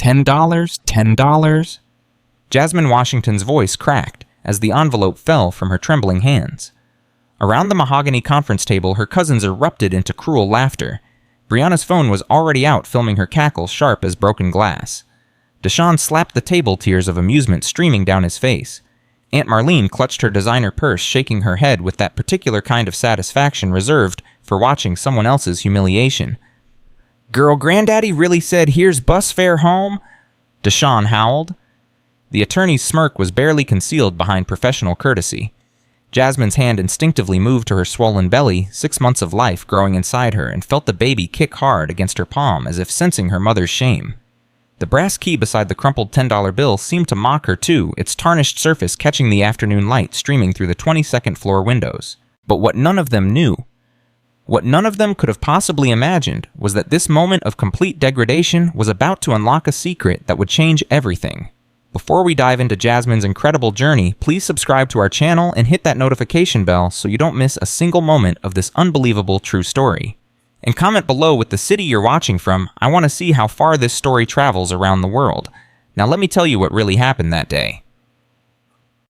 $10? $10? Jasmine Washington's voice cracked as the envelope fell from her trembling hands. Around the mahogany conference table, her cousins erupted into cruel laughter. Brianna's phone was already out, filming her cackle sharp as broken glass. Deshaun slapped the table, tears of amusement streaming down his face. Aunt Marlene clutched her designer purse, shaking her head with that particular kind of satisfaction reserved for watching someone else's humiliation. "Girl, Granddaddy really said here's bus fare home?" Deshaun howled. The attorney's smirk was barely concealed behind professional courtesy. Jasmine's hand instinctively moved to her swollen belly, 6 months of life growing inside her, and felt the baby kick hard against her palm as if sensing her mother's shame. The brass key beside the crumpled $10 bill seemed to mock her too, its tarnished surface catching the afternoon light streaming through the 22nd floor windows. But what none of them knew, what none of them could have possibly imagined, was that this moment of complete degradation was about to unlock a secret that would change everything. Before we dive into Jasmine's incredible journey, please subscribe to our channel and hit that notification bell so you don't miss a single moment of this unbelievable true story. And comment below with the city you're watching from. I want to see how far this story travels around the world. Now let me tell you what really happened that day.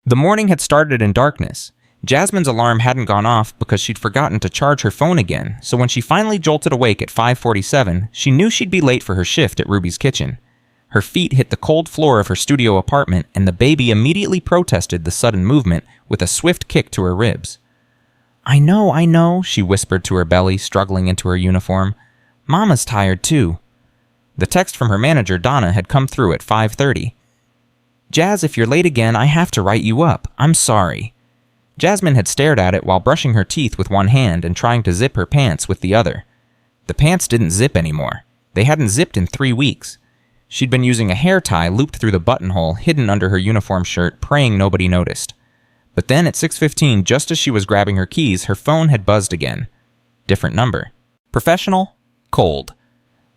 The morning had started in darkness. Jasmine's alarm hadn't gone off because she'd forgotten to charge her phone again, so when she finally jolted awake at 5:47, she knew she'd be late for her shift at Ruby's kitchen. Her feet hit the cold floor of her studio apartment, and the baby immediately protested the sudden movement with a swift kick to her ribs. I know, she whispered to her belly, struggling into her uniform. Mama's tired too. The text from her manager, Donna, had come through at 5:30. Jazz, if you're late again, I have to write you up. I'm sorry. Jasmine had stared at it while brushing her teeth with one hand and trying to zip her pants with the other. The pants didn't zip anymore. They hadn't zipped in 3 weeks. She'd been using a hair tie looped through the buttonhole hidden under her uniform shirt, praying nobody noticed. But then at 6:15, just as she was grabbing her keys, her phone had buzzed again. Different number. Professional? Cold.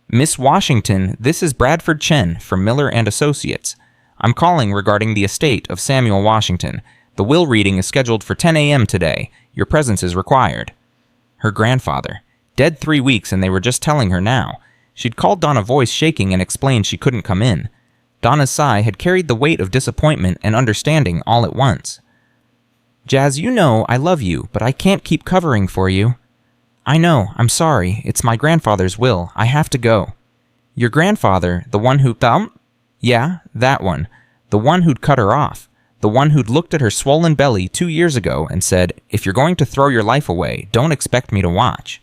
Miss Washington, this is Bradford Chen from Miller and Associates. I'm calling regarding the estate of Samuel Washington. The will reading is scheduled for 10 a.m. today. Your presence is required. Her grandfather. Dead 3 weeks, and they were just telling her now. She'd called Donna, voice shaking, and explained she couldn't come in. Donna's sigh had carried the weight of disappointment and understanding all at once. Jazz, you know I love you, but I can't keep covering for you. I know, I'm sorry. It's my grandfather's will. I have to go. Your grandfather, the one who... Yeah, that one. The one who'd cut her off. The one who'd looked at her swollen belly 2 years ago and said, if you're going to throw your life away, don't expect me to watch.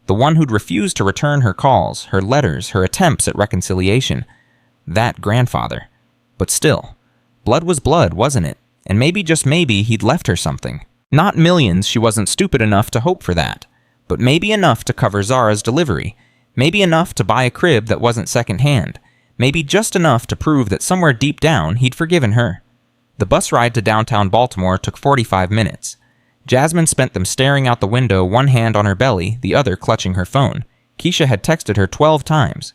The one who'd refused to return her calls, her letters, her attempts at reconciliation. That grandfather. But still, blood was blood, wasn't it? And maybe, just maybe, he'd left her something. Not millions, she wasn't stupid enough to hope for that. But maybe enough to cover Zara's delivery. Maybe enough to buy a crib that wasn't secondhand. Maybe just enough to prove that somewhere deep down he'd forgiven her. The bus ride to downtown Baltimore took 45 minutes. Jasmine spent them staring out the window, one hand on her belly, the other clutching her phone. Keisha had texted her 12 times.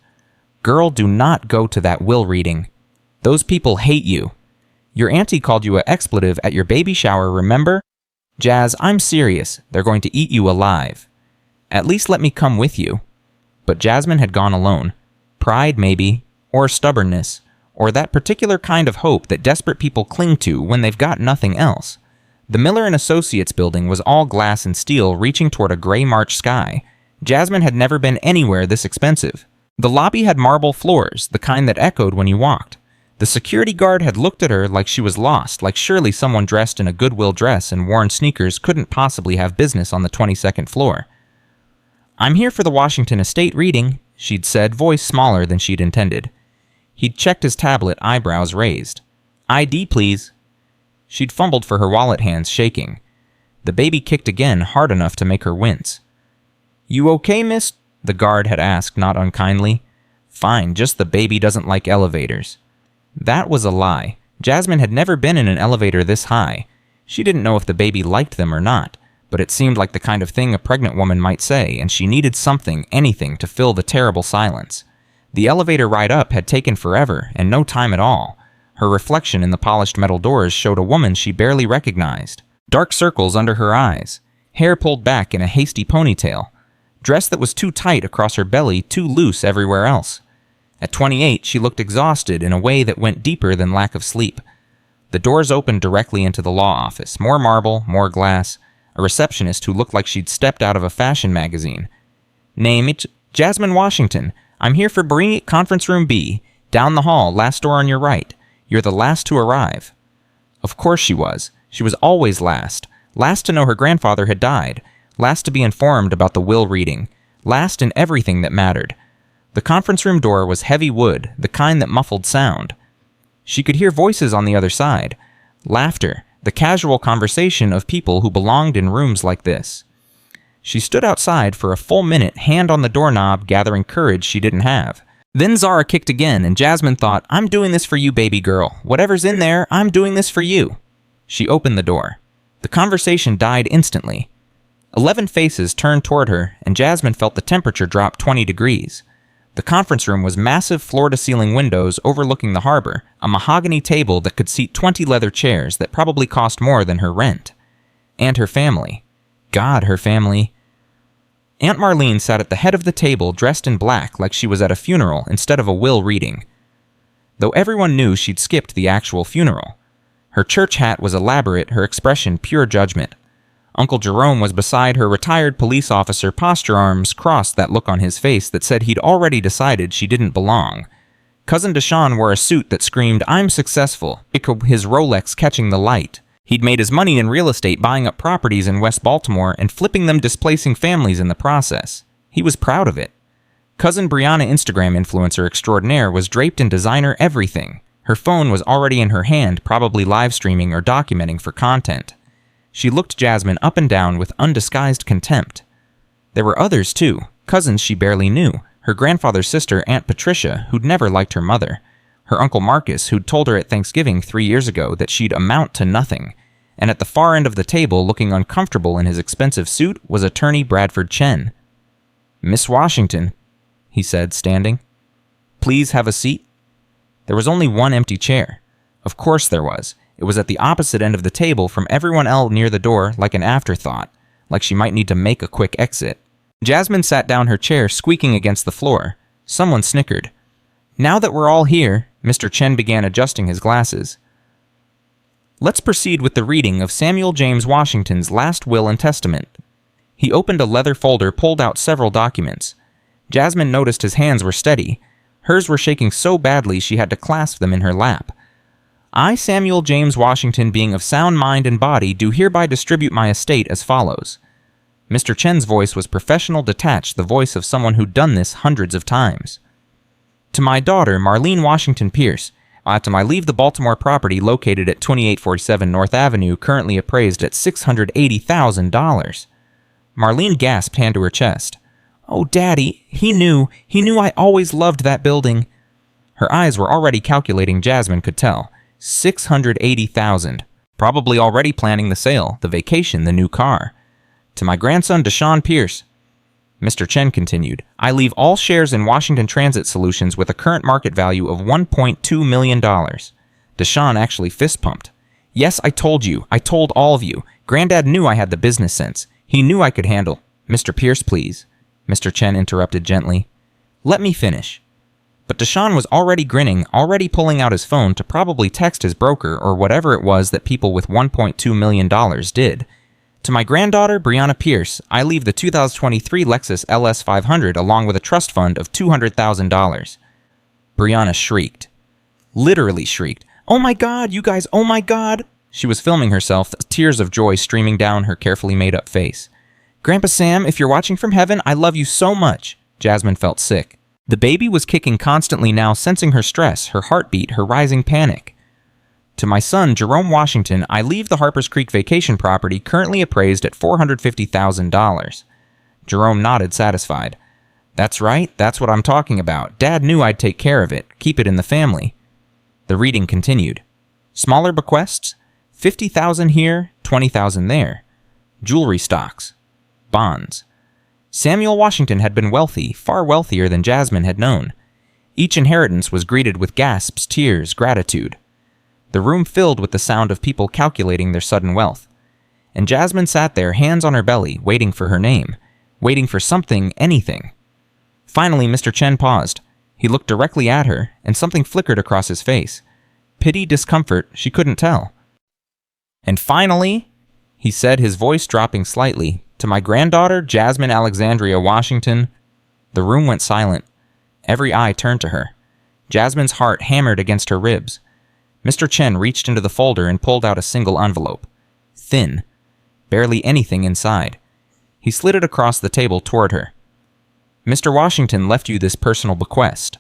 Girl, do not go to that will reading. Those people hate you. Your auntie called you an expletive at your baby shower, remember? Jazz, I'm serious. They're going to eat you alive. At least let me come with you. But Jasmine had gone alone. Pride, maybe, or stubbornness, or that particular kind of hope that desperate people cling to when they've got nothing else. The Miller and Associates building was all glass and steel, reaching toward a gray March sky. Jasmine had never been anywhere this expensive. The lobby had marble floors, the kind that echoed when you walked. The security guard had looked at her like she was lost, like surely someone dressed in a Goodwill dress and worn sneakers couldn't possibly have business on the 22nd floor. I'm here for the Washington estate reading, she'd said, voice smaller than she'd intended. He'd checked his tablet, eyebrows raised. ID, please. She'd fumbled for her wallet, hands shaking. The baby kicked again, hard enough to make her wince. You okay, miss? The guard had asked, not unkindly. Fine, just the baby doesn't like elevators. That was a lie. Jasmine had never been in an elevator this high. She didn't know if the baby liked them or not, but it seemed like the kind of thing a pregnant woman might say, and she needed something, anything, to fill the terrible silence. The elevator ride up had taken forever, and no time at all. Her reflection in the polished metal doors showed a woman she barely recognized. Dark circles under her eyes, hair pulled back in a hasty ponytail, dress that was too tight across her belly, too loose everywhere else. At 28, she looked exhausted in a way that went deeper than lack of sleep. The doors opened directly into the law office. More marble, more glass. A receptionist who looked like she'd stepped out of a fashion magazine. Name, Jasmine Washington. I'm here for Conference Room B. Down the hall, last door on your right. You're the last to arrive. Of course she was. She was always last. Last to know her grandfather had died. Last to be informed about the will reading. Last in everything that mattered. The conference room door was heavy wood, the kind that muffled sound. She could hear voices on the other side. Laughter, the casual conversation of people who belonged in rooms like this. She stood outside for a full minute, hand on the doorknob, gathering courage she didn't have. Then Zara kicked again, and Jasmine thought, I'm doing this for you, baby girl. Whatever's in there, I'm doing this for you. She opened the door. The conversation died instantly. 11 faces turned toward her, and Jasmine felt the temperature drop 20 degrees. The conference room was massive floor-to-ceiling windows overlooking the harbor, a mahogany table that could seat 20 leather chairs that probably cost more than her rent. And her family. God, her family. Aunt Marlene sat at the head of the table dressed in black like she was at a funeral instead of a will reading. Though everyone knew she'd skipped the actual funeral. Her church hat was elaborate, her expression pure judgment. Uncle Jerome was beside her retired police officer, posture arms crossed that look on his face that said he'd already decided she didn't belong. Cousin Deshaun wore a suit that screamed, I'm successful, his Rolex catching the light. He'd made his money in real estate buying up properties in West Baltimore and flipping them, displacing families in the process. He was proud of it. Cousin Brianna, Instagram influencer extraordinaire, was draped in designer everything. Her phone was already in her hand, probably live streaming or documenting for content. She looked Jasmine up and down with undisguised contempt. There were others, too, cousins she barely knew, her grandfather's sister, Aunt Patricia, who'd never liked her mother, her Uncle Marcus, who'd told her at Thanksgiving 3 years ago that she'd amount to nothing, and at the far end of the table, looking uncomfortable in his expensive suit, was Attorney Bradford Chen. Miss Washington, he said, standing. Please have a seat. There was only one empty chair. Of course there was. It was at the opposite end of the table from everyone else near the door, like an afterthought, like she might need to make a quick exit. Jasmine sat down her chair, squeaking against the floor. Someone snickered. Now that we're all here, Mr. Chen began adjusting his glasses. Let's proceed with the reading of Samuel James Washington's last will and testament. He opened a leather folder, pulled out several documents. Jasmine noticed his hands were steady. Hers were shaking so badly she had to clasp them in her lap. I, Samuel James Washington, being of sound mind and body, do hereby distribute my estate as follows. Mr. Chen's voice was professional, detached, the voice of someone who'd done this hundreds of times. To my daughter, Marlene Washington Pierce, I leave the Baltimore property located at 2847 North Avenue, currently appraised at $680,000. Marlene gasped, hand to her chest. Oh, Daddy, he knew I always loved that building. Her eyes were already calculating, Jasmine could tell. $680,000. Probably already planning the sale, the vacation, the new car. To my grandson, Deshaun Pierce. Mr. Chen continued, I leave all shares in Washington Transit Solutions with a current market value of $1.2 million. Deshaun actually fist-pumped. Yes, I told you. I told all of you. Granddad knew I had the business sense. He knew I could handle. Mr. Pierce, please. Mr. Chen interrupted gently. Let me finish. But Deshaun was already grinning, already pulling out his phone to probably text his broker or whatever it was that people with $1.2 million did. To my granddaughter, Brianna Pierce, I leave the 2023 Lexus LS 500 along with a trust fund of $200,000. Brianna shrieked. Literally shrieked. Oh my God, you guys, oh my God. She was filming herself, tears of joy streaming down her carefully made-up face. Grandpa Sam, if you're watching from heaven, I love you so much. Jasmine felt sick. The baby was kicking constantly now, sensing her stress, her heartbeat, her rising panic. To my son, Jerome Washington, I leave the Harpers Creek vacation property currently appraised at $450,000. Jerome nodded, satisfied. That's right, that's what I'm talking about. Dad knew I'd take care of it, keep it in the family. The reading continued. Smaller bequests? $50,000 here, $20,000 there. Jewelry stocks. Bonds. Samuel Washington had been wealthy, far wealthier than Jasmine had known. Each inheritance was greeted with gasps, tears, gratitude. The room filled with the sound of people calculating their sudden wealth. And Jasmine sat there, hands on her belly, waiting for her name, waiting for something, anything. Finally, Mr. Chen paused. He looked directly at her, and something flickered across his face. Pity, discomfort, she couldn't tell. "And finally," he said, his voice dropping slightly, "to my granddaughter, Jasmine Alexandria Washington." The room went silent. Every eye turned to her. Jasmine's heart hammered against her ribs. Mr. Chen reached into the folder and pulled out a single envelope. Thin. Barely anything inside. He slid it across the table toward her. "Mr. Washington left you this personal bequest."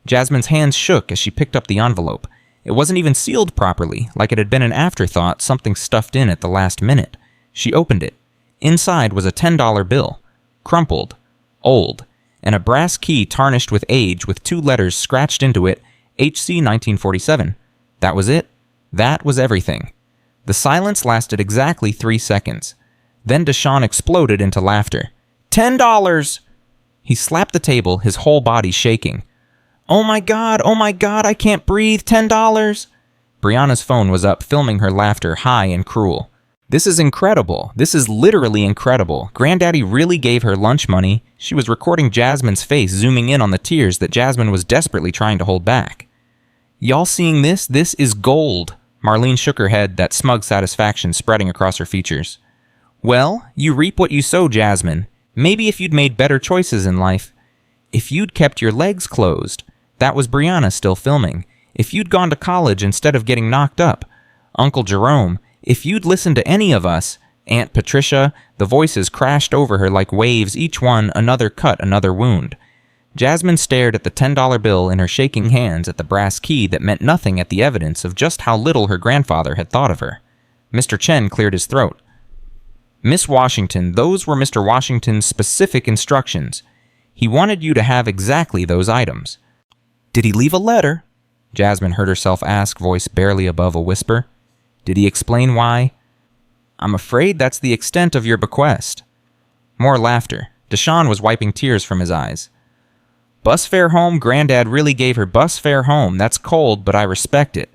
Jasmine's hands shook as she picked up the envelope. It wasn't even sealed properly, like it had been an afterthought, something stuffed in at the last minute. She opened it. Inside was a $10 bill. Crumpled. Old. And a brass key tarnished with age with 2 letters scratched into it, HC 1947. That was it. That was everything. The silence lasted exactly 3 seconds. Then Deshaun exploded into laughter. $10! He slapped the table, his whole body shaking. Oh my God, I can't breathe, $10! Brianna's phone was up, filming her laughter high and cruel. This is incredible. This is literally incredible. Granddaddy really gave her lunch money. She was recording Jasmine's face, zooming in on the tears that Jasmine was desperately trying to hold back. Y'all seeing this? This is gold. Marlene shook her head, that smug satisfaction spreading across her features. Well, you reap what you sow, Jasmine. Maybe if you'd made better choices in life. If you'd kept your legs closed. That was Brianna still filming. If you'd gone to college instead of getting knocked up. Uncle Jerome, if you'd listened to any of us. Aunt Patricia, the voices crashed over her like waves, each one another cut, another wound. Jasmine stared at the $10 bill in her shaking hands, at the brass key that meant nothing, at the evidence of just how little her grandfather had thought of her. Mr. Chen cleared his throat. Miss Washington, those were Mr. Washington's specific instructions. He wanted you to have exactly those items. Did he leave a letter? Jasmine heard herself ask, voice barely above a whisper. Did he explain why? I'm afraid that's the extent of your bequest. More laughter. Deshaun was wiping tears from his eyes. Bus fare home? Granddad really gave her bus fare home. That's cold, but I respect it.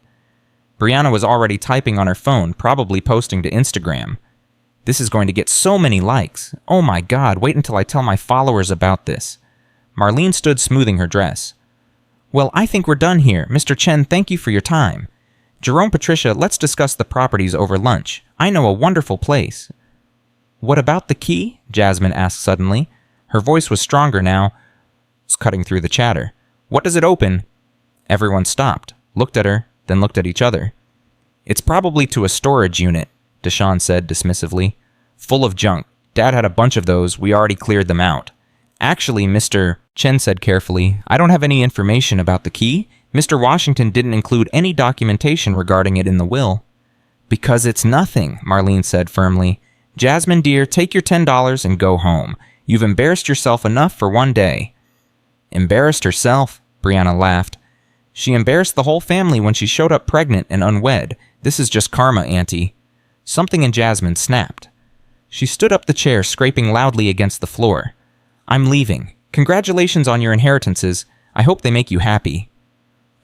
Brianna was already typing on her phone, probably posting to Instagram. This is going to get so many likes. Oh my God, wait until I tell my followers about this. Marlene stood smoothing her dress. Well, I think we're done here. Mr. Chen, thank you for your time. Jerome, Patricia, let's discuss the properties over lunch. I know a wonderful place. What about the key? Jasmine asked suddenly. Her voice was stronger now, cutting through the chatter. What does it open? Everyone stopped, looked at her, then looked at each other. It's probably to a storage unit, Deshaun said dismissively. Full of junk. Dad had a bunch of those. We already cleared them out. Actually, Mr. Chen said carefully, I don't have any information about the key. Mr. Washington didn't include any documentation regarding it in the will. Because it's nothing, Marlene said firmly. Jasmine, dear, take your $10 and go home. You've embarrassed yourself enough for one day. Embarrassed herself? Brianna laughed. She embarrassed the whole family when she showed up pregnant and unwed. This is just karma, Auntie. Something in Jasmine snapped. She stood up the chair, scraping loudly against the floor. I'm leaving. Congratulations on your inheritances. I hope they make you happy.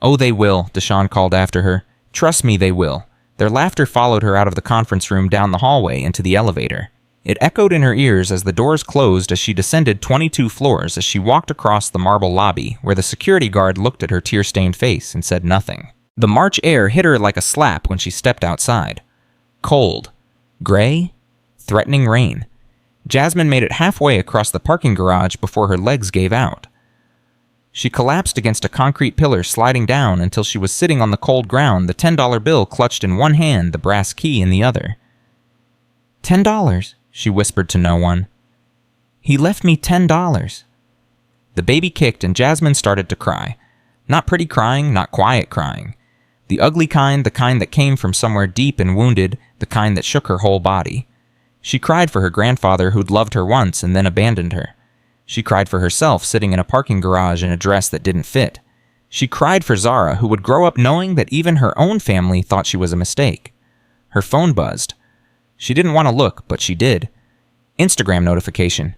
Oh, they will, Deshaun called after her. Trust me, they will. Their laughter followed her out of the conference room, down the hallway, into the elevator. It echoed in her ears as the doors closed as she descended 22 floors as she walked across the marble lobby, where the security guard looked at her tear-stained face and said nothing. The March air hit her like a slap when she stepped outside. Cold. Gray. Threatening rain. Jasmine made it halfway across the parking garage before her legs gave out. She collapsed against a concrete pillar, sliding down until she was sitting on the cold ground, the $10 bill clutched in one hand, the brass key in the other. $10, she whispered to no one. He left me $10. The baby kicked and Jasmine started to cry. Not pretty crying, not quiet crying. The ugly kind, the kind that came from somewhere deep and wounded, the kind that shook her whole body. She cried for her grandfather who'd loved her once and then abandoned her. She cried for herself sitting in a parking garage in a dress that didn't fit. She cried for Zara, who would grow up knowing that even her own family thought she was a mistake. Her phone buzzed. She didn't want to look, but she did. Instagram notification.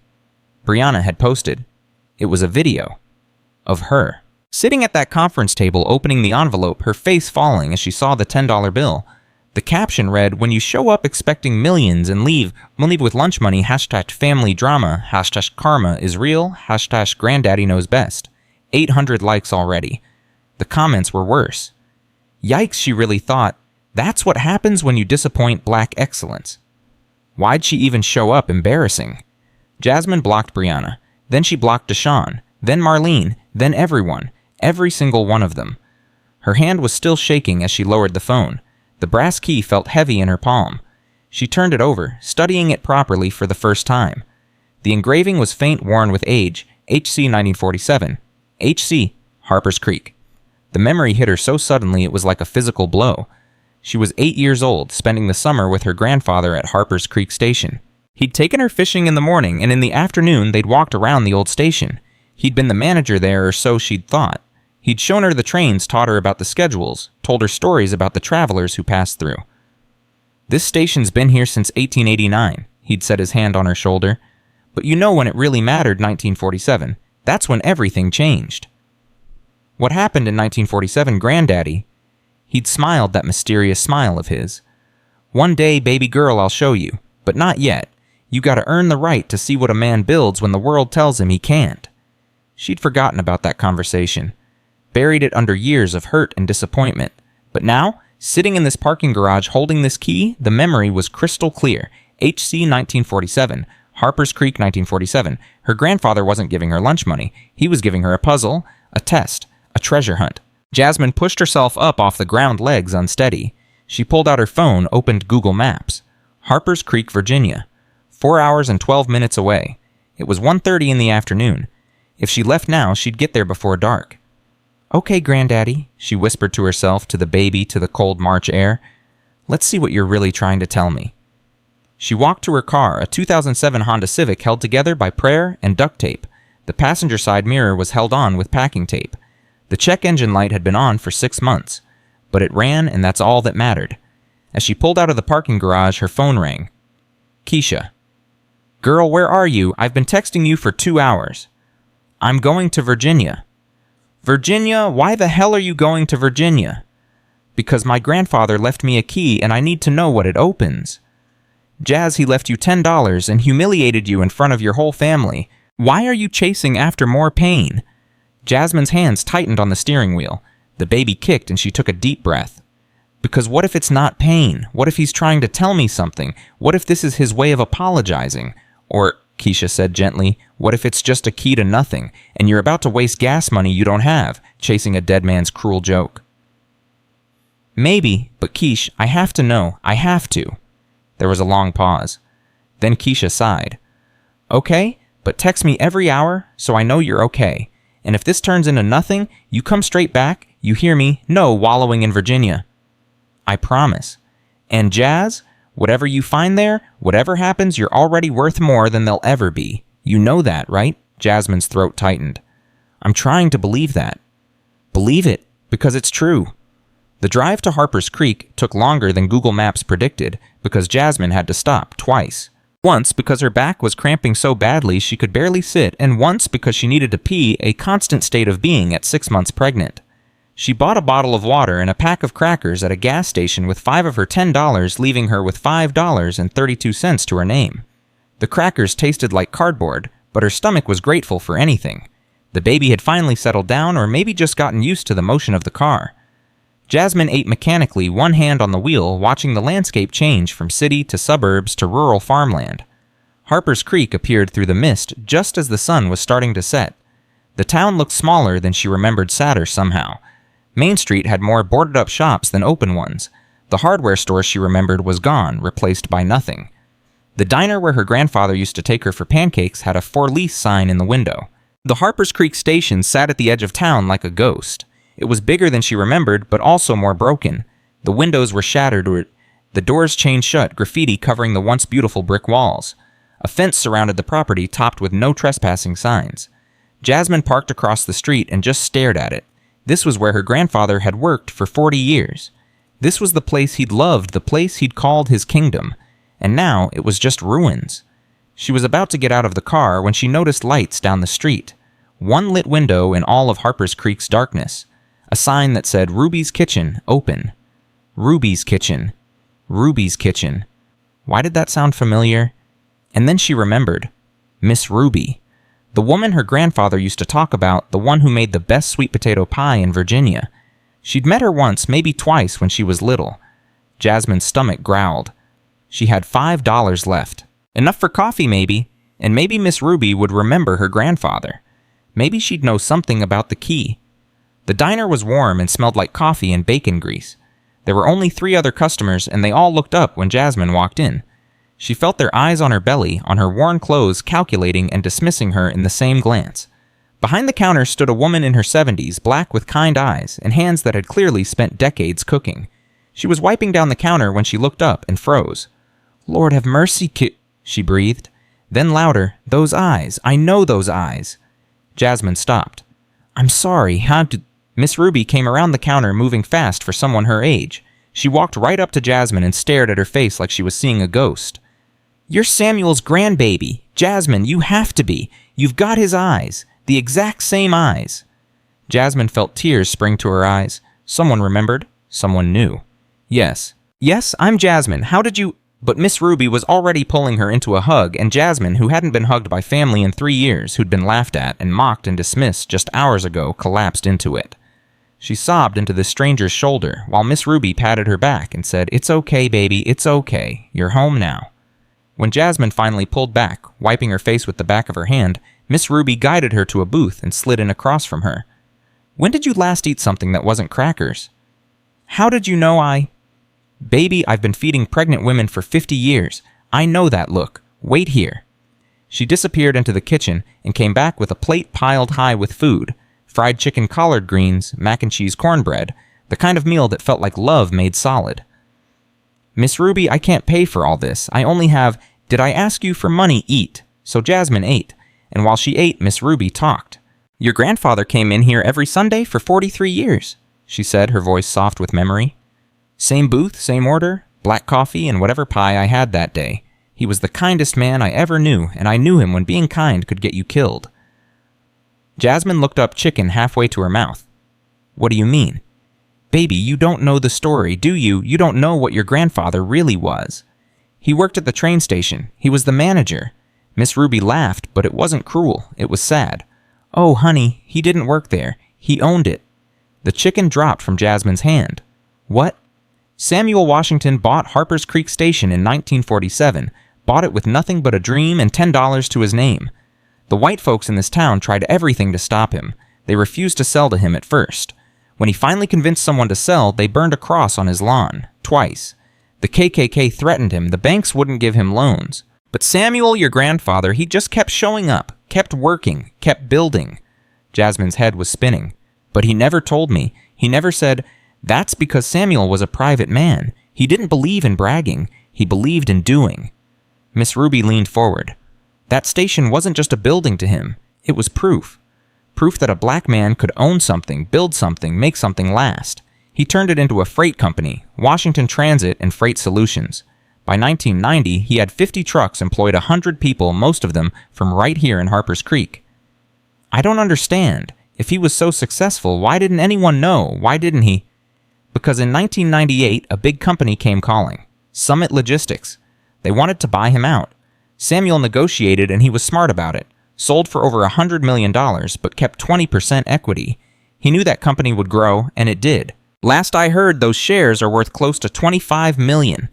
Brianna had posted. It was a video. Of her. Sitting at that conference table, opening the envelope, her face falling as she saw the $10 bill. The caption read, when you show up expecting millions and leave with lunch money, #family drama, #karma is real, #granddaddy knows best. 800 likes already. The comments were worse. Yikes, she really thought. That's what happens when you disappoint black excellence. Why'd she even show up? Embarrassing. Jasmine blocked Brianna. Then she blocked Deshawn. Then Marlene. Then everyone. Every single one of them. Her hand was still shaking as she lowered the phone. The brass key felt heavy in her palm. She turned it over, studying it properly for the first time. The engraving was faint, worn with age. HC 1947. HC, Harper's Creek. The memory hit her so suddenly it was like a physical blow. She was 8 years old, spending the summer with her grandfather at Harper's Creek Station. He'd taken her fishing in the morning, and in the afternoon they'd walked around the old station. He'd been the manager there, or so she'd thought. He'd shown her the trains, taught her about the schedules, told her stories about the travelers who passed through. This station's been here since 1889, he'd set his hand on her shoulder. But you know when it really mattered, 1947. That's when everything changed. What happened in 1947, Granddaddy? He'd smiled that mysterious smile of his. One day, baby girl, I'll show you. But not yet. You gotta earn the right to see what a man builds when the world tells him he can't. She'd forgotten about that conversation. Buried it under years of hurt and disappointment. But now, sitting in this parking garage holding this key, the memory was crystal clear. HC 1947. Harper's Creek 1947. Her grandfather wasn't giving her lunch money. He was giving her a puzzle, a test, a treasure hunt. Jasmine pushed herself up off the ground, legs unsteady. She pulled out her phone, opened Google Maps. Harper's Creek, Virginia. 4 hours and 12 minutes away. It was 1:30 in the afternoon. If she left now, she'd get there before dark. Okay, Granddaddy, she whispered to herself, to the baby, to the cold March air. Let's see what you're really trying to tell me. She walked to her car, a 2007 Honda Civic held together by prayer and duct tape. The passenger side mirror was held on with packing tape. The check engine light had been on for 6 months, but it ran, and that's all that mattered. As she pulled out of the parking garage, her phone rang. Keisha. Girl, where are you? I've been texting you for 2 hours. I'm going to Virginia. Virginia? Why the hell are you going to Virginia? Because my grandfather left me a key and I need to know what it opens. Jazz, he left you $10 and humiliated you in front of your whole family. Why are you chasing after more pain? Jasmine's hands tightened on the steering wheel. The baby kicked and she took a deep breath. Because what if it's not pain? What if he's trying to tell me something? What if this is his way of apologizing? Or, Keisha said gently, what if it's just a key to nothing, and you're about to waste gas money you don't have, chasing a dead man's cruel joke? Maybe, but Keish, I have to know. I have to. There was a long pause. Then Keisha sighed. Okay, but text me every hour so I know you're okay. And if this turns into nothing, you come straight back, you hear me, no wallowing in Virginia. I promise. And Jazz, whatever you find there, whatever happens, you're already worth more than they'll ever be. You know that, right? Jasmine's throat tightened. I'm trying to believe that. Believe it, because it's true. The drive to Harper's Creek took longer than Google Maps predicted because Jasmine had to stop twice. Once because her back was cramping so badly she could barely sit, and once because she needed to pee, a constant state of being at 6 months pregnant. She bought a bottle of water and a pack of crackers at a gas station with 5 of her $10, leaving her with $5.32 to her name. The crackers tasted like cardboard, but her stomach was grateful for anything. The baby had finally settled down, or maybe just gotten used to the motion of the car. Jasmine ate mechanically, one hand on the wheel, watching the landscape change from city to suburbs to rural farmland. Harper's Creek appeared through the mist just as the sun was starting to set. The town looked smaller than she remembered, sadder somehow. Main Street had more boarded-up shops than open ones. The hardware store she remembered was gone, replaced by nothing. The diner where her grandfather used to take her for pancakes had a for lease sign in the window. The Harper's Creek station sat at the edge of town like a ghost. It was bigger than she remembered, but also more broken. The windows were shattered, the doors chained shut, graffiti covering the once beautiful brick walls. A fence surrounded the property, topped with no trespassing signs. Jasmine parked across the street and just stared at it. This was where her grandfather had worked for 40 years. This was the place he'd loved, the place he'd called his kingdom. And now it was just ruins. She was about to get out of the car when she noticed lights down the street. One lit window in all of Harper's Creek's darkness. A sign that said, Ruby's Kitchen, open. Ruby's Kitchen. Ruby's Kitchen. Why did that sound familiar? And then she remembered. Miss Ruby. The woman her grandfather used to talk about, the one who made the best sweet potato pie in Virginia. She'd met her once, maybe twice, when she was little. Jasmine's stomach growled. She had $5 left. Enough for coffee, maybe. And maybe Miss Ruby would remember her grandfather. Maybe she'd know something about the key. The diner was warm and smelled like coffee and bacon grease. There were only 3 other customers, and they all looked up when Jasmine walked in. She felt their eyes on her belly, on her worn clothes, calculating and dismissing her in the same glance. Behind the counter stood a woman in her 70s, black with kind eyes, and hands that had clearly spent decades cooking. She was wiping down the counter when she looked up and froze. "Lord have mercy, she breathed. Then louder, "Those eyes, I know those eyes." Jasmine stopped. "I'm sorry, Miss Ruby came around the counter, moving fast for someone her age. She walked right up to Jasmine and stared at her face like she was seeing a ghost. "You're Samuel's grandbaby. Jasmine, you have to be. You've got his eyes. The exact same eyes." Jasmine felt tears spring to her eyes. Someone remembered. Someone knew. "Yes. Yes, I'm Jasmine. How did you—" But Miss Ruby was already pulling her into a hug, and Jasmine, who hadn't been hugged by family in 3 years, who'd been laughed at and mocked and dismissed just hours ago, collapsed into it. She sobbed into the stranger's shoulder, while Miss Ruby patted her back and said, "It's okay, baby, it's okay. You're home now." When Jasmine finally pulled back, wiping her face with the back of her hand, Miss Ruby guided her to a booth and slid in across from her. "When did you last eat something that wasn't crackers?" "How did you know I—" "Baby, I've been feeding pregnant women for 50 years. I know that look. Wait here." She disappeared into the kitchen and came back with a plate piled high with food: fried chicken collard greens, mac and cheese cornbread, the kind of meal that felt like love made solid. "Miss Ruby, I can't pay for all this. I only have— Did I ask you for money? Eat." So Jasmine ate, and while she ate, Miss Ruby talked. "Your grandfather came in here every Sunday for 43 years, she said, her voice soft with memory. "Same booth, same order, black coffee and whatever pie I had that day. He was the kindest man I ever knew, and I knew him when being kind could get you killed." Jasmine looked up chicken halfway to her mouth. "What do you mean?" "Baby, you don't know the story, do you? You don't know what your grandfather really was. He worked at the train station. He was the manager." Miss Ruby laughed, but it wasn't cruel. It was sad. "Oh, honey, he didn't work there. He owned it." The chicken dropped from Jasmine's hand. "What?" "Samuel Washington bought Harper's Creek Station in 1947, bought it with nothing but a dream and $10 to his name. The white folks in this town tried everything to stop him. They refused to sell to him at first. When he finally convinced someone to sell, they burned a cross on his lawn, twice. The KKK threatened him. The banks wouldn't give him loans. But Samuel, your grandfather, he just kept showing up, kept working, kept building." Jasmine's head was spinning. "But he never told me. He never said, 'That's because Samuel was a private man. He didn't believe in bragging. He believed in doing.'" Miss Ruby leaned forward. "That station wasn't just a building to him. It was proof. Proof that a black man could own something, build something, make something last. He turned it into a freight company, Washington Transit and Freight Solutions. By 1990, he had 50 trucks, employed 100 people, most of them from right here in Harper's Creek." "I don't understand. If he was so successful, why didn't anyone know? Why didn't he—" "Because in 1998, a big company came calling. Summit Logistics. They wanted to buy him out. Samuel negotiated, and he was smart about it. Sold for over $100 million, but kept 20% equity. He knew that company would grow, and it did. Last I heard, those shares are worth close to $25 million.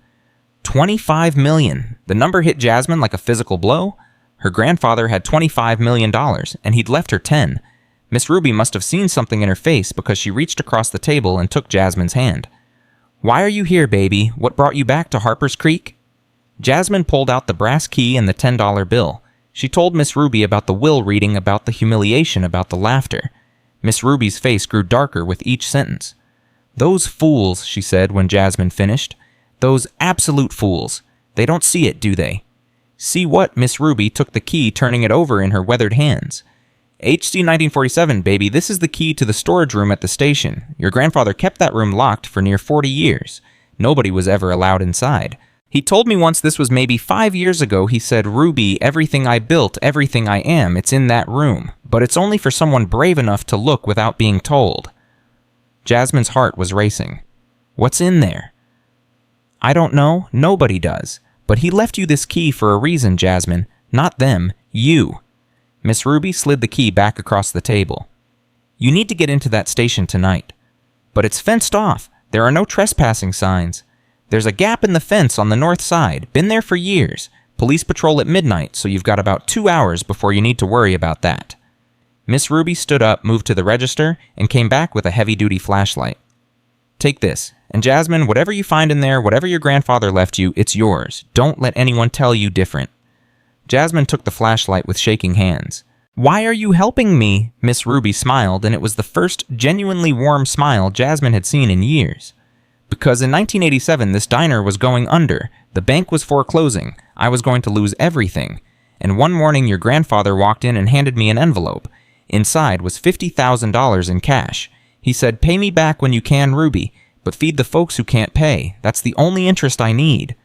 $25 million. The number hit Jasmine like a physical blow. Her grandfather had $25 million, and he'd left her 10. Miss Ruby must have seen something in her face because she reached across the table and took Jasmine's hand. "Why are you here, baby? What brought you back to Harper's Creek?" Jasmine pulled out the brass key and the $10 bill. She told Miss Ruby about the will reading, about the humiliation, about the laughter. Miss Ruby's face grew darker with each sentence. "Those fools," she said when Jasmine finished. "Those absolute fools. They don't see it, do they?" "See what?" Miss Ruby took the key, turning it over in her weathered hands. "HC 1947, baby, this is the key to the storage room at the station. Your grandfather kept that room locked for near 40 years. Nobody was ever allowed inside. He told me once this was maybe 5 years ago. He said, 'Ruby, everything I built, everything I am, it's in that room. But it's only for someone brave enough to look without being told.'" Jasmine's heart was racing. "What's in there?" "I don't know. Nobody does. But he left you this key for a reason, Jasmine. Not them. You." Miss Ruby slid the key back across the table. "You need to get into that station tonight. But it's fenced off. There are no trespassing signs. There's a gap in the fence on the north side. Been there for years. Police patrol at midnight, so you've got about 2 hours before you need to worry about that." Miss Ruby stood up, moved to the register, and came back with a heavy-duty flashlight. "Take this. And Jasmine, whatever you find in there, whatever your grandfather left you, it's yours. Don't let anyone tell you different." Jasmine took the flashlight with shaking hands. "Why are you helping me?" Miss Ruby smiled, and it was the first genuinely warm smile Jasmine had seen in years. "Because in 1987, this diner was going under. The bank was foreclosing. I was going to lose everything. And one morning your grandfather walked in and handed me an envelope. Inside was $50,000 in cash. He said, 'Pay me back when you can, Ruby, but feed the folks who can't pay. That's the only interest I need.'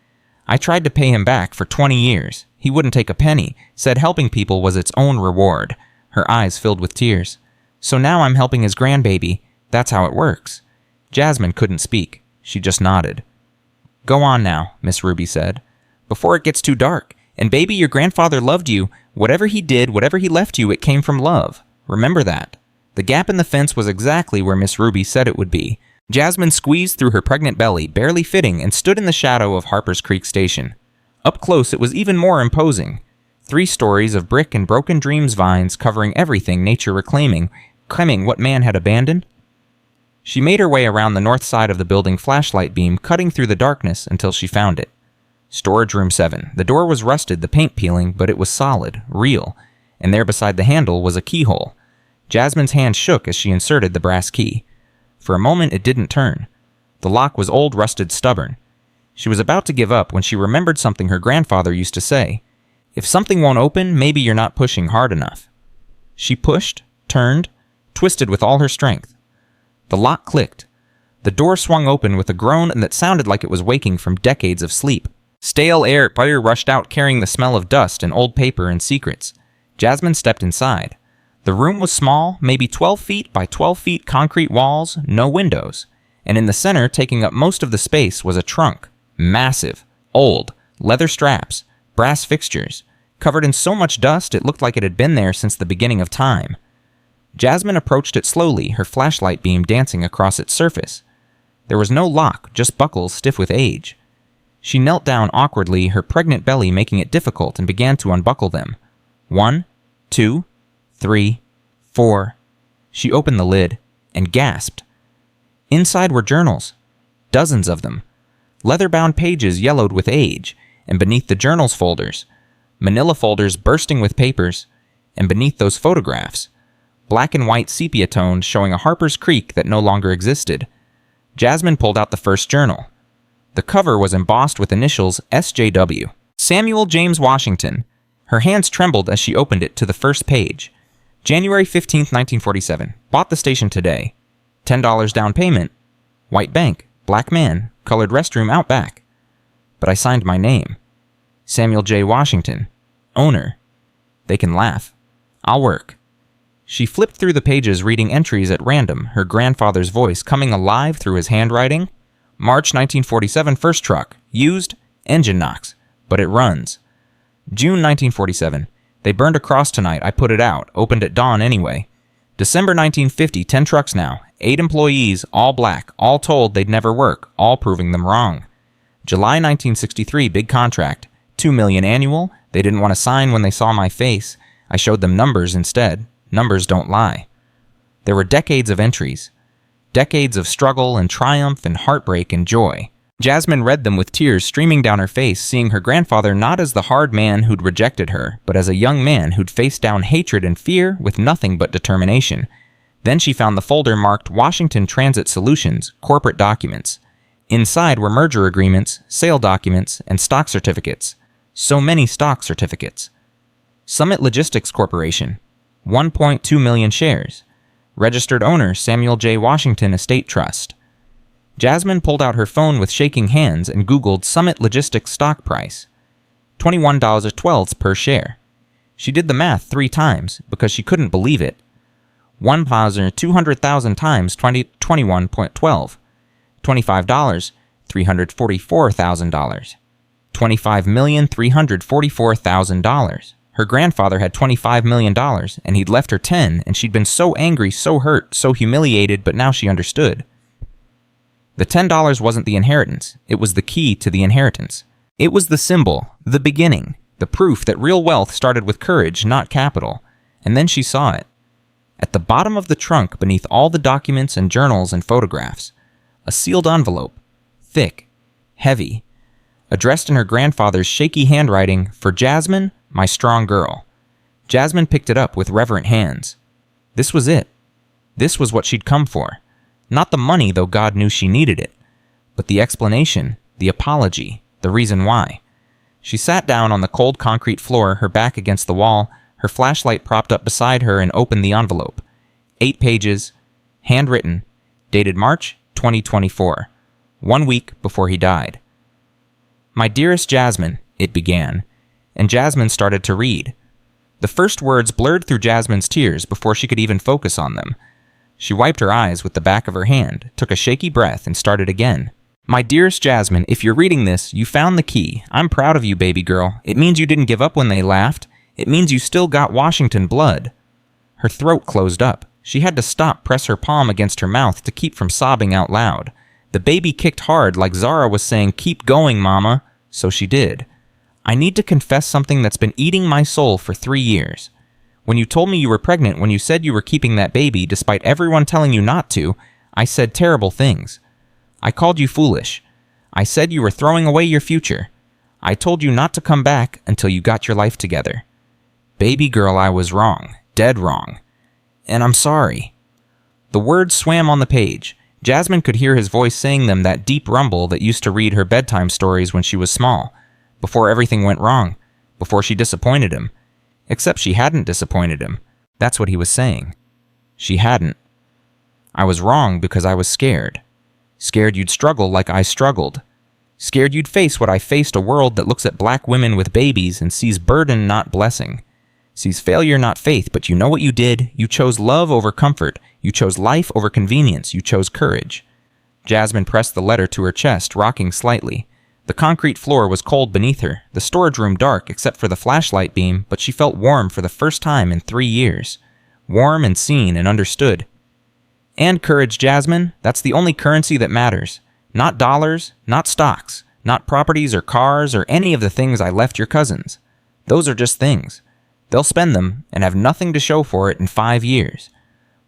I tried to pay him back for 20 years. He wouldn't take a penny, said helping people was its own reward." Her eyes filled with tears. "So now I'm helping his grandbaby. That's how it works." Jasmine couldn't speak. She just nodded. "Go on now," Miss Ruby said, "before it gets too dark. And baby, your grandfather loved you. Whatever he did, whatever he left you, it came from love. Remember that." The gap in the fence was exactly where Miss Ruby said it would be. Jasmine squeezed through her pregnant belly, barely fitting, and stood in the shadow of Harper's Creek Station. Up close, it was even more imposing. 3 stories of brick and broken dreams vines covering everything nature reclaiming, claiming what man had abandoned. She made her way around the north side of the building, flashlight beam cutting through the darkness until she found it. Storage room 7. The door was rusted, the paint peeling, but it was solid, real, and there beside the handle was a keyhole. Jasmine's hand shook as she inserted the brass key. For a moment it didn't turn. The lock was old, rusted, stubborn. She was about to give up when she remembered something her grandfather used to say. "If something won't open, maybe you're not pushing hard enough." She pushed, turned, twisted with all her strength. The lock clicked. The door swung open with a groan that sounded like it was waking from decades of sleep. Stale air rushed out carrying the smell of dust and old paper and secrets. Jasmine stepped inside. The room was small, maybe 12 feet by 12 feet, concrete walls, no windows. And in the center, taking up most of the space, was a trunk. Massive, old, leather straps, brass fixtures, covered in so much dust it looked like it had been there since the beginning of time. Jasmine approached it slowly, her flashlight beam dancing across its surface. There was no lock, just buckles stiff with age. She knelt down awkwardly, her pregnant belly making it difficult, and began to unbuckle them. 1, 2, 3, 4. She opened the lid and gasped. Inside were journals, dozens of them. Leather-bound pages yellowed with age, and beneath the journals folders, manila folders bursting with papers, and beneath those photographs, black and white sepia-toned showing a Harper's Creek that no longer existed. Jasmine pulled out the first journal. The cover was embossed with initials SJW. Samuel James Washington. Her hands trembled as she opened it to the first page. January 15, 1947. Bought the station today. $10 down payment. White bank. Black man. Colored restroom out back. But I signed my name. Samuel J. Washington. Owner. They can laugh. I'll work. She flipped through the pages reading entries at random, her grandfather's voice coming alive through his handwriting. March 1947 first truck. Used. Engine knocks. But it runs. June 1947. They burned a cross tonight. I put it out. Opened at dawn anyway. December 1950. 10 trucks now. 8 employees. All black. All told they'd never work. All proving them wrong. July 1963. Big contract. $2 million annual. They didn't want to sign when they saw my face. I showed them numbers instead. Numbers don't lie. There were decades of entries. Decades of struggle and triumph and heartbreak and joy. Jasmine read them with tears streaming down her face, seeing her grandfather not as the hard man who'd rejected her, but as a young man who'd faced down hatred and fear with nothing but determination. Then she found the folder marked Washington Transit Solutions, corporate documents. Inside were merger agreements, sale documents, and stock certificates. So many stock certificates. Summit Logistics Corporation. 1.2 million shares. Registered owner Samuel J. Washington Estate Trust. Jasmine pulled out her phone with shaking hands and Googled Summit Logistics stock price. $21.12 per share. She did the math 3 times because she couldn't believe it. 200,000 times 21.12. $25, $344,000. $25,344,000. Her grandfather had $25 million, and he'd left her 10, and she'd been so angry, so hurt, so humiliated, but now she understood. The $10 wasn't the inheritance. It was the key to the inheritance. It was the symbol, the beginning, the proof that real wealth started with courage, not capital. And then she saw it. At the bottom of the trunk, beneath all the documents and journals and photographs, a sealed envelope, thick, heavy, addressed in her grandfather's shaky handwriting, "For Jasmine, my strong girl." Jasmine picked it up with reverent hands. This was it. This was what she'd come for. Not the money, though God knew she needed it, but the explanation, the apology, the reason why. She sat down on the cold concrete floor, her back against the wall, her flashlight propped up beside her, and opened the envelope. 8 pages, handwritten, dated March 2024, 1 week before he died. "My dearest Jasmine," it began, and Jasmine started to read. The first words blurred through Jasmine's tears before she could even focus on them. She wiped her eyes with the back of her hand, took a shaky breath, and started again. "My dearest Jasmine, if you're reading this, you found the key. I'm proud of you, baby girl. It means you didn't give up when they laughed. It means you still got Washington blood." Her throat closed up. She had to stop, press her palm against her mouth to keep from sobbing out loud. The baby kicked hard, like Zara was saying, "Keep going, mama." So she did. "I need to confess something that's been eating my soul for 3 years. When you told me you were pregnant, when you said you were keeping that baby, despite everyone telling you not to, I said terrible things. I called you foolish. I said you were throwing away your future. I told you not to come back until you got your life together. Baby girl, I was wrong, dead wrong. And I'm sorry." The words swam on the page. Jasmine could hear his voice saying them, that deep rumble that used to read her bedtime stories when she was small, before everything went wrong, before she disappointed him. Except she hadn't disappointed him. That's what he was saying. She hadn't. "I was wrong because I was scared. Scared you'd struggle like I struggled. Scared you'd face what I faced, a world that looks at black women with babies and sees burden, not blessing. Sees failure, not faith, but you know what you did? You chose love over comfort. You chose life over convenience. You chose courage." Jasmine pressed the letter to her chest, rocking slightly. The concrete floor was cold beneath her, the storage room dark except for the flashlight beam, but she felt warm for the first time in 3 years. Warm and seen and understood. "And courage, Jasmine, that's the only currency that matters. Not dollars, not stocks, not properties or cars or any of the things I left your cousins. Those are just things. They'll spend them and have nothing to show for it in 5 years.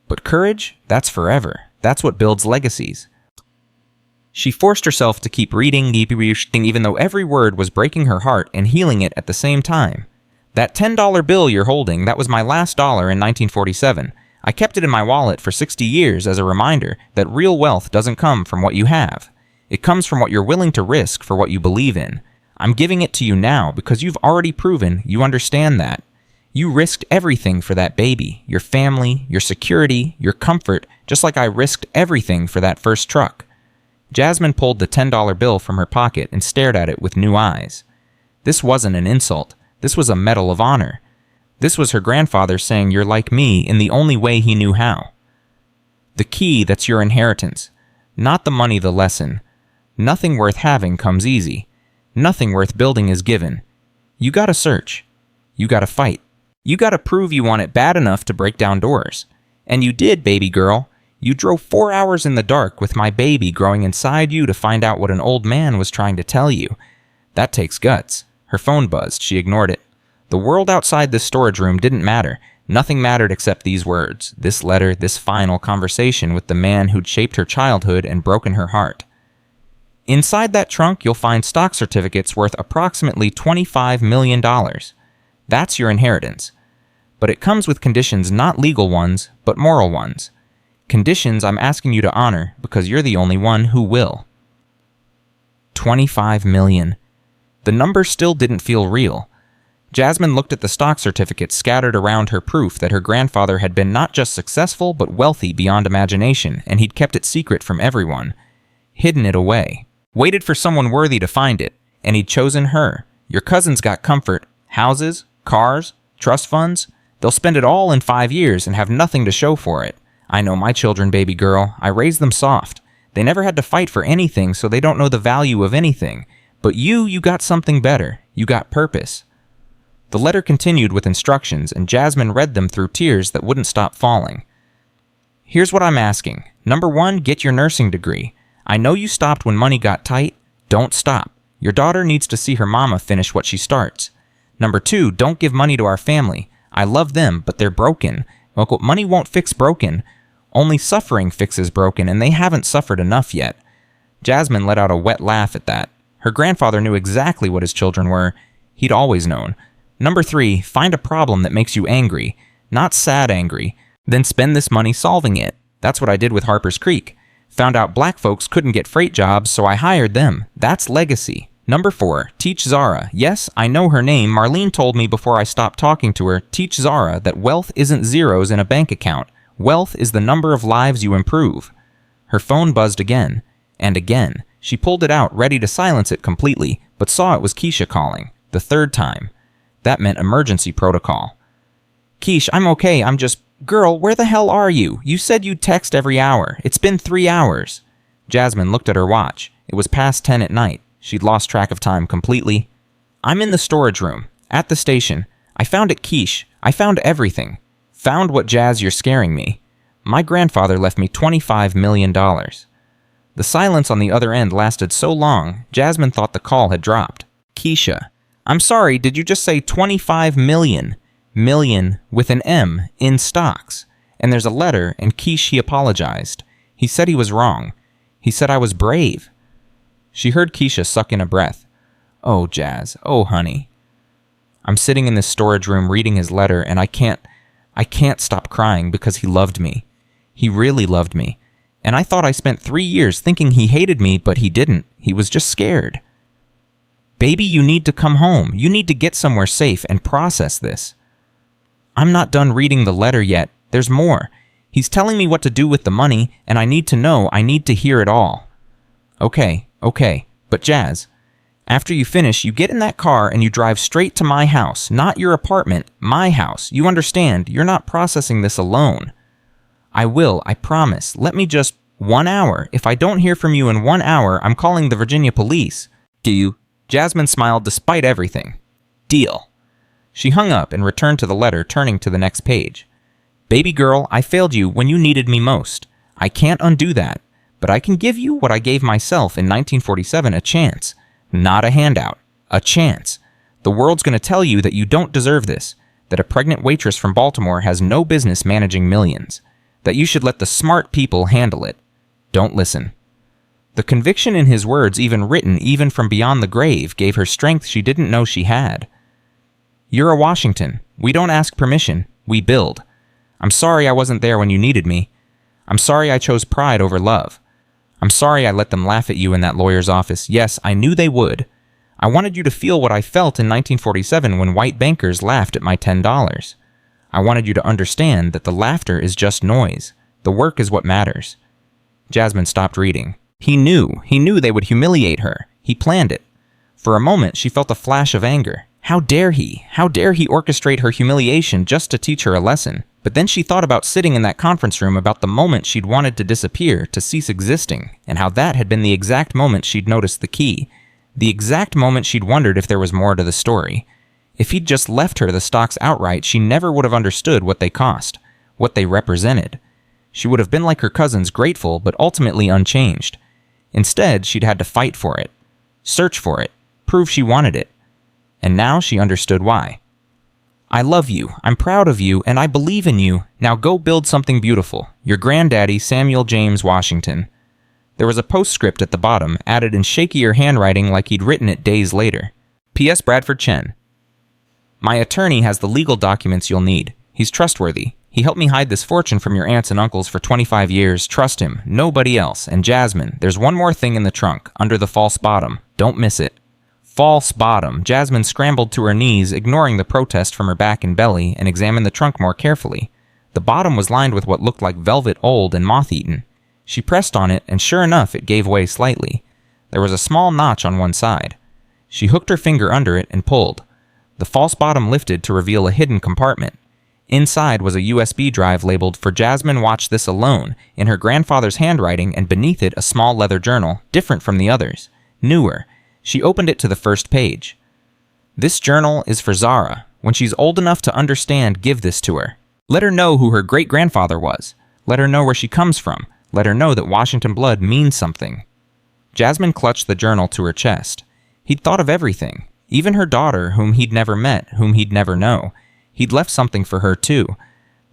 But courage, that's forever. That's what builds legacies." She forced herself to keep reading, even though every word was breaking her heart and healing it at the same time. "That $10 bill you're holding, that was my last dollar in 1947. I kept it in my wallet for 60 years as a reminder that real wealth doesn't come from what you have. It comes from what you're willing to risk for what you believe in. I'm giving it to you now because you've already proven you understand that. You risked everything for that baby, your family, your security, your comfort, just like I risked everything for that first truck." Jasmine pulled the $10 bill from her pocket and stared at it with new eyes. This wasn't an insult. This was a medal of honor. This was her grandfather saying, "You're like me," in the only way he knew how. The key that's your inheritance. Not the money, the lesson. Nothing worth having comes easy. Nothing worth building is given. You gotta search. You gotta fight. You gotta prove you want it bad enough to break down doors. And you did, baby girl. You drove 4 hours in the dark with my baby growing inside you to find out what an old man was trying to tell you. That takes guts. Her phone buzzed. She ignored it. The world outside this storage room didn't matter. Nothing mattered except these words, this letter, this final conversation with the man who'd shaped her childhood and broken her heart. Inside that trunk, you'll find stock certificates worth approximately $25 million. That's your inheritance. But it comes with conditions, not legal ones, but moral ones. Conditions I'm asking you to honor because you're the only one who will. 25 million. The number still didn't feel real. Jasmine looked at the stock certificates scattered around her, proof that her grandfather had been not just successful but wealthy beyond imagination, and he'd kept it secret from everyone. Hidden it away. Waited for someone worthy to find it, and he'd chosen her. Your cousin's got comfort, houses, cars, trust funds. They'll spend it all in 5 years and have nothing to show for it. I know my children, baby girl. I raised them soft. They never had to fight for anything, so they don't know the value of anything. But you got something better. You got purpose. The letter continued with instructions, and Jasmine read them through tears that wouldn't stop falling. Here's what I'm asking. Number 1, get your nursing degree. I know you stopped when money got tight. Don't stop. Your daughter needs to see her mama finish what she starts. Number 2, don't give money to our family. I love them, but they're broken. Well, money won't fix broken. Only suffering fixes broken, and they haven't suffered enough yet. Jasmine let out a wet laugh at that. Her grandfather knew exactly what his children were. He'd always known. Number 3, find a problem that makes you angry. Not sad angry. Then spend this money solving it. That's what I did with Harper's Creek. Found out black folks couldn't get freight jobs, so I hired them. That's legacy. Number 4, teach Zara. Yes, I know her name. Marlene told me before I stopped talking to her, teach Zara that wealth isn't zeros in a bank account. Wealth is the number of lives you improve. Her phone buzzed again. And again. She pulled it out, ready to silence it completely, but saw it was Keisha calling. The 3rd time. That meant emergency protocol. Keish, I'm okay, I'm just... Girl, where the hell are you? You said you'd text every hour. It's been 3 hours. Jasmine looked at her watch. It was past 10 at night. She'd lost track of time completely. I'm in the storage room. At the station. I found it, Keish. I found everything. Found what, Jazz, you're scaring me. My grandfather left me $25 million. The silence on the other end lasted so long, Jasmine thought the call had dropped. Keisha. I'm sorry, did you just say 25 million? Million with an M in stocks. And there's a letter, and Keish, he apologized. He said he was wrong. He said I was brave. She heard Keisha suck in a breath. Oh, Jazz. Oh, honey. I'm sitting in this storage room reading his letter, and I can't stop crying because he loved me. He really loved me. And I thought I spent 3 years thinking he hated me, but he didn't. He was just scared. Baby, you need to come home. You need to get somewhere safe and process this. I'm not done reading the letter yet. There's more. He's telling me what to do with the money, and I need to know. I need to hear it all. Okay. But Jazz, after you finish, you get in that car and you drive straight to my house. Not your apartment. My house. You understand? You're not processing this alone. I will. I promise. Let me just... 1 hour. If I don't hear from you in 1 hour, I'm calling the Virginia police. Do you... Jasmine smiled despite everything. Deal. She hung up and returned to the letter, turning to the next page. Baby girl, I failed you when you needed me most. I can't undo that, but I can give you what I gave myself in 1947, a chance. Not a handout. A chance. The world's going to tell you that you don't deserve this, that a pregnant waitress from Baltimore has no business managing millions, that you should let the smart people handle it. Don't listen. The conviction in his words, even written, even from beyond the grave, gave her strength she didn't know she had. You're a Washington. We don't ask permission. We build. I'm sorry I wasn't there when you needed me. I'm sorry I chose pride over love. I'm sorry I let them laugh at you in that lawyer's office. Yes, I knew they would. I wanted you to feel what I felt in 1947 when white bankers laughed at my $10. I wanted you to understand that the laughter is just noise. The work is what matters. Jasmine stopped reading. He knew they would humiliate her. He planned it. For a moment, she felt a flash of anger. How dare he? How dare he orchestrate her humiliation just to teach her a lesson? But then she thought about sitting in that conference room, about the moment she'd wanted to disappear, to cease existing, and how that had been the exact moment she'd noticed the key. The exact moment she'd wondered if there was more to the story. If he'd just left her the stocks outright, she never would have understood what they cost, what they represented. She would have been like her cousins, grateful, but ultimately unchanged. Instead, she'd had to fight for it, search for it, prove she wanted it. And now she understood why. I love you, I'm proud of you, and I believe in you. Now go build something beautiful. Your granddaddy, Samuel James Washington. There was a postscript at the bottom, added in shakier handwriting like he'd written it days later. P.S. Bradford Chen. My attorney has the legal documents you'll need. He's trustworthy. He helped me hide this fortune from your aunts and uncles for 25 years. Trust him. Nobody else. And Jasmine, there's one more thing in the trunk, under the false bottom. Don't miss it. False bottom. Jasmine scrambled to her knees, ignoring the protest from her back and belly, and examined the trunk more carefully. The bottom was lined with what looked like velvet, old and moth-eaten. She pressed on it, and sure enough, it gave way slightly. There was a small notch on one side. She hooked her finger under it and pulled. The false bottom lifted to reveal a hidden compartment. Inside was a USB drive labeled "For Jasmine Watch This Alone" in her grandfather's handwriting, and beneath it a small leather journal, different from the others, newer. She opened it to the first page. This journal is for Zara. When she's old enough to understand, give this to her. Let her know who her great-grandfather was. Let her know where she comes from. Let her know that Washington blood means something. Jasmine clutched the journal to her chest. He'd thought of everything. Even her daughter, whom he'd never met, whom he'd never know. He'd left something for her, too.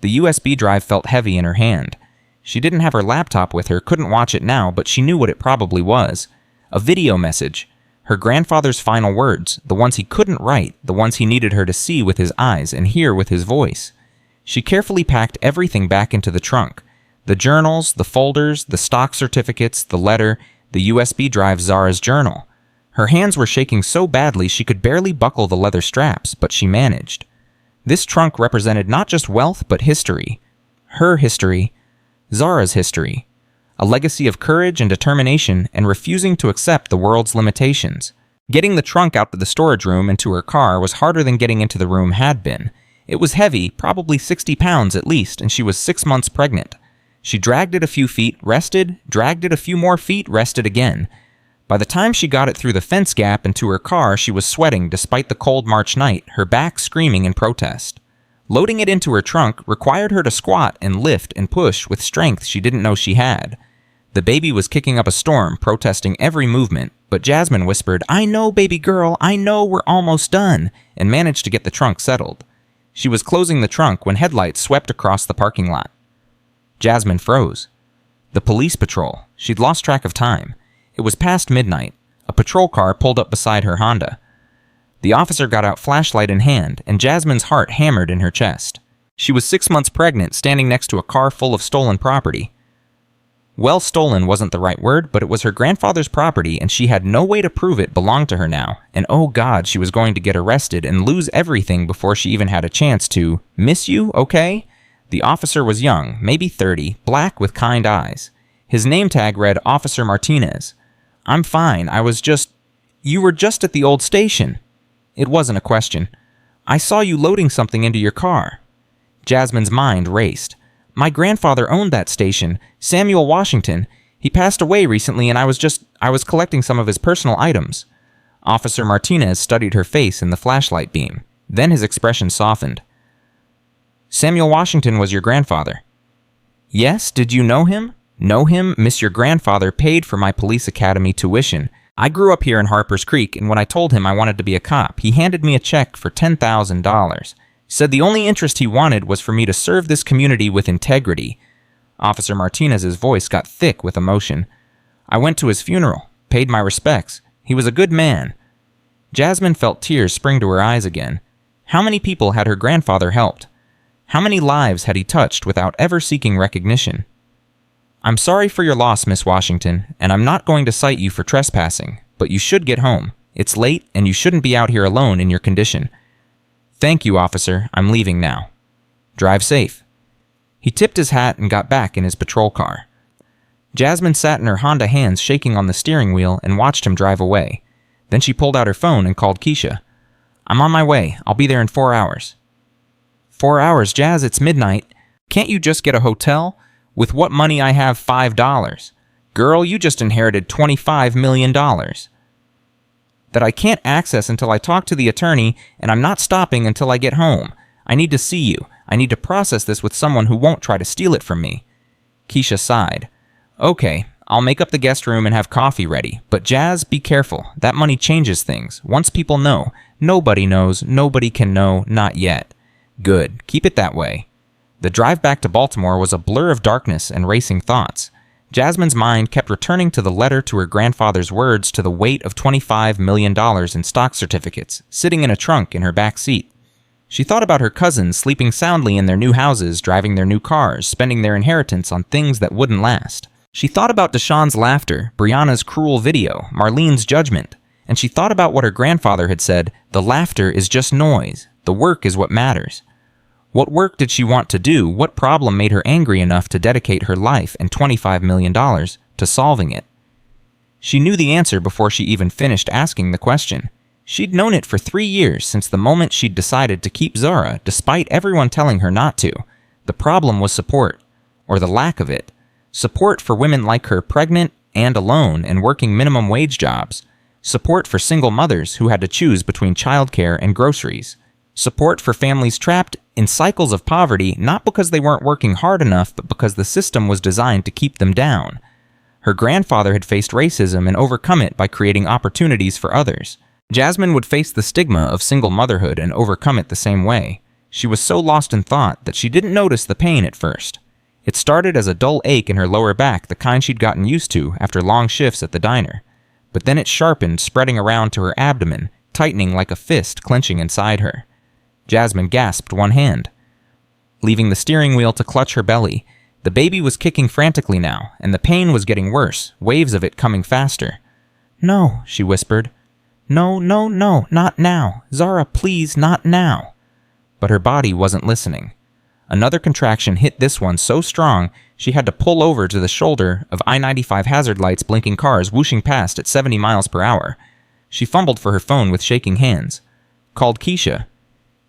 The USB drive felt heavy in her hand. She didn't have her laptop with her, couldn't watch it now, but she knew what it probably was. A video message. Her grandfather's final words, the ones he couldn't write, the ones he needed her to see with his eyes and hear with his voice. She carefully packed everything back into the trunk. The journals, the folders, the stock certificates, the letter, the USB drive, Zara's journal. Her hands were shaking so badly she could barely buckle the leather straps, but she managed. This trunk represented not just wealth, but history. Her history. Zara's history. A legacy of courage and determination and refusing to accept the world's limitations. Getting the trunk out to the storage room and to her car was harder than getting into the room had been. It was heavy, probably 60 pounds at least, and she was 6 months pregnant. She dragged it a few feet, rested, dragged it a few more feet, rested again. By the time she got it through the fence gap and to her car, she was sweating despite the cold March night, her back screaming in protest. Loading it into her trunk required her to squat and lift and push with strength she didn't know she had. The baby was kicking up a storm, protesting every movement, but Jasmine whispered, "I know, baby girl, I know, we're almost done," and managed to get the trunk settled. She was closing the trunk when headlights swept across the parking lot. Jasmine froze. The police patrol. She'd lost track of time. It was past midnight. A patrol car pulled up beside her Honda. The officer got out flashlight in hand, and Jasmine's heart hammered in her chest. She was 6 months pregnant, standing next to a car full of stolen property. Well, stolen wasn't the right word, but it was her grandfather's property, and she had no way to prove it belonged to her now. And oh God, she was going to get arrested and lose everything before she even had a chance to. "Miss you, okay?" The officer was young, maybe 30, black with kind eyes. His name tag read Officer Martinez. "I'm fine, You were just at the old station." It wasn't a question. "I saw you loading something into your car." Jasmine's mind raced. "My grandfather owned that station, Samuel Washington. He passed away recently and I was collecting some of his personal items." Officer Martinez studied her face in the flashlight beam. Then his expression softened. "Samuel Washington was your grandfather?" "Yes, did you know him?" "Know him, miss your grandfather paid for my police academy tuition. I grew up here in Harper's Creek, and when I told him I wanted to be a cop, he handed me a check for $10,000. Said the only interest he wanted was for me to serve this community with integrity." Officer Martinez's voice got thick with emotion. "I went to his funeral, paid my respects. He was a good man." Jasmine felt tears spring to her eyes again. How many people had her grandfather helped? How many lives had he touched without ever seeking recognition? "I'm sorry for your loss, Miss Washington, and I'm not going to cite you for trespassing, but you should get home. It's late, and you shouldn't be out here alone in your condition." "Thank you, officer. I'm leaving now." "Drive safe." He tipped his hat and got back in his patrol car. Jasmine sat in her Honda, hands shaking on the steering wheel, and watched him drive away. Then she pulled out her phone and called Keisha. "I'm on my way. I'll be there in 4 hours." 4 hours, Jazz, it's midnight. Can't you just get a hotel? With what money I have $5. Girl, you just inherited $25 million. That I can't access until I talk to the attorney, and I'm not stopping until I get home. I need to see you. I need to process this with someone who won't try to steal it from me. Keisha sighed. "Okay, I'll make up the guest room and have coffee ready. But Jazz, be careful. That money changes things. Once people know, nobody knows, nobody can know, not yet." "Good. Keep it that way." The drive back to Baltimore was a blur of darkness and racing thoughts. Jasmine's mind kept returning to the letter, to her grandfather's words, to the weight of $25 million in stock certificates, sitting in a trunk in her back seat. She thought about her cousins sleeping soundly in their new houses, driving their new cars, spending their inheritance on things that wouldn't last. She thought about Deshawn's laughter, Brianna's cruel video, Marlene's judgment. And she thought about what her grandfather had said, "The laughter is just noise. The work is what matters." What work did she want to do? What problem made her angry enough to dedicate her life and $25 million to solving it? She knew the answer before she even finished asking the question. She'd known it for 3 years, since the moment she'd decided to keep Zara, despite everyone telling her not to. The problem was support, or the lack of it. Support for women like her, pregnant and alone and working minimum wage jobs. Support for single mothers who had to choose between childcare and groceries. Support for families trapped in cycles of poverty, not because they weren't working hard enough, but because the system was designed to keep them down. Her grandfather had faced racism and overcome it by creating opportunities for others. Jasmine would face the stigma of single motherhood and overcome it the same way. She was so lost in thought that she didn't notice the pain at first. It started as a dull ache in her lower back, the kind she'd gotten used to after long shifts at the diner. But then it sharpened, spreading around to her abdomen, tightening like a fist clenching inside her. Jasmine gasped one hand, leaving the steering wheel to clutch her belly. The baby was kicking frantically now, and the pain was getting worse, waves of it coming faster. "No," she whispered. "No, no, no, not now. Zara, please, not now." But her body wasn't listening. Another contraction hit this one so strong, she had to pull over to the shoulder of I-95 hazard lights, blinking cars whooshing past at 70 miles per hour. She fumbled for her phone with shaking hands. Called Keisha.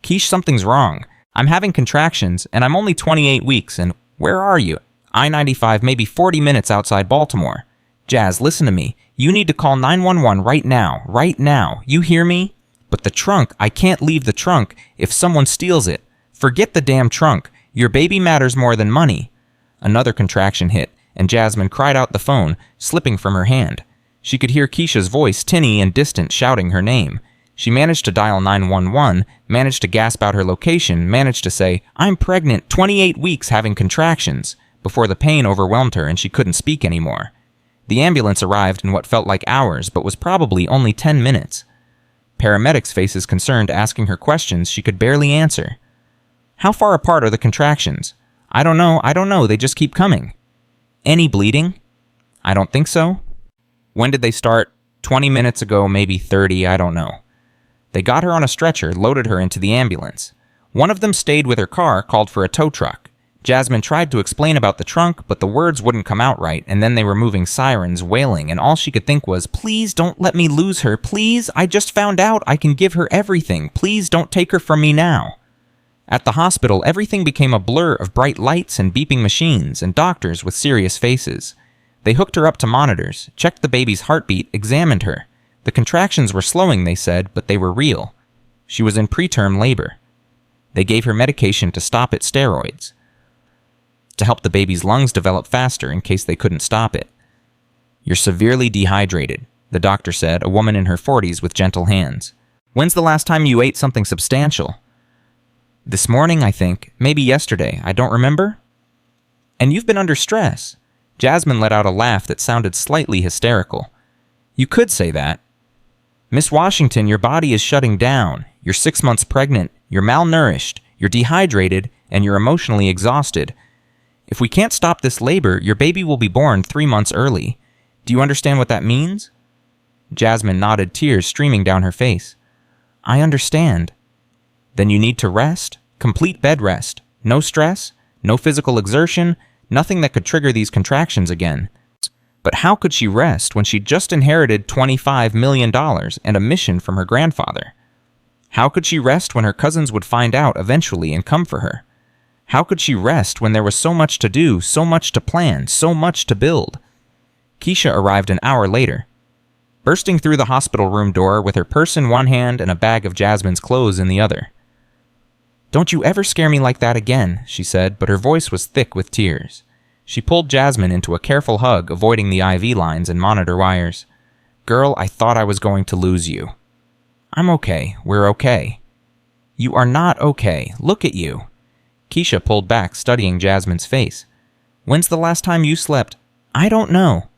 "Keish, something's wrong. I'm having contractions, and I'm only 28 weeks, and where are you? I-95 maybe 40 minutes outside Baltimore. Jazz, listen to me. You need to call 911 right now, right now. You hear me? But the trunk, I can't leave the trunk if someone steals it. Forget the damn trunk. Your baby matters more than money." Another contraction hit, and Jasmine cried out the phone, slipping from her hand. She could hear Keisha's voice, tinny and distant, shouting her name. She managed to dial 911, managed to gasp out her location, managed to say, "I'm pregnant, 28 weeks having contractions," before the pain overwhelmed her and she couldn't speak anymore. The ambulance arrived in what felt like hours, but was probably only 10 minutes. Paramedics' faces concerned, asking her questions she could barely answer. "How far apart are the contractions?" I don't know, they just keep coming." "Any bleeding?" "I don't think so." "When did they start?" 20 minutes ago, maybe 30, I don't know." They got her on a stretcher, loaded her into the ambulance. One of them stayed with her car, called for a tow truck. Jasmine tried to explain about the trunk, but the words wouldn't come out right, and then they were moving sirens, wailing, and all she could think was, "Please don't let me lose her, please, I just found out I can give her everything, please don't take her from me now." At the hospital, everything became a blur of bright lights and beeping machines, and doctors with serious faces. They hooked her up to monitors, checked the baby's heartbeat, examined her. The contractions were slowing, they said, but they were real. She was in preterm labor. They gave her medication to stop it, steroids, to help the baby's lungs develop faster in case they couldn't stop it. "You're severely dehydrated," the doctor said, a woman in her 40s with gentle hands. "When's the last time you ate something substantial?" "This morning, I think. Maybe yesterday. I don't remember." "And you've been under stress." Jasmine let out a laugh that sounded slightly hysterical. "You could say that." "Miss Washington, your body is shutting down. You're 6 months pregnant. You're malnourished. You're dehydrated. And you're emotionally exhausted. If we can't stop this labor, your baby will be born 3 months early. Do you understand what that means?" Jasmine nodded, tears streaming down her face. "I understand." "Then you need to rest. Complete bed rest. No stress, no physical exertion, nothing that could trigger these contractions again." But how could she rest when she'd just inherited $25 million and a mission from her grandfather? How could she rest when her cousins would find out eventually and come for her? How could she rest when there was so much to do, so much to plan, so much to build? Keisha arrived an hour later, bursting through the hospital room door with her purse in one hand and a bag of Jasmine's clothes in the other. "Don't you ever scare me like that again," she said, but her voice was thick with tears. She pulled Jasmine into a careful hug, avoiding the IV lines and monitor wires. "Girl, I thought I was going to lose you." "I'm okay. We're okay." "You are not okay. Look at you." Keisha pulled back, studying Jasmine's face. "When's the last time you slept?" "I don't know."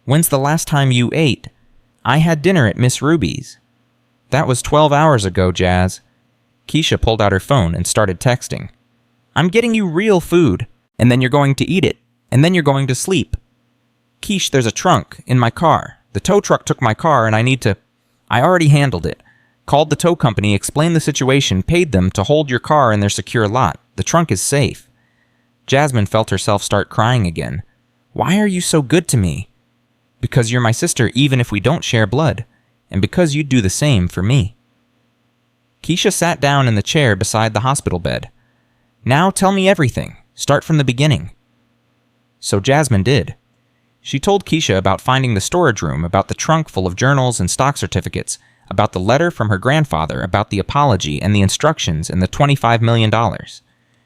"When's the last time you ate?" "I had dinner at Miss Ruby's." "That was 12 hours ago, Jazz." Keisha pulled out her phone and started texting. "I'm getting you real food, and then you're going to eat it, and then you're going to sleep." "Keish, there's a trunk in my car. The tow truck took my car and I need to..." "I already handled it. Called the tow company, explained the situation, paid them to hold your car in their secure lot. The trunk is safe." Jasmine felt herself start crying again. "Why are you so good to me?" "Because you're my sister even if we don't share blood, and because you'd do the same for me." Keisha sat down in the chair beside the hospital bed. "Now tell me everything. Start from the beginning." So Jasmine did. She told Keisha about finding the storage room, about the trunk full of journals and stock certificates, about the letter from her grandfather, about the apology and the instructions and the $25 million.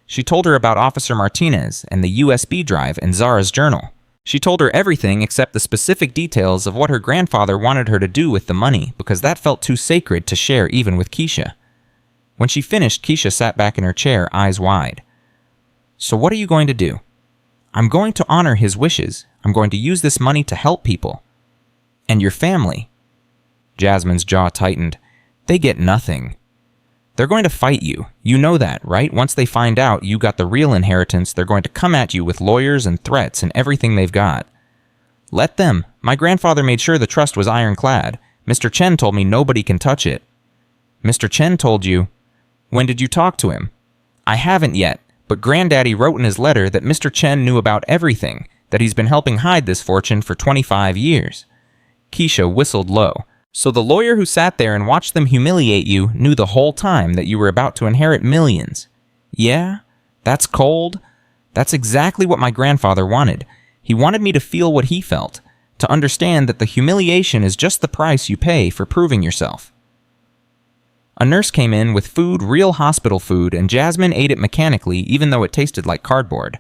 She told her about Officer Martinez and the USB drive and Zara's journal. She told her everything except the specific details of what her grandfather wanted her to do with the money, because that felt too sacred to share even with Keisha. When she finished, Keisha sat back in her chair, eyes wide. "So what are you going to do?" "I'm going to honor his wishes. I'm going to use this money to help people." "And your family?" Jasmine's jaw tightened. "They get nothing." "They're going to fight you. You know that, right? Once they find out you got the real inheritance, they're going to come at you with lawyers and threats and everything they've got." "Let them. My grandfather made sure the trust was ironclad. Mr. Chen told me nobody can touch it." "Mr. Chen told you? When did you talk to him?" "I haven't yet, but Granddaddy wrote in his letter that Mr. Chen knew about everything, that he's been helping hide this fortune for 25 years. Keisha whistled low. "So the lawyer who sat there and watched them humiliate you knew the whole time that you were about to inherit millions." "Yeah? That's cold? That's exactly what my grandfather wanted. He wanted me to feel what he felt, to understand that the humiliation is just the price you pay for proving yourself." A nurse came in with food, real hospital food, and Jasmine ate it mechanically even though it tasted like cardboard.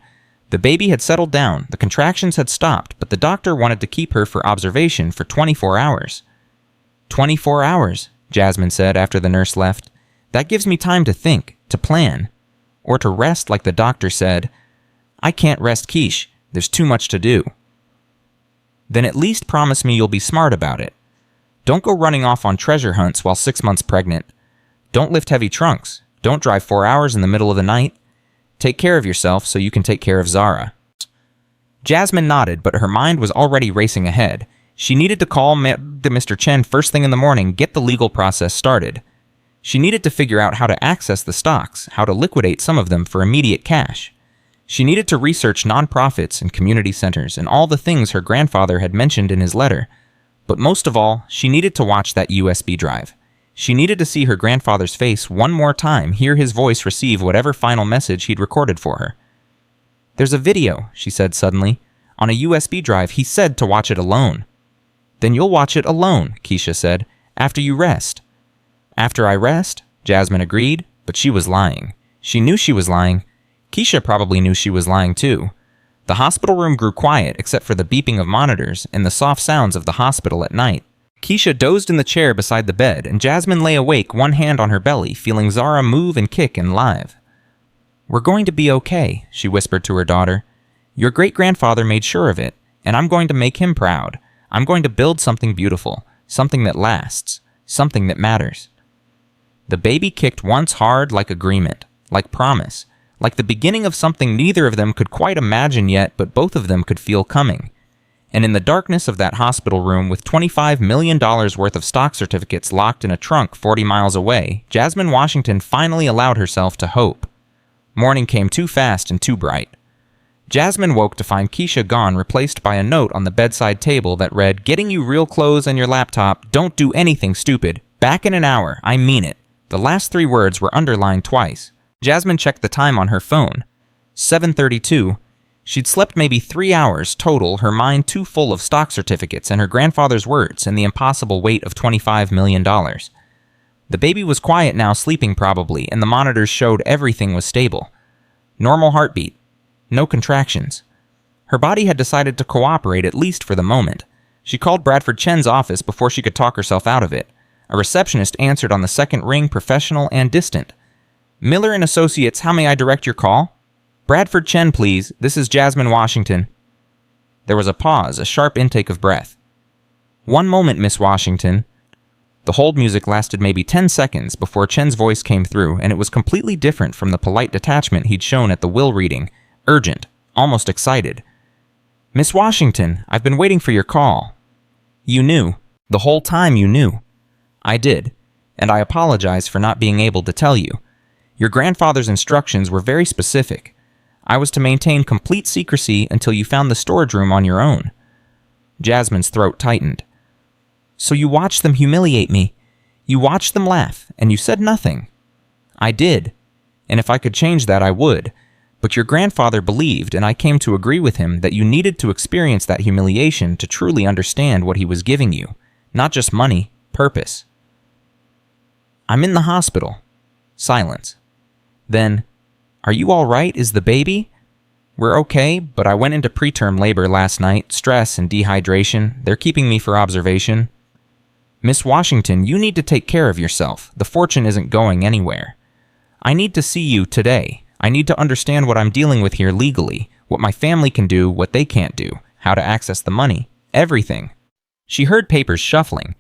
The baby had settled down, the contractions had stopped, but the doctor wanted to keep her for observation for 24 hours. 24 hours, Jasmine said after the nurse left. "That gives me time to think, to plan. Or to rest like the doctor said. I can't rest, Quiche. There's too much to do." "Then at least promise me you'll be smart about it. Don't go running off on treasure hunts while 6 months pregnant. Don't lift heavy trunks. Don't drive 4 hours in the middle of the night. Take care of yourself so you can take care of Zara." Jasmine nodded, but her mind was already racing ahead. She needed to call Mr. Chen first thing in the morning, get the legal process started. She needed to figure out how to access the stocks, how to liquidate some of them for immediate cash. She needed to research nonprofits and community centers and all the things her grandfather had mentioned in his letter. But most of all, she needed to watch that USB drive. She needed to see her grandfather's face one more time, hear his voice receive whatever final message he'd recorded for her. "There's a video," she said suddenly. "On a USB drive, he said to watch it alone." "Then you'll watch it alone," Keisha said, "after you rest." "After I rest?" Jasmine agreed, but she was lying. She knew she was lying. Keisha probably knew she was lying too. The hospital room grew quiet except for the beeping of monitors and the soft sounds of the hospital at night. Keisha dozed in the chair beside the bed, and Jasmine lay awake, one hand on her belly, feeling Zara move and kick and live. "We're going to be okay," she whispered to her daughter. "Your great-grandfather made sure of it, and I'm going to make him proud. I'm going to build something beautiful, something that lasts, something that matters." The baby kicked once hard, like agreement, like promise, like the beginning of something neither of them could quite imagine yet, but both of them could feel coming. And in the darkness of that hospital room with $25 million worth of stock certificates locked in a trunk 40 miles away, Jasmine Washington finally allowed herself to hope. Morning came too fast and too bright. Jasmine woke to find Keisha gone, replaced by a note on the bedside table that read, "Getting you real clothes and your laptop. Don't do anything stupid. Back in an hour. I mean it." The last 3 words were underlined twice. Jasmine checked the time on her phone. 7:32. She'd slept maybe 3 hours total, her mind too full of stock certificates and her grandfather's words and the impossible weight of $25 million. The baby was quiet now, sleeping probably, and the monitors showed everything was stable. Normal heartbeat. No contractions. Her body had decided to cooperate, at least for the moment. She called Bradford Chen's office before she could talk herself out of it. A receptionist answered on the second ring, professional and distant. "Miller and Associates, how may I direct your call?" "Bradford Chen, please. This is Jasmine Washington." There was a pause, a sharp intake of breath. "One moment, Miss Washington." The hold music lasted maybe 10 seconds before Chen's voice came through, and it was completely different from the polite detachment he'd shown at the will reading. Urgent, almost excited. "Miss Washington, I've been waiting for your call." "You knew. The whole time you knew." "I did, and I apologize for not being able to tell you. Your grandfather's instructions were very specific. I was to maintain complete secrecy until you found the storage room on your own." Jasmine's throat tightened. "So you watched them humiliate me. You watched them laugh, and you said nothing." "I did, and if I could change that, I would. But your grandfather believed, and I came to agree with him, that you needed to experience that humiliation to truly understand what he was giving you. Not just money, purpose. I'm in the hospital. Silence. Then, are you all right? Is the baby? We're okay, but I went into preterm labor last night. Stress and dehydration. They're keeping me for observation. Miss Washington, you need to take care of yourself. The fortune isn't going anywhere. I need to see you today. I need to understand what I'm dealing with here legally, what my family can do, what they can't do, how to access the money, everything. She heard papers shuffling.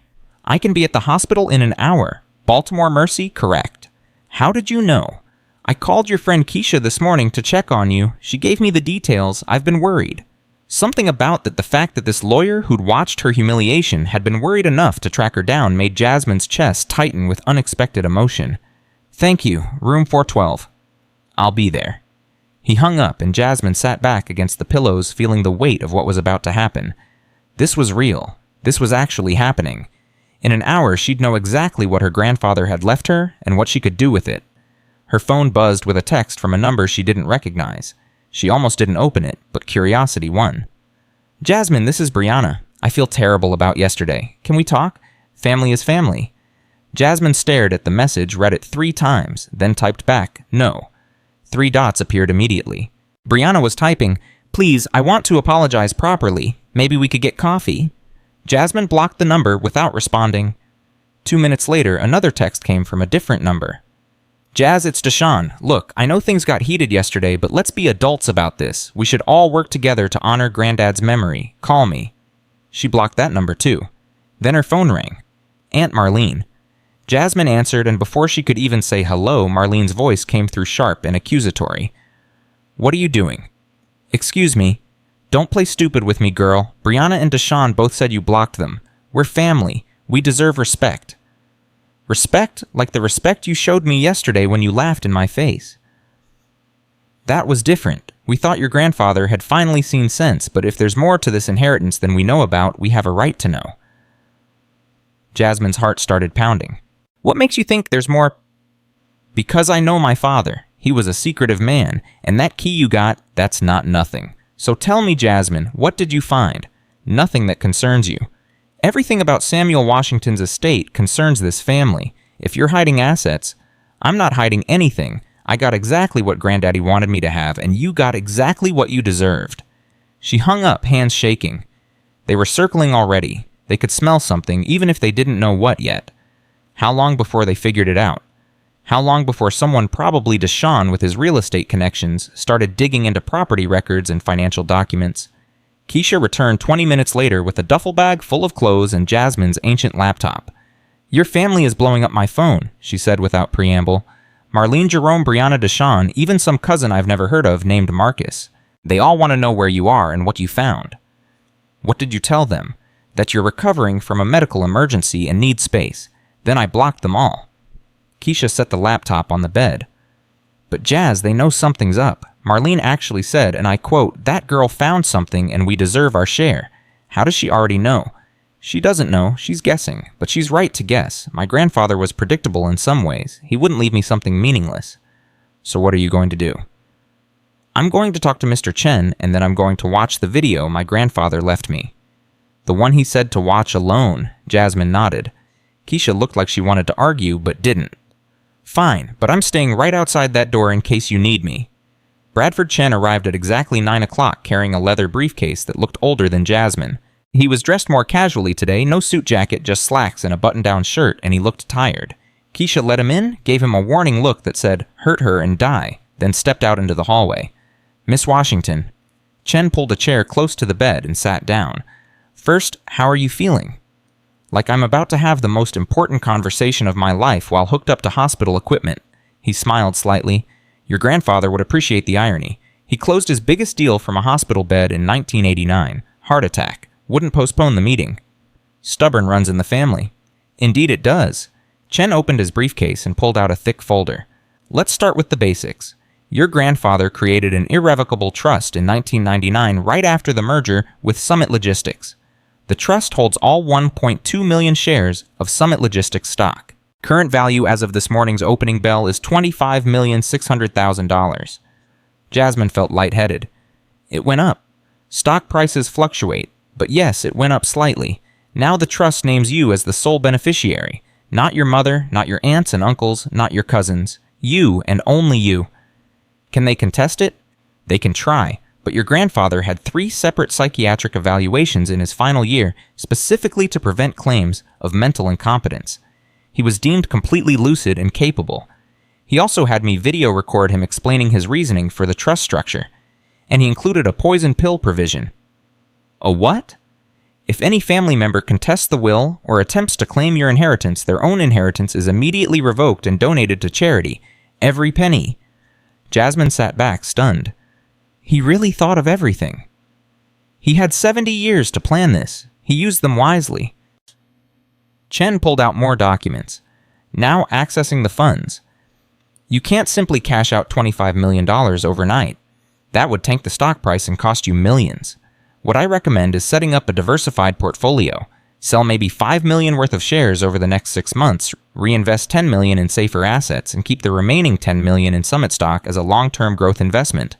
I can be at the hospital in an hour. Baltimore Mercy, correct. How did you know? I called your friend Keisha this morning to check on you. She gave me the details. I've been worried. Something about the fact that this lawyer who'd watched her humiliation had been worried enough to track her down made Jasmine's chest tighten with unexpected emotion. Thank you, room 412. I'll be there. He hung up and Jasmine sat back against the pillows, feeling the weight of what was about to happen. This was real. This was actually happening. In an hour, she'd know exactly what her grandfather had left her and what she could do with it. Her phone buzzed with a text from a number she didn't recognize. She almost didn't open it, but curiosity won. Jasmine, this is Brianna. I feel terrible about yesterday. Can we talk? Family is family. Jasmine stared at the message, read it 3 times, then typed back, no. 3 dots appeared immediately. Brianna was typing, please, I want to apologize properly. Maybe we could get coffee. Jasmine blocked the number without responding. 2 minutes later, another text came from a different number. Jazz, it's Deshaun. Look, I know things got heated yesterday, but let's be adults about this. We should all work together to honor Granddad's memory. Call me. She blocked that number too. Then her phone rang. Aunt Marlene. Jasmine answered, and before she could even say hello, Marlene's voice came through sharp and accusatory. What are you doing? Excuse me. Don't play stupid with me, girl. Brianna and Deshaun both said you blocked them. We're family. We deserve respect. Respect? Like the respect you showed me yesterday when you laughed in my face. That was different. We thought your grandfather had finally seen sense, but if there's more to this inheritance than we know about, we have a right to know. Jasmine's heart started pounding. What makes you think there's more? Because I know my father. He was a secretive man, and that key you got, that's not nothing. So tell me, Jasmine, what did you find? Nothing that concerns you. Everything about Samuel Washington's estate concerns this family. If you're hiding assets, I'm not hiding anything. I got exactly what Granddaddy wanted me to have, and you got exactly what you deserved. She hung up, hands shaking. They were circling already. They could smell something, even if they didn't know what yet. How long before they figured it out? How long before someone, probably Deshaun with his real estate connections, started digging into property records and financial documents? Keisha returned 20 minutes later with a duffel bag full of clothes and Jasmine's ancient laptop. Your family is blowing up my phone, she said without preamble. Marlene, Jerome, Brianna, Deshaun, even some cousin I've never heard of named Marcus. They all want to know where you are and what you found. What did you tell them? That you're recovering from a medical emergency and need space. Then I blocked them all. Keisha set the laptop on the bed. But Jazz, they know something's up. Marlene actually said, and I quote, that girl found something and we deserve our share. How does she already know? She doesn't know. She's guessing. But she's right to guess. My grandfather was predictable in some ways. He wouldn't leave me something meaningless. So what are you going to do? I'm going to talk to Mr. Chen, and then I'm going to watch the video my grandfather left me. The one he said to watch alone, Jasmine nodded. Keisha looked like she wanted to argue, but didn't. Fine, but I'm staying right outside that door in case you need me. Bradford Chen arrived at exactly 9 o'clock carrying a leather briefcase that looked older than Jasmine. He was dressed more casually today, no suit jacket, just slacks and a button-down shirt, and he looked tired. Keisha let him in, gave him a warning look that said, hurt her and die, then stepped out into the hallway. Miss Washington. Chen pulled a chair close to the bed and sat down. First, how are you feeling? Like I'm about to have the most important conversation of my life while hooked up to hospital equipment. He smiled slightly. Your grandfather would appreciate the irony. He closed his biggest deal from a hospital bed in 1989. Heart attack. Wouldn't postpone the meeting. Stubborn runs in the family. Indeed it does. Chen opened his briefcase and pulled out a thick folder. Let's start with the basics. Your grandfather created an irrevocable trust in 1999 right after the merger with Summit Logistics. The trust holds all 1.2 million shares of Summit Logistics stock. Current value as of this morning's opening bell is $25,600,000. Jasmine felt lightheaded. It went up. Stock prices fluctuate, but yes, it went up slightly. Now the trust names you as the sole beneficiary. Not your mother, not your aunts and uncles, not your cousins. You and only you. Can they contest it? They can try, but your grandfather had 3 separate psychiatric evaluations in his final year specifically to prevent claims of mental incompetence. He was deemed completely lucid and capable. He also had me video record him explaining his reasoning for the trust structure, and he included a poison pill provision. A what? If any family member contests the will or attempts to claim your inheritance, their own inheritance is immediately revoked and donated to charity. Every penny. Jasmine sat back, stunned. He really thought of everything. He had 70 years to plan this. He used them wisely. Chen pulled out more documents. Now accessing the funds. You can't simply cash out $25 million overnight. That would tank the stock price and cost you millions. What I recommend is setting up a diversified portfolio. Sell maybe $5 million worth of shares over the next 6 months, reinvest $10 million in safer assets, and keep the remaining $10 million in Summit stock as a long-term growth investment.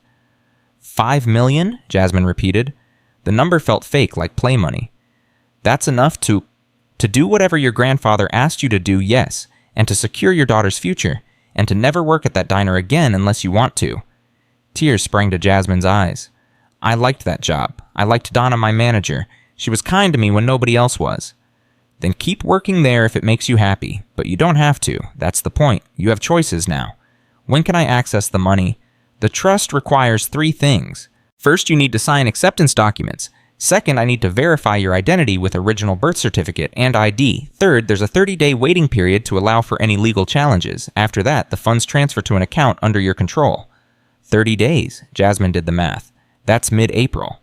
$5 million? Jasmine repeated. The number felt fake, like play money. That's enough to do whatever your grandfather asked you to do, yes, and to secure your daughter's future, and to never work at that diner again unless you want to. Tears sprang to Jasmine's eyes. I liked that job. I liked Donna, my manager. She was kind to me when nobody else was. Then keep working there if it makes you happy, but you don't have to. That's the point. You have choices now. When can I access the money? The trust requires 3 things. First, you need to sign acceptance documents. Second, I need to verify your identity with original birth certificate and ID. Third, there's a 30-day waiting period to allow for any legal challenges. After that, the funds transfer to an account under your control. 30 days. Jasmine did the math. That's mid-April.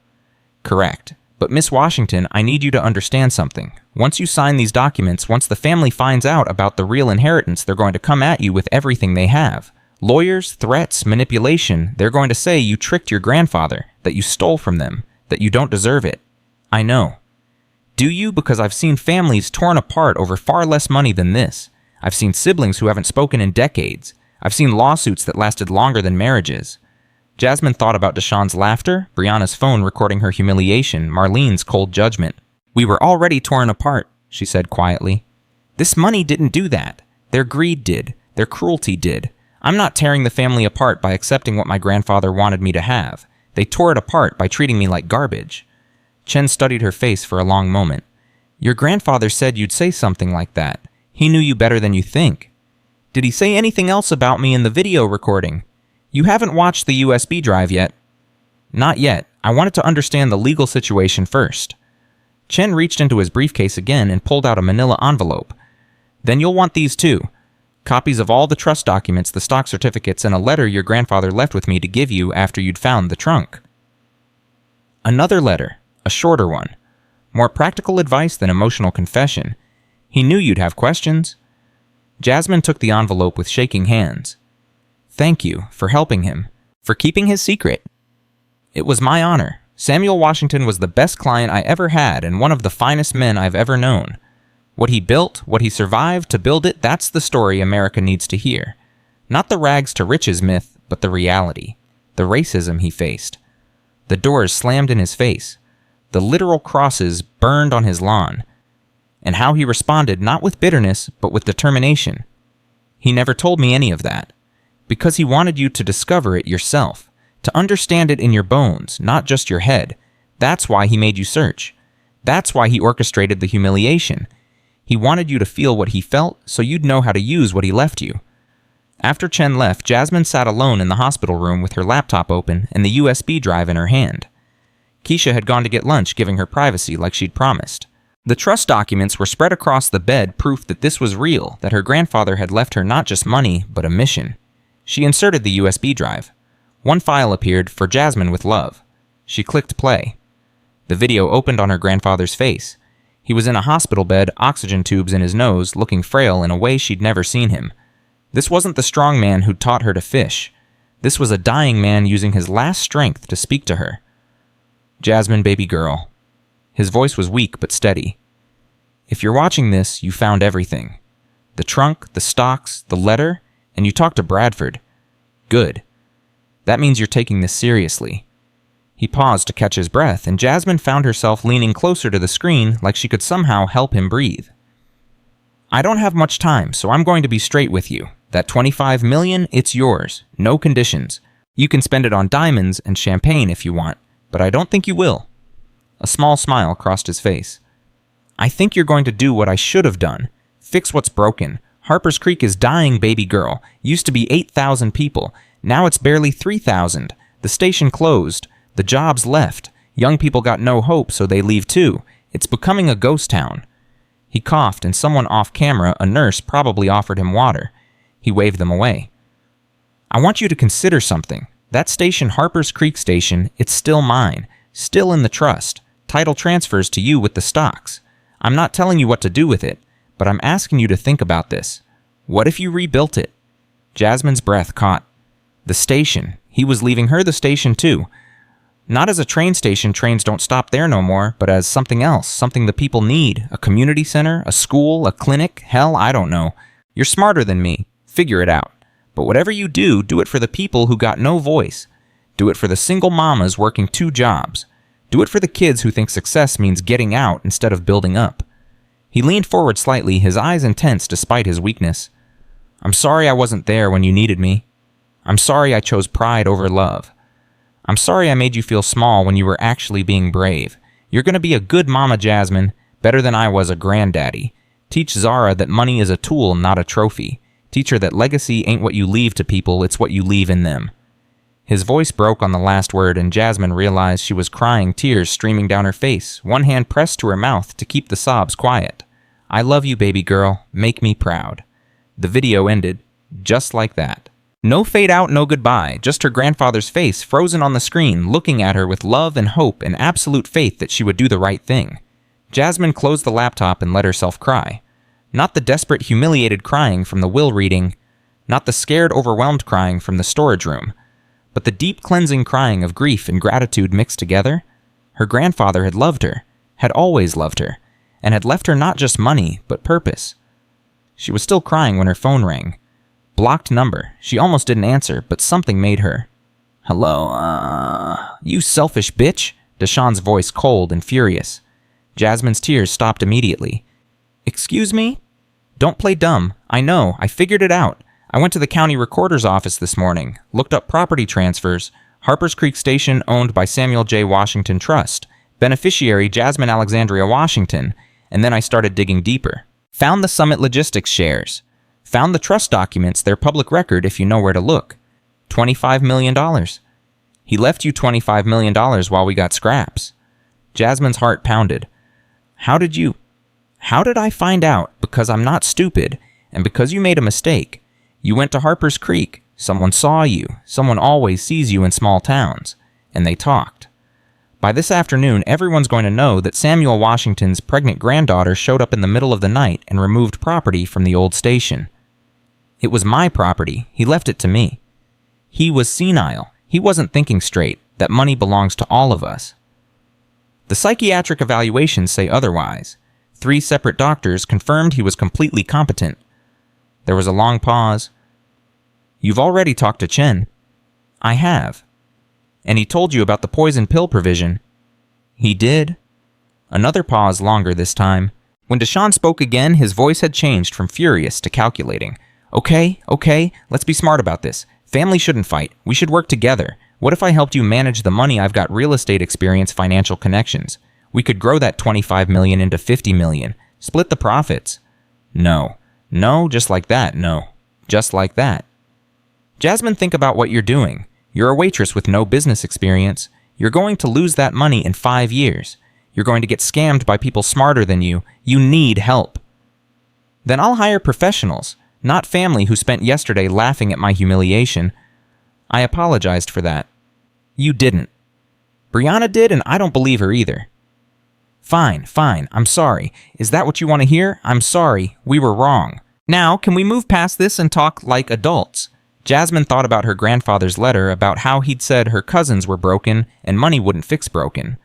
Correct. But Miss Washington, I need you to understand something. Once you sign these documents, once the family finds out about the real inheritance, they're going to come at you with everything they have. Lawyers, threats, manipulation. They're going to say you tricked your grandfather, that you stole from them, that you don't deserve it. I know. Do you? Because I've seen families torn apart over far less money than this. I've seen siblings who haven't spoken in decades. I've seen lawsuits that lasted longer than marriages. Jasmine thought about Deshawn's laughter, Brianna's phone recording her humiliation, Marlene's cold judgment. We were already torn apart, she said quietly. This money didn't do that. Their greed did. Their cruelty did. I'm not tearing the family apart by accepting what my grandfather wanted me to have. They tore it apart by treating me like garbage. Chen studied her face for a long moment. Your grandfather said you'd say something like that. He knew you better than you think. Did he say anything else about me in the video recording? You haven't watched the USB drive yet. Not yet. I wanted to understand the legal situation first. Chen reached into his briefcase again and pulled out a manila envelope. Then you'll want these too. Copies of all the trust documents, the stock certificates, and a letter your grandfather left with me to give you after you'd found the trunk. Another letter, a shorter one. More practical advice than emotional confession. He knew you'd have questions. Jasmine took the envelope with shaking hands. Thank you for helping him, for keeping his secret. It was my honor. Samuel Washington was the best client I ever had and one of the finest men I've ever known. What he built, what he survived to build it, that's the story America needs to hear. Not the rags to riches myth, but the reality. The racism he faced. The doors slammed in his face. The literal crosses burned on his lawn. And how he responded not with bitterness, but with determination. He never told me any of that. Because he wanted you to discover it yourself. To understand it in your bones, not just your head. That's why he made you search. That's why he orchestrated the humiliation. He wanted you to feel what he felt so you'd know how to use what he left you. After Chen left, Jasmine sat alone in the hospital room with her laptop open and the USB drive in her hand. Keisha had gone to get lunch, giving her privacy like she'd promised. The trust documents were spread across the bed, proof that this was real, that her grandfather had left her not just money, but a mission. She inserted the USB drive. One file appeared, for Jasmine with love. She clicked play. The video opened on her grandfather's face. He was in a hospital bed, oxygen tubes in his nose, looking frail in a way she'd never seen him. This wasn't the strong man who'd taught her to fish. This was a dying man using his last strength to speak to her. Jasmine, baby girl. His voice was weak but steady. If you're watching this, you found everything. The trunk, the stocks, the letter, and you talked to Bradford. Good. That means you're taking this seriously." He paused to catch his breath, and Jasmine found herself leaning closer to the screen like she could somehow help him breathe. "I don't have much time, so I'm going to be straight with you. That $25 million, it's yours. No conditions. You can spend it on diamonds and champagne if you want, but I don't think you will." A small smile crossed his face. "I think you're going to do what I should have done. Fix what's broken. Harper's Creek is dying, baby girl. Used to be 8,000 people. Now it's barely 3,000. The station closed. The jobs left. Young people got no hope, so they leave too. It's becoming a ghost town." He coughed, and someone off camera, a nurse, probably offered him water. He waved them away. "I want you to consider something. That station, Harper's Creek Station, it's still mine. Still in the trust. Title transfers to you with the stocks. I'm not telling you what to do with it, but I'm asking you to think about this. What if you rebuilt it?" Jasmine's breath caught. The station. He was leaving her the station too. Not as a train station, trains don't stop there no more, but as something else, something the people need. A community center, a school, a clinic, hell, I don't know. You're smarter than me. Figure it out. But whatever you do, do it for the people who got no voice. Do it for the single mamas working 2 jobs. Do it for the kids who think success means getting out instead of building up. He leaned forward slightly, his eyes intense despite his weakness. "I'm sorry I wasn't there when you needed me. I'm sorry I chose pride over love. I'm sorry I made you feel small when you were actually being brave. You're going to be a good mama, Jasmine, better than I was a granddaddy. Teach Zara that money is a tool, not a trophy. Teach her that legacy ain't what you leave to people, it's what you leave in them." His voice broke on the last word, and Jasmine realized she was crying, tears streaming down her face, one hand pressed to her mouth to keep the sobs quiet. "I love you, baby girl. Make me proud." The video ended, just like that. No fade out, no goodbye, just her grandfather's face frozen on the screen, looking at her with love and hope and absolute faith that she would do the right thing. Jasmine closed the laptop and let herself cry. Not the desperate, humiliated crying from the will reading, not the scared, overwhelmed crying from the storage room, but the deep, cleansing crying of grief and gratitude mixed together. Her grandfather had loved her, had always loved her, and had left her not just money, but purpose. She was still crying when her phone rang. Blocked number. She almost didn't answer, but something made her. "Hello, you selfish bitch," Deshawn's voice cold and furious. Jasmine's tears stopped immediately. "Excuse me?" "Don't play dumb. I know. I figured it out. I went to the county recorder's office this morning, looked up property transfers. Harper's Creek Station owned by Samuel J. Washington Trust. Beneficiary Jasmine Alexandria Washington. And then I started digging deeper. Found the Summit Logistics shares. Found the trust documents, their public record if you know where to look. $25 million. He left you $25 million while we got scraps." Jasmine's heart pounded. How did I find out? Because I'm not stupid, and because you made a mistake. You went to Harper's Creek. Someone saw you. Someone always sees you in small towns. And they talked. By this afternoon, everyone's going to know that Samuel Washington's pregnant granddaughter showed up in the middle of the night and removed property from the old station. It was my property. He left it to me. He was senile. He wasn't thinking straight. That money belongs to all of us. The psychiatric evaluations say otherwise. 3 separate doctors confirmed he was completely competent. There was a long pause. "You've already talked to Chen." "I have." "And he told you about the poison pill provision." "He did." Another pause, longer this time. When Deshawn spoke again, his voice had changed from furious to calculating. Okay, let's be smart about this. Family shouldn't fight. We should work together. What if I helped you manage the money? I've got real estate experience, financial connections. We could grow that $25 million into $50 million. Split the profits." No, just like that, no. Just like that. "Jasmine, think about what you're doing. You're a waitress with no business experience. You're going to lose that money in 5 years. You're going to get scammed by people smarter than you. You need help." "Then I'll hire professionals, not family who spent yesterday laughing at my humiliation." "I apologized for that." "You didn't." "Brianna did, and I don't believe her either." Fine. I'm sorry. Is that what you want to hear? I'm sorry. We were wrong. Now, can we move past this and talk like adults?" Jasmine thought about her grandfather's letter about how he'd said her cousins were broken and money wouldn't fix broken.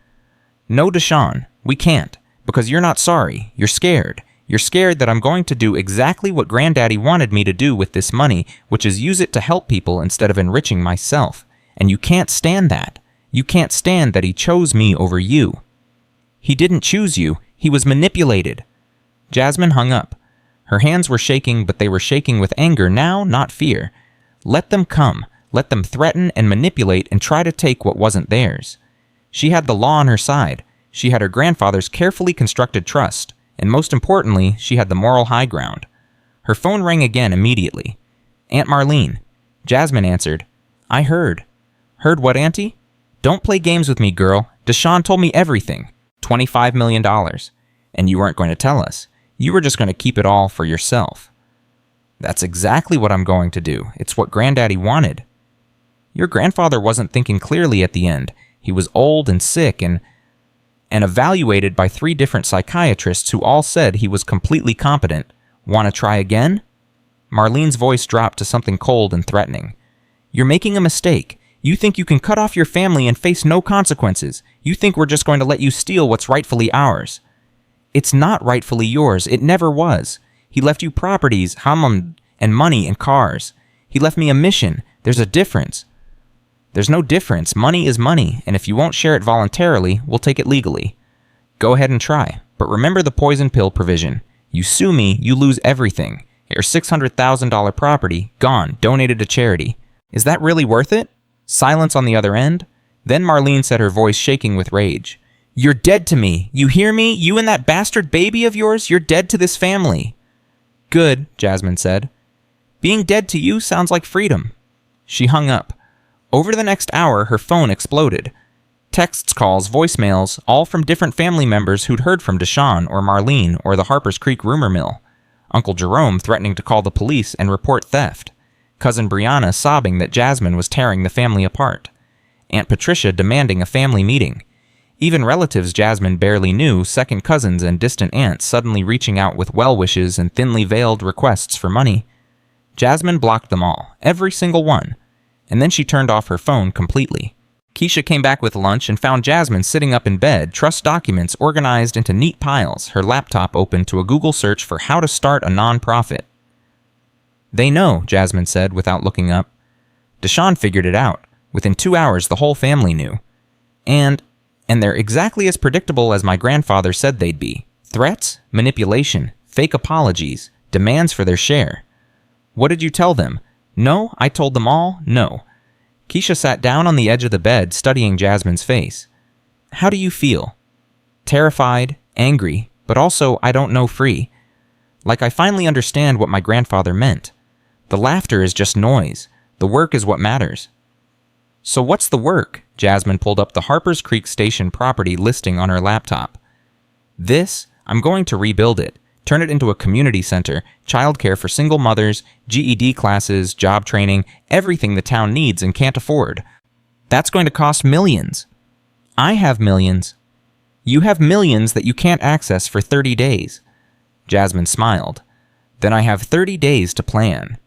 "No, Deshawn, we can't, because you're not sorry. You're scared. You're scared that I'm going to do exactly what Granddaddy wanted me to do with this money, which is use it to help people instead of enriching myself. And you can't stand that. You can't stand that he chose me over you. He didn't choose you. He was manipulated. Jasmine hung up. Her hands were shaking, but they were shaking with anger now, not fear. Let them come. Let them threaten and manipulate and try to take what wasn't theirs. She had the law on her side. She had her grandfather's carefully constructed trust. And most importantly, she had the moral high ground. Her phone rang again immediately. Aunt Marlene. Jasmine answered. I heard. Heard what, Auntie? Don't play games with me, girl. Deshaun told me everything. $25 million. And you weren't going to tell us. You were just going to keep it all for yourself. That's exactly what I'm going to do. It's what Granddaddy wanted. Your grandfather wasn't thinking clearly at the end. He was old and sick and evaluated by 3 different psychiatrists who all said he was completely competent. Want to try again? Marlene's voice dropped to something cold and threatening. You're making a mistake. You think you can cut off your family and face no consequences. You think we're just going to let you steal what's rightfully ours. It's not rightfully yours. It never was. He left you properties, and money and cars. He left me a mission. There's a difference. There's no difference. Money is money, and if you won't share it voluntarily, we'll take it legally. Go ahead and try, but remember the poison pill provision. You sue me, you lose everything. Your $600,000 property, gone, donated to charity. Is that really worth it? Silence on the other end. Then Marlene said, her voice shaking with rage. You're dead to me. You hear me? You and that bastard baby of yours, you're dead to this family. Good, Jasmine said. Being dead to you sounds like freedom. She hung up. Over the next hour, her phone exploded. Texts, calls, voicemails, all from different family members who'd heard from Deshaun or Marlene or the Harper's Creek rumor mill. Uncle Jerome threatening to call the police and report theft. Cousin Brianna sobbing that Jasmine was tearing the family apart. Aunt Patricia demanding a family meeting. Even relatives Jasmine barely knew, second cousins and distant aunts suddenly reaching out with well wishes and thinly veiled requests for money. Jasmine blocked them all, every single one. And then she turned off her phone completely. Keisha came back with lunch and found Jasmine sitting up in bed, trust documents organized into neat piles, her laptop open to a Google search for how to start a non-profit. They know, Jasmine said without looking up. Deshaun figured it out. Within 2 hours, the whole family knew. And they're exactly as predictable as my grandfather said they'd be. Threats, manipulation, fake apologies, demands for their share. What did you tell them? No, I told them all, no. Keisha sat down on the edge of the bed, studying Jasmine's face. How do you feel? Terrified, angry, but also, I don't know, free. Like I finally understand what my grandfather meant. The laughter is just noise. The work is what matters. So what's the work? Jasmine pulled up the Harper's Creek Station property listing on her laptop. This, I'm going to rebuild it. Turn it into a community center, childcare for single mothers, GED classes, job training, everything the town needs and can't afford. That's going to cost millions. I have millions. You have millions that you can't access for 30 days. Jasmine smiled. Then I have 30 days to plan.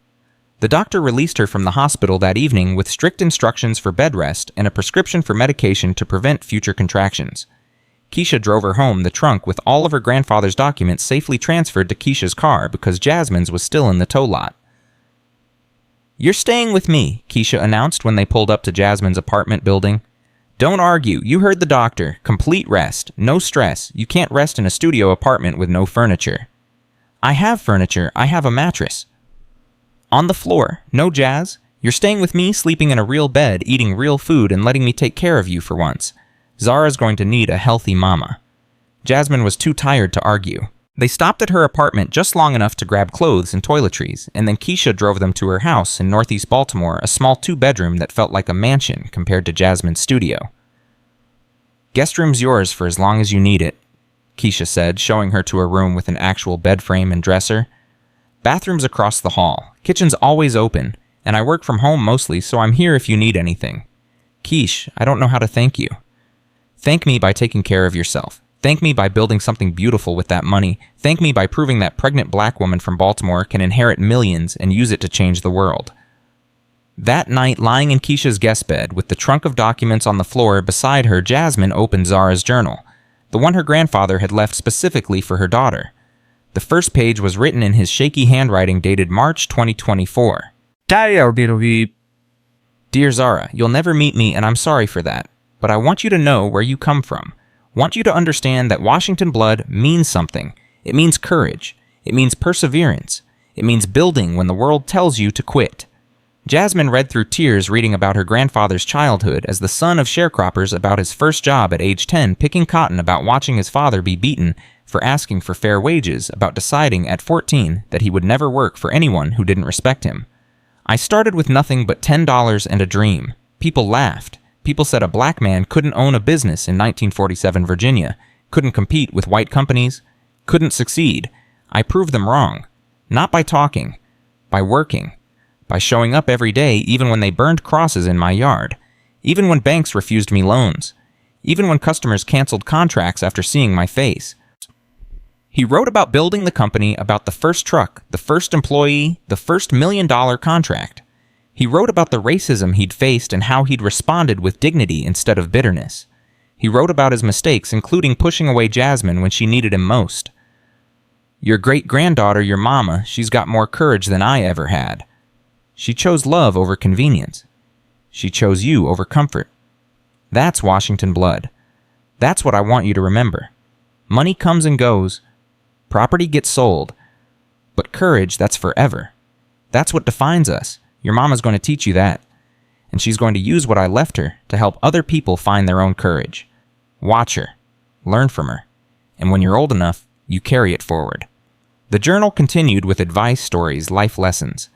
The doctor released her from the hospital that evening with strict instructions for bed rest and a prescription for medication to prevent future contractions. Keisha drove her home, the trunk with all of her grandfather's documents safely transferred to Keisha's car because Jasmine's was still in the tow lot. You're staying with me, Keisha announced when they pulled up to Jasmine's apartment building. Don't argue. You heard the doctor. Complete rest. No stress. You can't rest in a studio apartment with no furniture. I have furniture. I have a mattress. On the floor. No jazz. You're staying with me, sleeping in a real bed, eating real food, and letting me take care of you for once. Zara's going to need a healthy mama. Jasmine was too tired to argue. They stopped at her apartment just long enough to grab clothes and toiletries, and then Keisha drove them to her house in northeast Baltimore, a small 2-bedroom that felt like a mansion compared to Jasmine's studio. Guest room's yours for as long as you need it, Keisha said, showing her to a room with an actual bed frame and dresser. Bathroom's across the hall. Kitchen's always open, and I work from home mostly, so I'm here if you need anything. Keish, I don't know how to thank you. Thank me by taking care of yourself. Thank me by building something beautiful with that money. Thank me by proving that pregnant black woman from Baltimore can inherit millions and use it to change the world. That night, lying in Keisha's guest bed with the trunk of documents on the floor beside her, Jasmine opened Zara's journal, the one her grandfather had left specifically for her daughter. The first page was written in his shaky handwriting dated March 2024. Diary Dear Zara, you'll never meet me and I'm sorry for that, but I want you to know where you come from. Want you to understand that Washington blood means something. It means courage. It means perseverance. It means building when the world tells you to quit. Jasmine read through tears reading about her grandfather's childhood as the son of sharecroppers about his first job at age 10 picking cotton, about watching his father be beaten for asking for fair wages, about deciding at 14 that he would never work for anyone who didn't respect him. I started with nothing but $10 and a dream. People laughed. People said a black man couldn't own a business in 1947 Virginia, couldn't compete with white companies, couldn't succeed. I proved them wrong. Not by talking, by working, by showing up every day even when they burned crosses in my yard, even when banks refused me loans, even when customers canceled contracts after seeing my face. He wrote about building the company, about the first truck, the first employee, the first $1 million contract. He wrote about the racism he'd faced and how he'd responded with dignity instead of bitterness. He wrote about his mistakes, including pushing away Jasmine when she needed him most. Your great-granddaughter, your mama, she's got more courage than I ever had. She chose love over convenience. She chose you over comfort. That's Washington blood. That's what I want you to remember. Money comes and goes. Property gets sold. But courage, that's forever. That's what defines us. Your mama's going to teach you that. And she's going to use what I left her to help other people find their own courage. Watch her. Learn from her. And when you're old enough, you carry it forward. The journal continued with advice, stories, life lessons.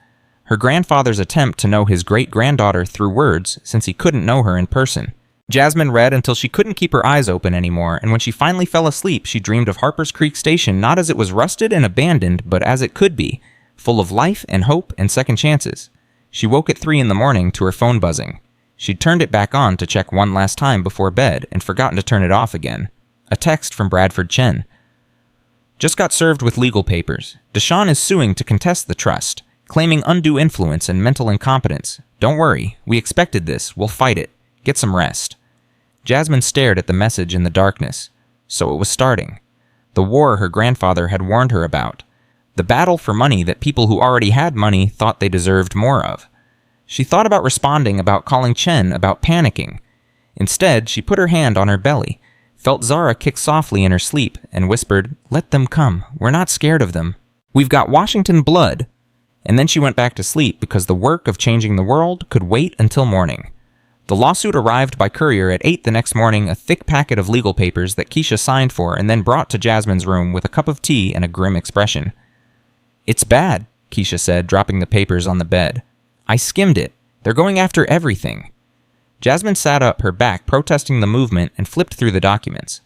Her grandfather's attempt to know his great-granddaughter through words, since he couldn't know her in person. Jasmine read until she couldn't keep her eyes open anymore, and when she finally fell asleep, she dreamed of Harper's Creek Station not as it was rusted and abandoned, but as it could be, full of life and hope and second chances. She woke at 3 a.m. to her phone buzzing. She'd turned it back on to check one last time before bed and forgotten to turn it off again. A text from Bradford Chen. Just got served with legal papers. Deshawn is suing to contest the trust, claiming undue influence and mental incompetence. Don't worry, we expected this. We'll fight it. Get some rest. Jasmine stared at the message in the darkness. So it was starting. The war her grandfather had warned her about. The battle for money that people who already had money thought they deserved more of. She thought about responding, about calling Chen, about panicking. Instead, she put her hand on her belly, felt Zara kick softly in her sleep, and whispered, "Let them come. We're not scared of them. We've got Washington blood." And then she went back to sleep because the work of changing the world could wait until morning. The lawsuit arrived by courier at 8 the next morning, a thick packet of legal papers that Keisha signed for and then brought to Jasmine's room with a cup of tea and a grim expression. "It's bad," Keisha said, dropping the papers on the bed. "I skimmed it. They're going after everything." Jasmine sat up, her back protesting the movement, and flipped through the documents.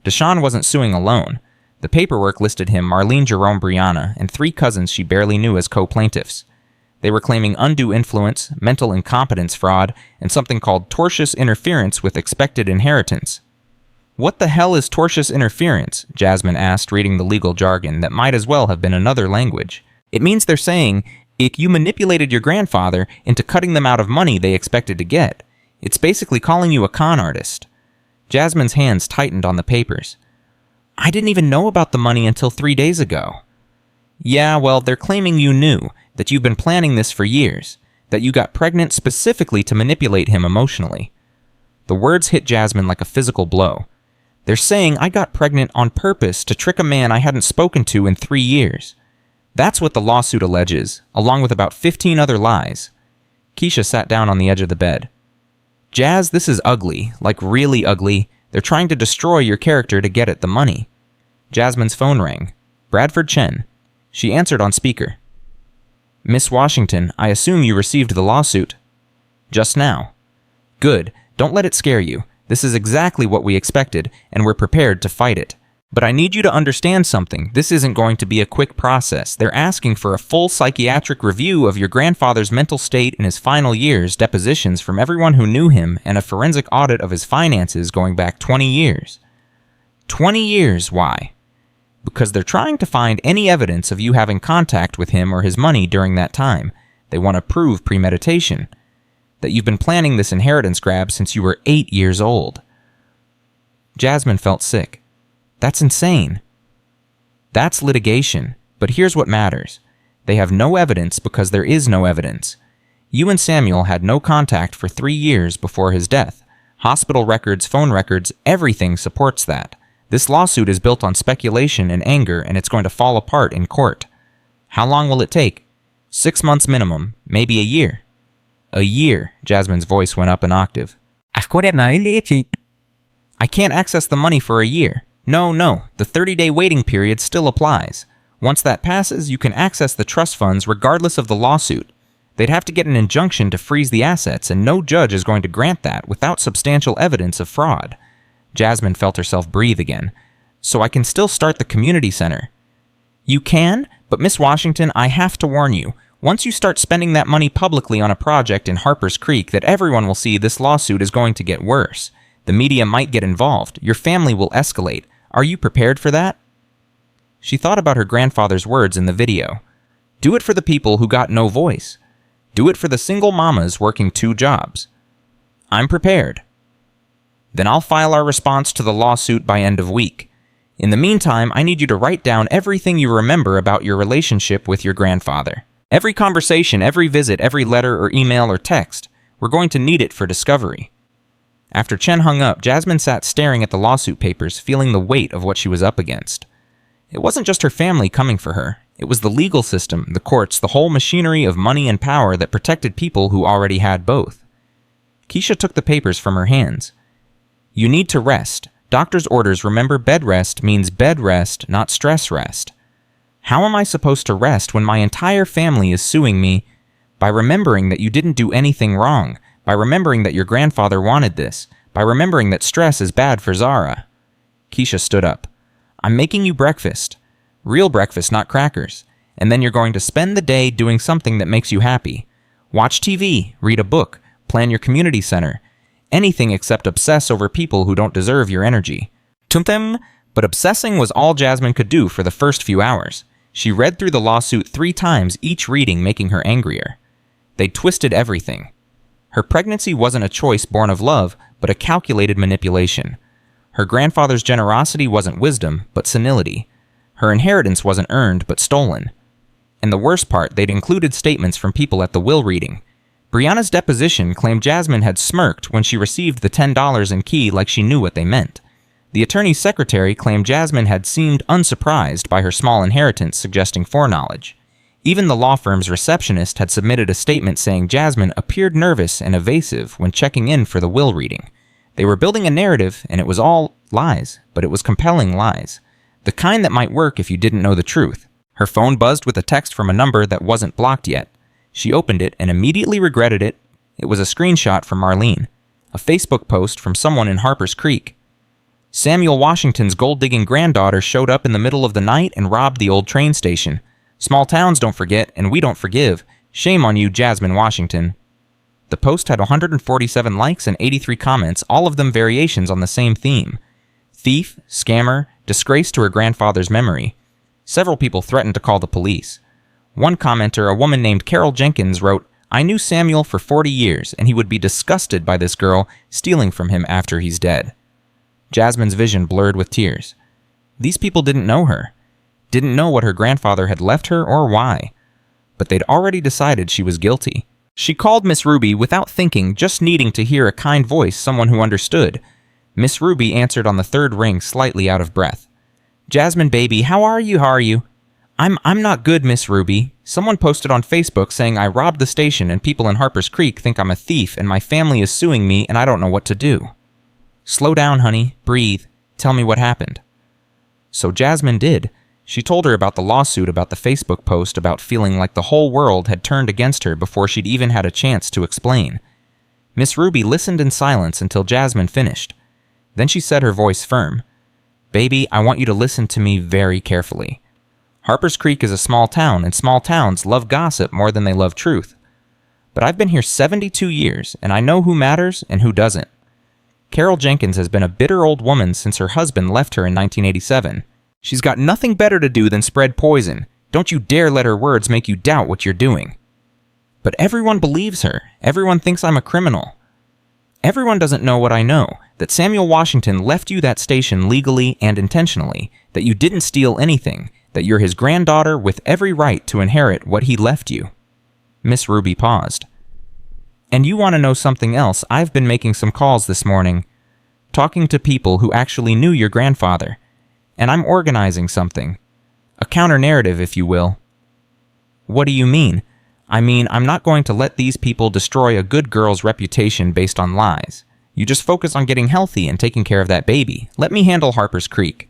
Deshawn wasn't suing alone. The paperwork listed him, Marlene Jerome Brianna, and 3 cousins she barely knew as co-plaintiffs. They were claiming undue influence, mental incompetence fraud, and something called tortious interference with expected inheritance. "What the hell is tortious interference?" Jasmine asked, reading the legal jargon that might as well have been another language. "It means they're saying, if you manipulated your grandfather into cutting them out of money they expected to get. It's basically calling you a con artist." Jasmine's hands tightened on the papers. "I didn't even know about the money until 3 days ago." "Yeah, well, they're claiming you knew, that you've been planning this for years, that you got pregnant specifically to manipulate him emotionally." The words hit Jasmine like a physical blow. "They're saying I got pregnant on purpose to trick a man I hadn't spoken to in 3 years. That's what the lawsuit alleges, along with about 15 other lies." Keisha sat down on the edge of the bed. "Jazz, this is ugly, like really ugly. They're trying to destroy your character to get at the money." Jasmine's phone rang. Bradford Chen. She answered on speaker. "Miss Washington, I assume you received the lawsuit." "Just now." "Good. Don't let it scare you. This is exactly what we expected, and we're prepared to fight it. But I need you to understand something. This isn't going to be a quick process. They're asking for a full psychiatric review of your grandfather's mental state in his final years, depositions from everyone who knew him, and a forensic audit of his finances going back 20 years. 20 years, why? Because they're trying to find any evidence of you having contact with him or his money during that time. They want to prove premeditation. That you've been planning this inheritance grab since you were 8 years old." Jasmine felt sick. "That's insane." "That's litigation, but here's what matters. They have no evidence because there is no evidence. You and Samuel had no contact for 3 years before his death. Hospital records, phone records, everything supports that. This lawsuit is built on speculation and anger, and it's going to fall apart in court. How long will it take? 6 months minimum, maybe a year. A year, Jasmine's voice went up an octave. I can't access the money for a year. No, the 30-day waiting period still applies. Once that passes, you can access the trust funds regardless of the lawsuit. They'd have to get an injunction to freeze the assets, and no judge is going to grant that without substantial evidence of fraud. Jasmine felt herself breathe again. So I can still start the community center. You can, but Miss Washington, I have to warn you. Once you start spending that money publicly on a project in Harper's Creek that everyone will see, this lawsuit is going to get worse. The media might get involved. Your family will escalate. Are you prepared for that? She thought about her grandfather's words in the video. Do it for the people who got no voice. Do it for the single mamas working 2 jobs. I'm prepared. Then I'll file our response to the lawsuit by end of week. In the meantime, I need you to write down everything you remember about your relationship with your grandfather. Every conversation, every visit, every letter or email or text. We're going to need it for discovery. After Chen hung up, Jasmine sat staring at the lawsuit papers, feeling the weight of what she was up against. It wasn't just her family coming for her. It was the legal system, the courts, the whole machinery of money and power that protected people who already had both. Keisha took the papers from her hands. You need to rest. Doctor's orders, remember, bed rest means bed rest, not stress rest. How am I supposed to rest when my entire family is suing me? By remembering that you didn't do anything wrong, by remembering that your grandfather wanted this, by remembering that stress is bad for Zara. Keisha stood up. I'm making you breakfast. Real breakfast, not crackers. And then you're going to spend the day doing something that makes you happy. Watch TV, read a book, plan your community center. Anything except obsess over people who don't deserve your energy. Tumtem, but obsessing was all Jasmine could do for the first few hours. She read through the lawsuit 3 times, each reading making her angrier. They twisted everything. Her pregnancy wasn't a choice born of love, but a calculated manipulation. Her grandfather's generosity wasn't wisdom, but senility. Her inheritance wasn't earned, but stolen. And the worst part, they'd included statements from people at the will reading. Brianna's deposition claimed Jasmine had smirked when she received the $10 in key like she knew what they meant. The attorney's secretary claimed Jasmine had seemed unsurprised by her small inheritance, suggesting foreknowledge. Even the law firm's receptionist had submitted a statement saying Jasmine appeared nervous and evasive when checking in for the will reading. They were building a narrative, and it was all lies, but it was compelling lies. The kind that might work if you didn't know the truth. Her phone buzzed with a text from a number that wasn't blocked yet. She opened it and immediately regretted it. It was a screenshot from Marlene, a Facebook post from someone in Harper's Creek. Samuel Washington's gold-digging granddaughter showed up in the middle of the night and robbed the old train station. Small towns don't forget, and we don't forgive. Shame on you, Jasmine Washington. The post had 147 likes and 83 comments, all of them variations on the same theme. Thief, scammer, disgrace to her grandfather's memory. Several people threatened to call the police. One commenter, a woman named Carol Jenkins, wrote, I knew Samuel for 40 years, and he would be disgusted by this girl stealing from him after he's dead. Jasmine's vision blurred with tears. These people didn't know her. Didn't know what her grandfather had left her or why. But they'd already decided she was guilty. She called Miss Ruby without thinking, just needing to hear a kind voice, someone who understood. Miss Ruby answered on the 3rd ring, slightly out of breath. Jasmine, baby, how are you? I'm not good, Miss Ruby. Someone posted on Facebook saying I robbed the station and people in Harper's Creek think I'm a thief and my family is suing me and I don't know what to do. Slow down, honey. Breathe. Tell me what happened. So Jasmine did. She told her about the lawsuit, about the Facebook post, about feeling like the whole world had turned against her before she'd even had a chance to explain. Miss Ruby listened in silence until Jasmine finished. Then she said, her voice firm, Baby, I want you to listen to me very carefully. Harper's Creek is a small town, and small towns love gossip more than they love truth. But I've been here 72 years, and I know who matters and who doesn't. Carol Jenkins has been a bitter old woman since her husband left her in 1987. She's got nothing better to do than spread poison. Don't you dare let her words make you doubt what you're doing. But everyone believes her. Everyone thinks I'm a criminal. Everyone doesn't know what I know, that Samuel Washington left you that station legally and intentionally, that you didn't steal anything, that you're his granddaughter with every right to inherit what he left you. Miss Ruby paused. And you want to know something else? I've been making some calls this morning, talking to people who actually knew your grandfather. And I'm organizing something. A counter-narrative, if you will. What do you mean? I mean, I'm not going to let these people destroy a good girl's reputation based on lies. You just focus on getting healthy and taking care of that baby. Let me handle Harper's Creek.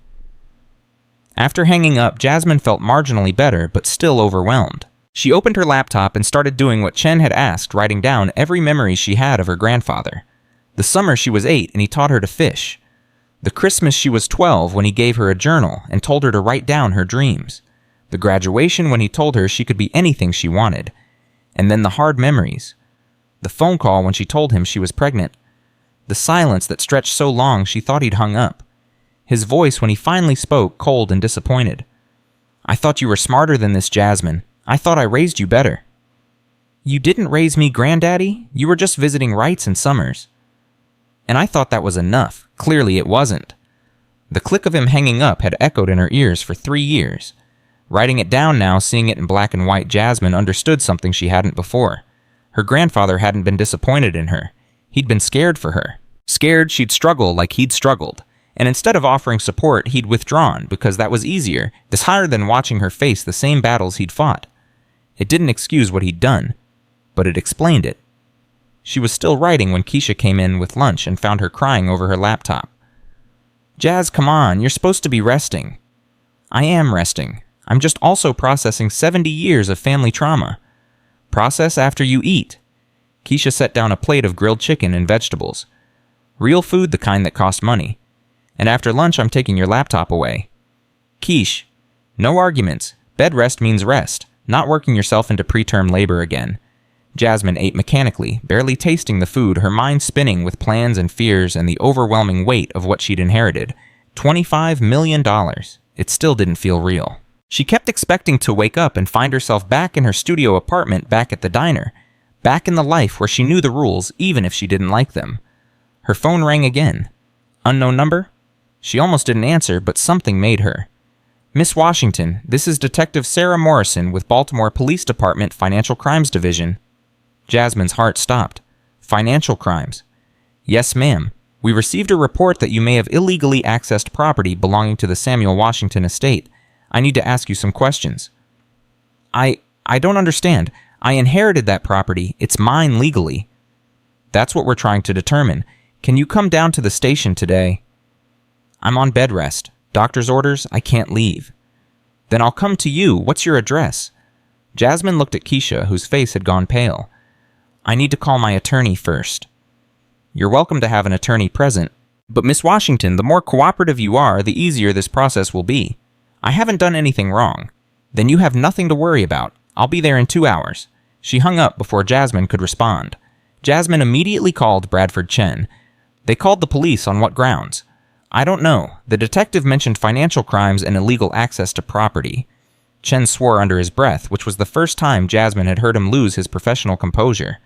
After hanging up, Jasmine felt marginally better, but still overwhelmed. She opened her laptop and started doing what Chen had asked, writing down every memory she had of her grandfather. The summer she was 8 and he taught her to fish. The Christmas she was 12 when he gave her a journal and told her to write down her dreams. The graduation when he told her she could be anything she wanted. And then the hard memories. The phone call when she told him she was pregnant. The silence that stretched so long she thought he'd hung up. His voice when he finally spoke, cold and disappointed. I thought you were smarter than this, Jasmine. I thought I raised you better. You didn't raise me, Granddaddy. You were just visiting Wrights and Summers. And I thought that was enough. Clearly it wasn't. The click of him hanging up had echoed in her ears for 3 years. Writing it down now, seeing it in black and white, Jasmine understood something she hadn't before. Her grandfather hadn't been disappointed in her. He'd been scared for her. Scared she'd struggle like he'd struggled. And instead of offering support, he'd withdrawn because that was easier, harder than watching her face the same battles he'd fought. It didn't excuse what he'd done, but it explained it. She was still writing when Keisha came in with lunch and found her crying over her laptop. Jazz, come on, you're supposed to be resting. I am resting. I'm just also processing 70 years of family trauma. Process after you eat. Keisha set down a plate of grilled chicken and vegetables. Real food, the kind that cost money. And after lunch, I'm taking your laptop away. Keish, no arguments. Bed rest means rest, not working yourself into preterm labor again. Jasmine ate mechanically, barely tasting the food, her mind spinning with plans and fears and the overwhelming weight of what she'd inherited. $25 million. It still didn't feel real. She kept expecting to wake up and find herself back in her studio apartment, back at the diner, back in the life where she knew the rules, even if she didn't like them. Her phone rang again. Unknown number? She almost didn't answer, but something made her. Miss Washington, this is Detective Sarah Morrison with Baltimore Police Department Financial Crimes Division. Jasmine's heart stopped. Financial crimes. Yes, ma'am. We received a report that you may have illegally accessed property belonging to the Samuel Washington estate. I need to ask you some questions. I don't understand. I inherited that property. It's mine legally. That's what we're trying to determine. Can you come down to the station today? I'm on bed rest. Doctor's orders, I can't leave. Then I'll come to you. What's your address? Jasmine looked at Keisha, whose face had gone pale. I need to call my attorney first. You're welcome to have an attorney present. But Miss Washington, the more cooperative you are, the easier this process will be. I haven't done anything wrong. Then you have nothing to worry about. I'll be there in 2 hours. She hung up before Jasmine could respond. Jasmine immediately called Bradford Chen. They called the police on what grounds? I don't know. The detective mentioned financial crimes and illegal access to property. Chen swore under his breath, which was the first time Jasmine had heard him lose his professional composure.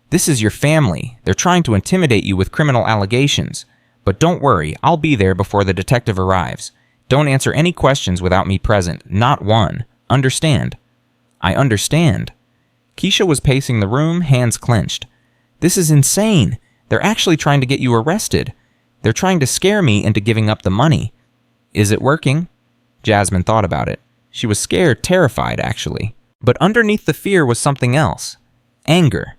This is your family. They're trying to intimidate you with criminal allegations. But don't worry, I'll be there before the detective arrives. Don't answer any questions without me present. Not one. Understand? I understand. Keisha was pacing the room, hands clenched. This is insane. They're actually trying to get you arrested. They're trying to scare me into giving up the money. Is it working? Jasmine thought about it. She was scared, terrified, actually. But underneath the fear was something else. Anger.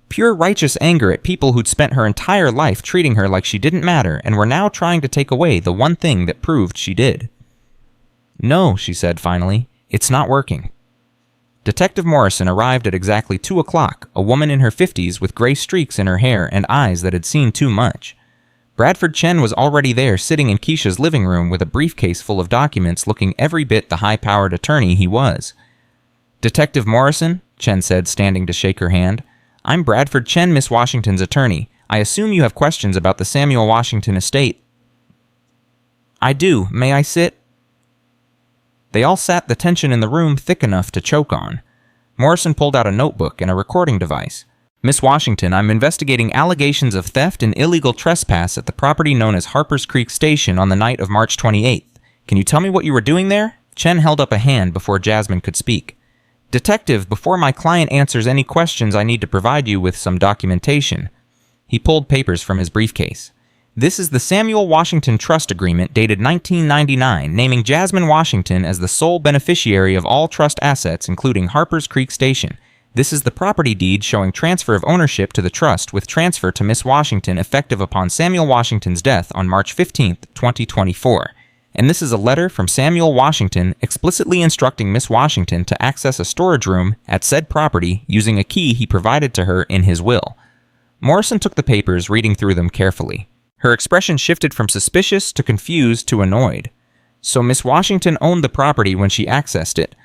Pure righteous anger at people who'd spent her entire life treating her like she didn't matter and were now trying to take away the one thing that proved she did. No, she said finally. It's not working. Detective Morrison arrived at exactly 2 o'clock, a woman in her 50s with gray streaks in her hair and eyes that had seen too much. Bradford Chen was already there, sitting in Keisha's living room with a briefcase full of documents, looking every bit the high-powered attorney he was. Detective Morrison, Chen said, standing to shake her hand. I'm Bradford Chen, Miss Washington's attorney. I assume you have questions about the Samuel Washington estate. I do. May I sit? They all sat, the tension in the room thick enough to choke on. Morrison pulled out a notebook and a recording device. Miss Washington, I'm investigating allegations of theft and illegal trespass at the property known as Harper's Creek Station on the night of March 28th. Can you tell me what you were doing there? Chen held up a hand before Jasmine could speak. Detective, before my client answers any questions, I need to provide you with some documentation. He pulled papers from his briefcase. This is the Samuel Washington Trust Agreement dated 1999, naming Jasmine Washington as the sole beneficiary of all trust assets, including Harper's Creek Station. This is the property deed showing transfer of ownership to the trust with transfer to Miss Washington effective upon Samuel Washington's death on March 15, 2024. And this is a letter from Samuel Washington explicitly instructing Miss Washington to access a storage room at said property using a key he provided to her in his will. Morrison took the papers, reading through them carefully. Her expression shifted from suspicious to confused to annoyed. So Miss Washington owned the property when she accessed it.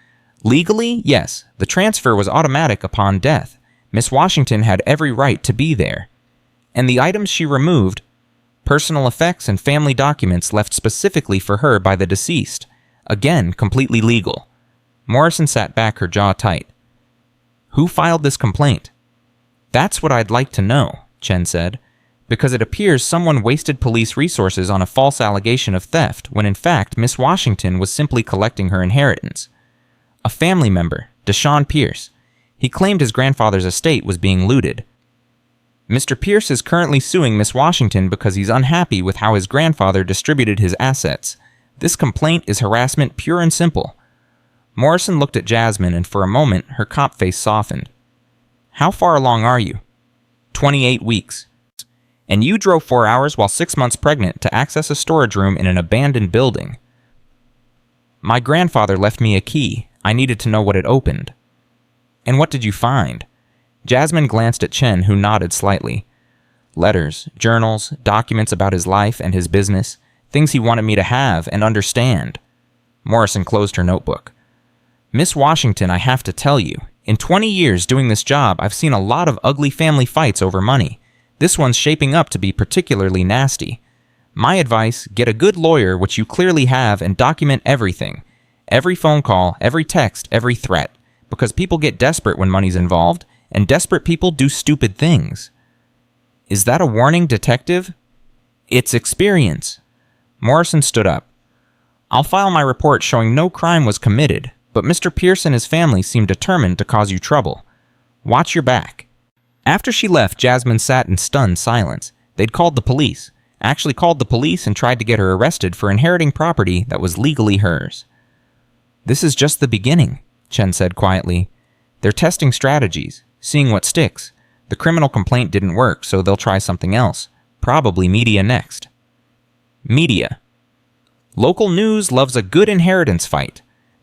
Legally, yes, the transfer was automatic upon death. Miss Washington had every right to be there. And the items she removed, personal effects and family documents left specifically for her by the deceased, again completely legal. Morrison sat back, her jaw tight. Who filed this complaint? That's what I'd like to know, Chen said, because it appears someone wasted police resources on a false allegation of theft when in fact Miss Washington was simply collecting her inheritance. A family member, Deshaun Pierce. He claimed his grandfather's estate was being looted. Mr. Pierce is currently suing Miss Washington because he's unhappy with how his grandfather distributed his assets. This complaint is harassment pure and simple. Morrison looked at Jasmine, and for a moment her cop face softened. How far along are you? 28 weeks. And you drove 4 hours while 6 months pregnant to access a storage room in an abandoned building. My grandfather left me a key. I needed to know what it opened. And what did you find? Jasmine glanced at Chen, who nodded slightly. Letters, journals, documents about his life and his business, things he wanted me to have and understand. Morrison closed her notebook. Miss Washington, I have to tell you, in 20 years doing this job, I've seen a lot of ugly family fights over money. This one's shaping up to be particularly nasty. My advice, get a good lawyer, which you clearly have, and document everything. Every phone call, every text, every threat. Because people get desperate when money's involved, and desperate people do stupid things. Is that a warning, detective? It's experience. Morrison stood up. I'll file my report showing no crime was committed, but Mr. Pierce and his family seem determined to cause you trouble. Watch your back. After she left, Jasmine sat in stunned silence. They'd called the police. Actually called the police and tried to get her arrested for inheriting property that was legally hers. This is just the beginning, Chen said quietly. They're testing strategies, seeing what sticks. The criminal complaint didn't work, so they'll try something else. Probably media next. Media. Local news loves a good inheritance fight.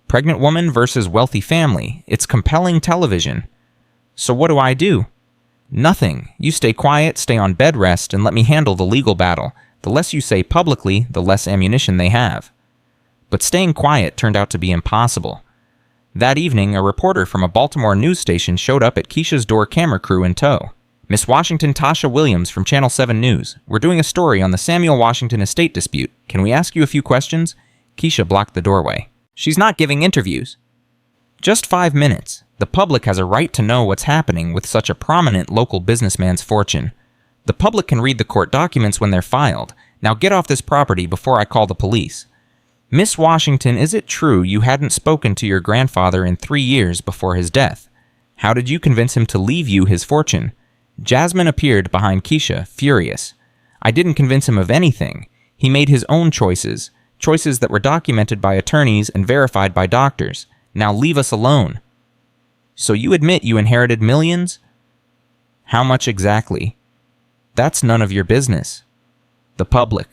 Pregnant woman versus wealthy family. It's compelling television. So what do? Nothing. You stay quiet, stay on bed rest, and let me handle the legal battle. The less you say publicly, the less ammunition they have. But staying quiet turned out to be impossible. That evening, a reporter from a Baltimore news station showed up at Keisha's door, camera crew in tow. Miss Washington Tasha Williams from Channel 7 News. We're doing a story on the Samuel Washington estate dispute. Can we ask you a few questions? Keisha blocked the doorway. She's not giving interviews. Just 5 minutes. The public has a right to know what's happening with such a prominent local businessman's fortune. The public can read the court documents when they're filed. Now get off this property before I call the police. Miss Washington, is it true you hadn't spoken to your grandfather in 3 years before his death? How did you convince him to leave you his fortune? Jasmine appeared behind Keisha, furious. I didn't convince him of anything. He made his own choices, choices that were documented by attorneys and verified by doctors. Now leave us alone. So you admit you inherited millions? How much exactly? That's none of your business. The public.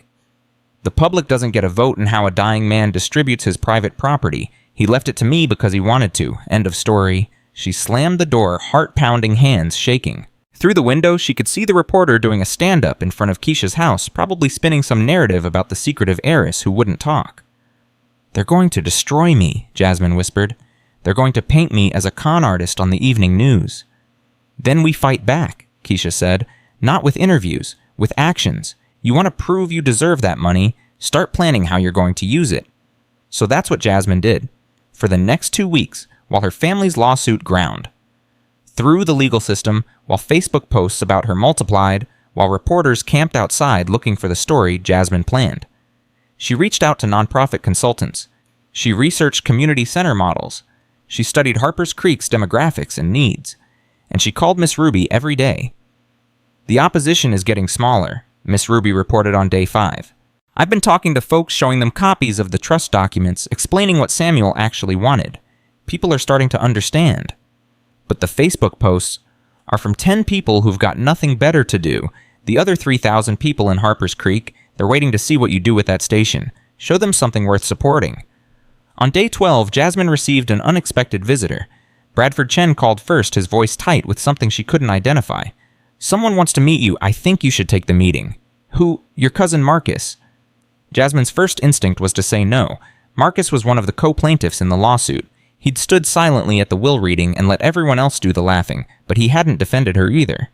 The public doesn't get a vote in how a dying man distributes his private property. He left it to me because he wanted to. End of story. She slammed the door, heart-pounding, hands shaking. Through the window, she could see the reporter doing a stand-up in front of Keisha's house, probably spinning some narrative about the secretive heiress who wouldn't talk. They're going to destroy me, Jasmine whispered. They're going to paint me as a con artist on the evening news. Then we fight back, Keisha said. Not with interviews, with actions. You want to prove you deserve that money, start planning how you're going to use it. So that's what Jasmine did. For the next 2 weeks, while her family's lawsuit ground. Through the legal system, while Facebook posts about her multiplied, while reporters camped outside looking for the story Jasmine planned. She reached out to nonprofit consultants. She researched community center models. She studied Harper's Creek's demographics and needs, and she called Miss Ruby every day. The opposition is getting smaller, Miss Ruby reported on day 5. I've been talking to folks, showing them copies of the trust documents, explaining what Samuel actually wanted. People are starting to understand. But the Facebook posts are from 10 people who've got nothing better to do. The other 3,000 people in Harper's Creek, they're waiting to see what you do with that station. Show them something worth supporting. On day 12, Jasmine received an unexpected visitor. Bradford Chen called first, his voice tight with something she couldn't identify. Someone wants to meet you. I think you should take the meeting. Who? Your cousin Marcus. Jasmine's first instinct was to say no. Marcus was one of the co-plaintiffs in the lawsuit. He'd stood silently at the will reading and let everyone else do the laughing, but he hadn't defended her either.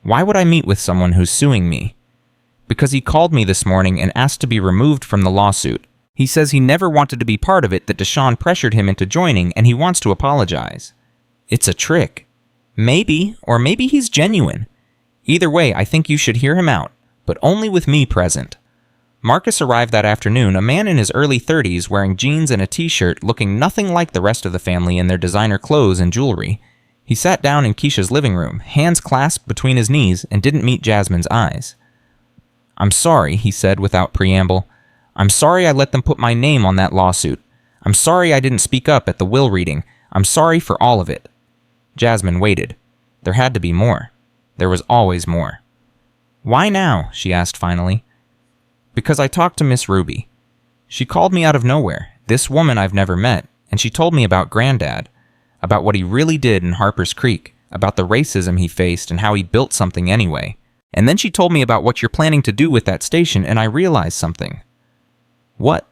Why would I meet with someone who's suing me? Because he called me this morning and asked to be removed from the lawsuit. He says he never wanted to be part of it, that Deshawn pressured him into joining, and he wants to apologize. It's a trick. Maybe, or maybe he's genuine. Either way, I think you should hear him out, but only with me present. Marcus arrived that afternoon, a man in his early 30s wearing jeans and a t-shirt, looking nothing like the rest of the family in their designer clothes and jewelry. He sat down in Keisha's living room, hands clasped between his knees, and didn't meet Jasmine's eyes. I'm sorry, he said without preamble. I'm sorry I let them put my name on that lawsuit. I'm sorry I didn't speak up at the will reading. I'm sorry for all of it. Jasmine waited. There had to be more. There was always more. Why now? She asked finally. Because I talked to Miss Ruby. She called me out of nowhere, this woman I've never met, and she told me about Granddad, about what he really did in Harper's Creek, about the racism he faced and how he built something anyway. And then she told me about what you're planning to do with that station, and I realized something. What?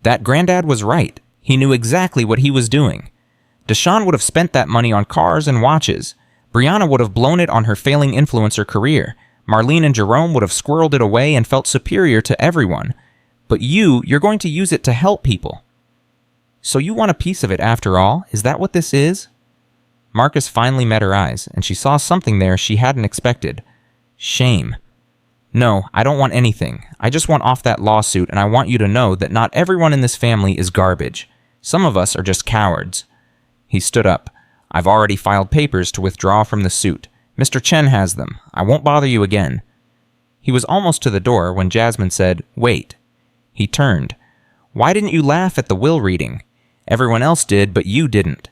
That Granddad was right. He knew exactly what he was doing. Deshawn would have spent that money on cars and watches. Brianna would have blown it on her failing influencer career. Marlene and Jerome would have squirreled it away and felt superior to everyone. But you're going to use it to help people. So you want a piece of it after all? Is that what this is? Marcus finally met her eyes, and she saw something there she hadn't expected. Shame. No, I don't want anything. I just want off that lawsuit, and I want you to know that not everyone in this family is garbage. Some of us are just cowards. He stood up. I've already filed papers to withdraw from the suit. Mr. Chen has them. I won't bother you again. He was almost to the door when Jasmine said, Wait. He turned. Why didn't you laugh at the will reading? Everyone else did, but you didn't.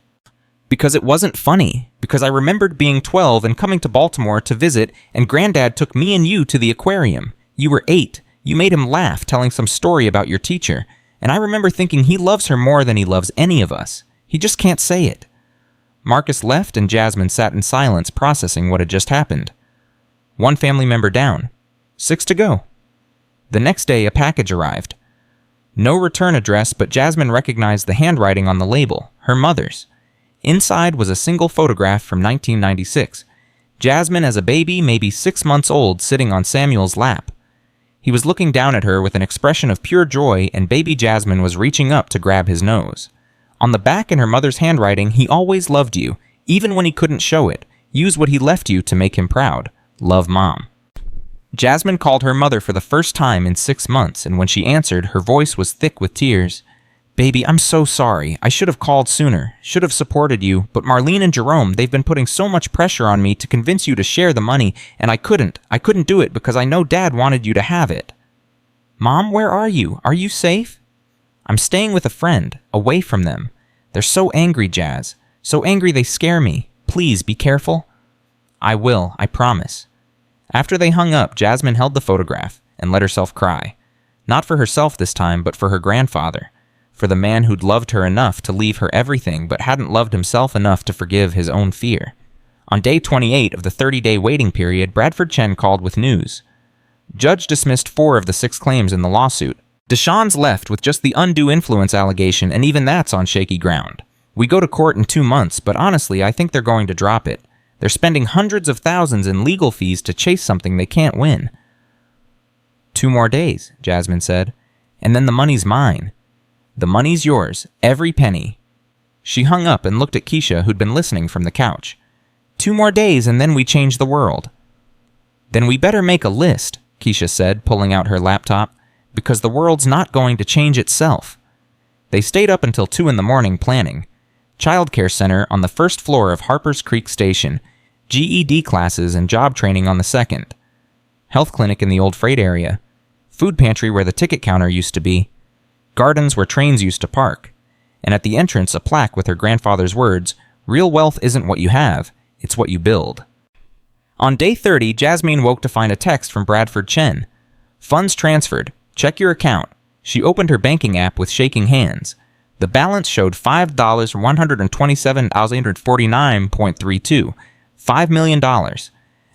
Because it wasn't funny. Because I remembered being 12 and coming to Baltimore to visit, and Granddad took me and you to the aquarium. You were 8. You made him laugh, telling some story about your teacher. And I remember thinking he loves her more than he loves any of us. He just can't say it. Marcus left, and Jasmine sat in silence, processing what had just happened. 1 family member down. 6 to go. The next day, a package arrived. No return address, but Jasmine recognized the handwriting on the label, her mother's. Inside was a single photograph from 1996. Jasmine as a baby, maybe 6 months old, sitting on Samuel's lap. He was looking down at her with an expression of pure joy, and baby Jasmine was reaching up to grab his nose. On the back in her mother's handwriting, he always loved you, even when he couldn't show it. Use what he left you to make him proud. Love, Mom. Jasmine called her mother for the first time in 6 months, and when she answered, her voice was thick with tears. Baby, I'm so sorry. I should have called sooner. Should have supported you. But Marlene and Jerome, they've been putting so much pressure on me to convince you to share the money, and I couldn't. I couldn't do it because I know Dad wanted you to have it. Mom, where are you? Are you safe? I'm staying with a friend, away from them. They're so angry, Jazz. So angry they scare me. Please, be careful. I will, I promise. After they hung up, Jasmine held the photograph and let herself cry. Not for herself this time, but for her grandfather. For the man who'd loved her enough to leave her everything, but hadn't loved himself enough to forgive his own fear. On day 28 of the 30-day waiting period, Bradford Chen called with news. Judge dismissed 4 of the 6 claims in the lawsuit. Deshawn's left with just the undue influence allegation, and even that's on shaky ground. We go to court in 2 months, but honestly, I think they're going to drop it. They're spending hundreds of thousands in legal fees to chase something they can't win. 2 more days, Jasmine said, and then the money's mine. The money's yours, every penny. She hung up and looked at Keisha, who'd been listening from the couch. 2 more days, and then we change the world. Then we better make a list, Keisha said, pulling out her laptop, because the world's not going to change itself. They stayed up until 2 in the morning planning. Childcare center on the first floor of Harper's Creek Station, GED classes and job training on the second. Health clinic in the old freight area. Food pantry where the ticket counter used to be. Gardens where trains used to park. And at the entrance a plaque with her grandfather's words, "Real wealth isn't what you have, it's what you build." On day 30, Jasmine woke to find a text from Bradford Chen. "Funds transferred. Check your account." She opened her banking app with shaking hands. The balance showed $5,127,849.32. $5 million.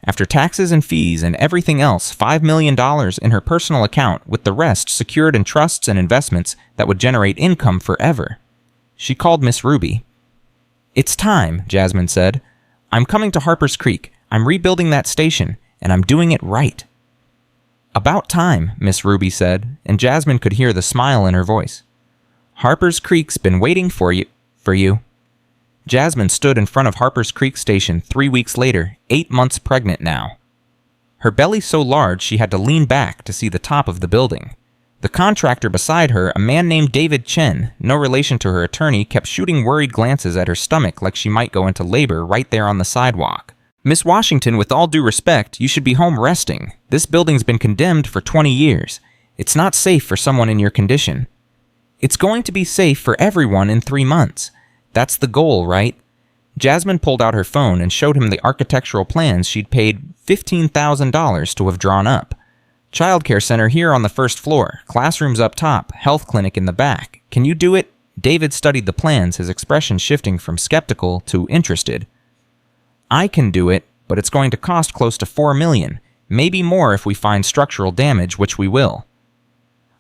After taxes and fees and everything else, $5 million in her personal account, with the rest secured in trusts and investments that would generate income forever. She called Miss Ruby. "It's time," Jasmine said. "I'm coming to Harper's Creek. I'm rebuilding that station, and I'm doing it right." "About time," Miss Ruby said, and Jasmine could hear the smile in her voice. "Harper's Creek's been waiting for you. Jasmine stood in front of Harper's Creek Station 3 weeks later, 8 months pregnant now. Her belly so large she had to lean back to see the top of the building. The contractor beside her, a man named David Chen, no relation to her attorney, kept shooting worried glances at her stomach like she might go into labor right there on the sidewalk. "Miss Washington, with all due respect, you should be home resting. This building's been condemned for 20 years. It's not safe for someone in your condition." "It's going to be safe for everyone in 3 months. That's the goal, right?" Jasmine pulled out her phone and showed him the architectural plans she'd paid $15,000 to have drawn up. "Childcare center here on the first floor, classrooms up top, health clinic in the back. Can you do it?" David studied the plans, his expression shifting from skeptical to interested. "I can do it, but it's going to cost close to $4 million, maybe more if we find structural damage, which we will."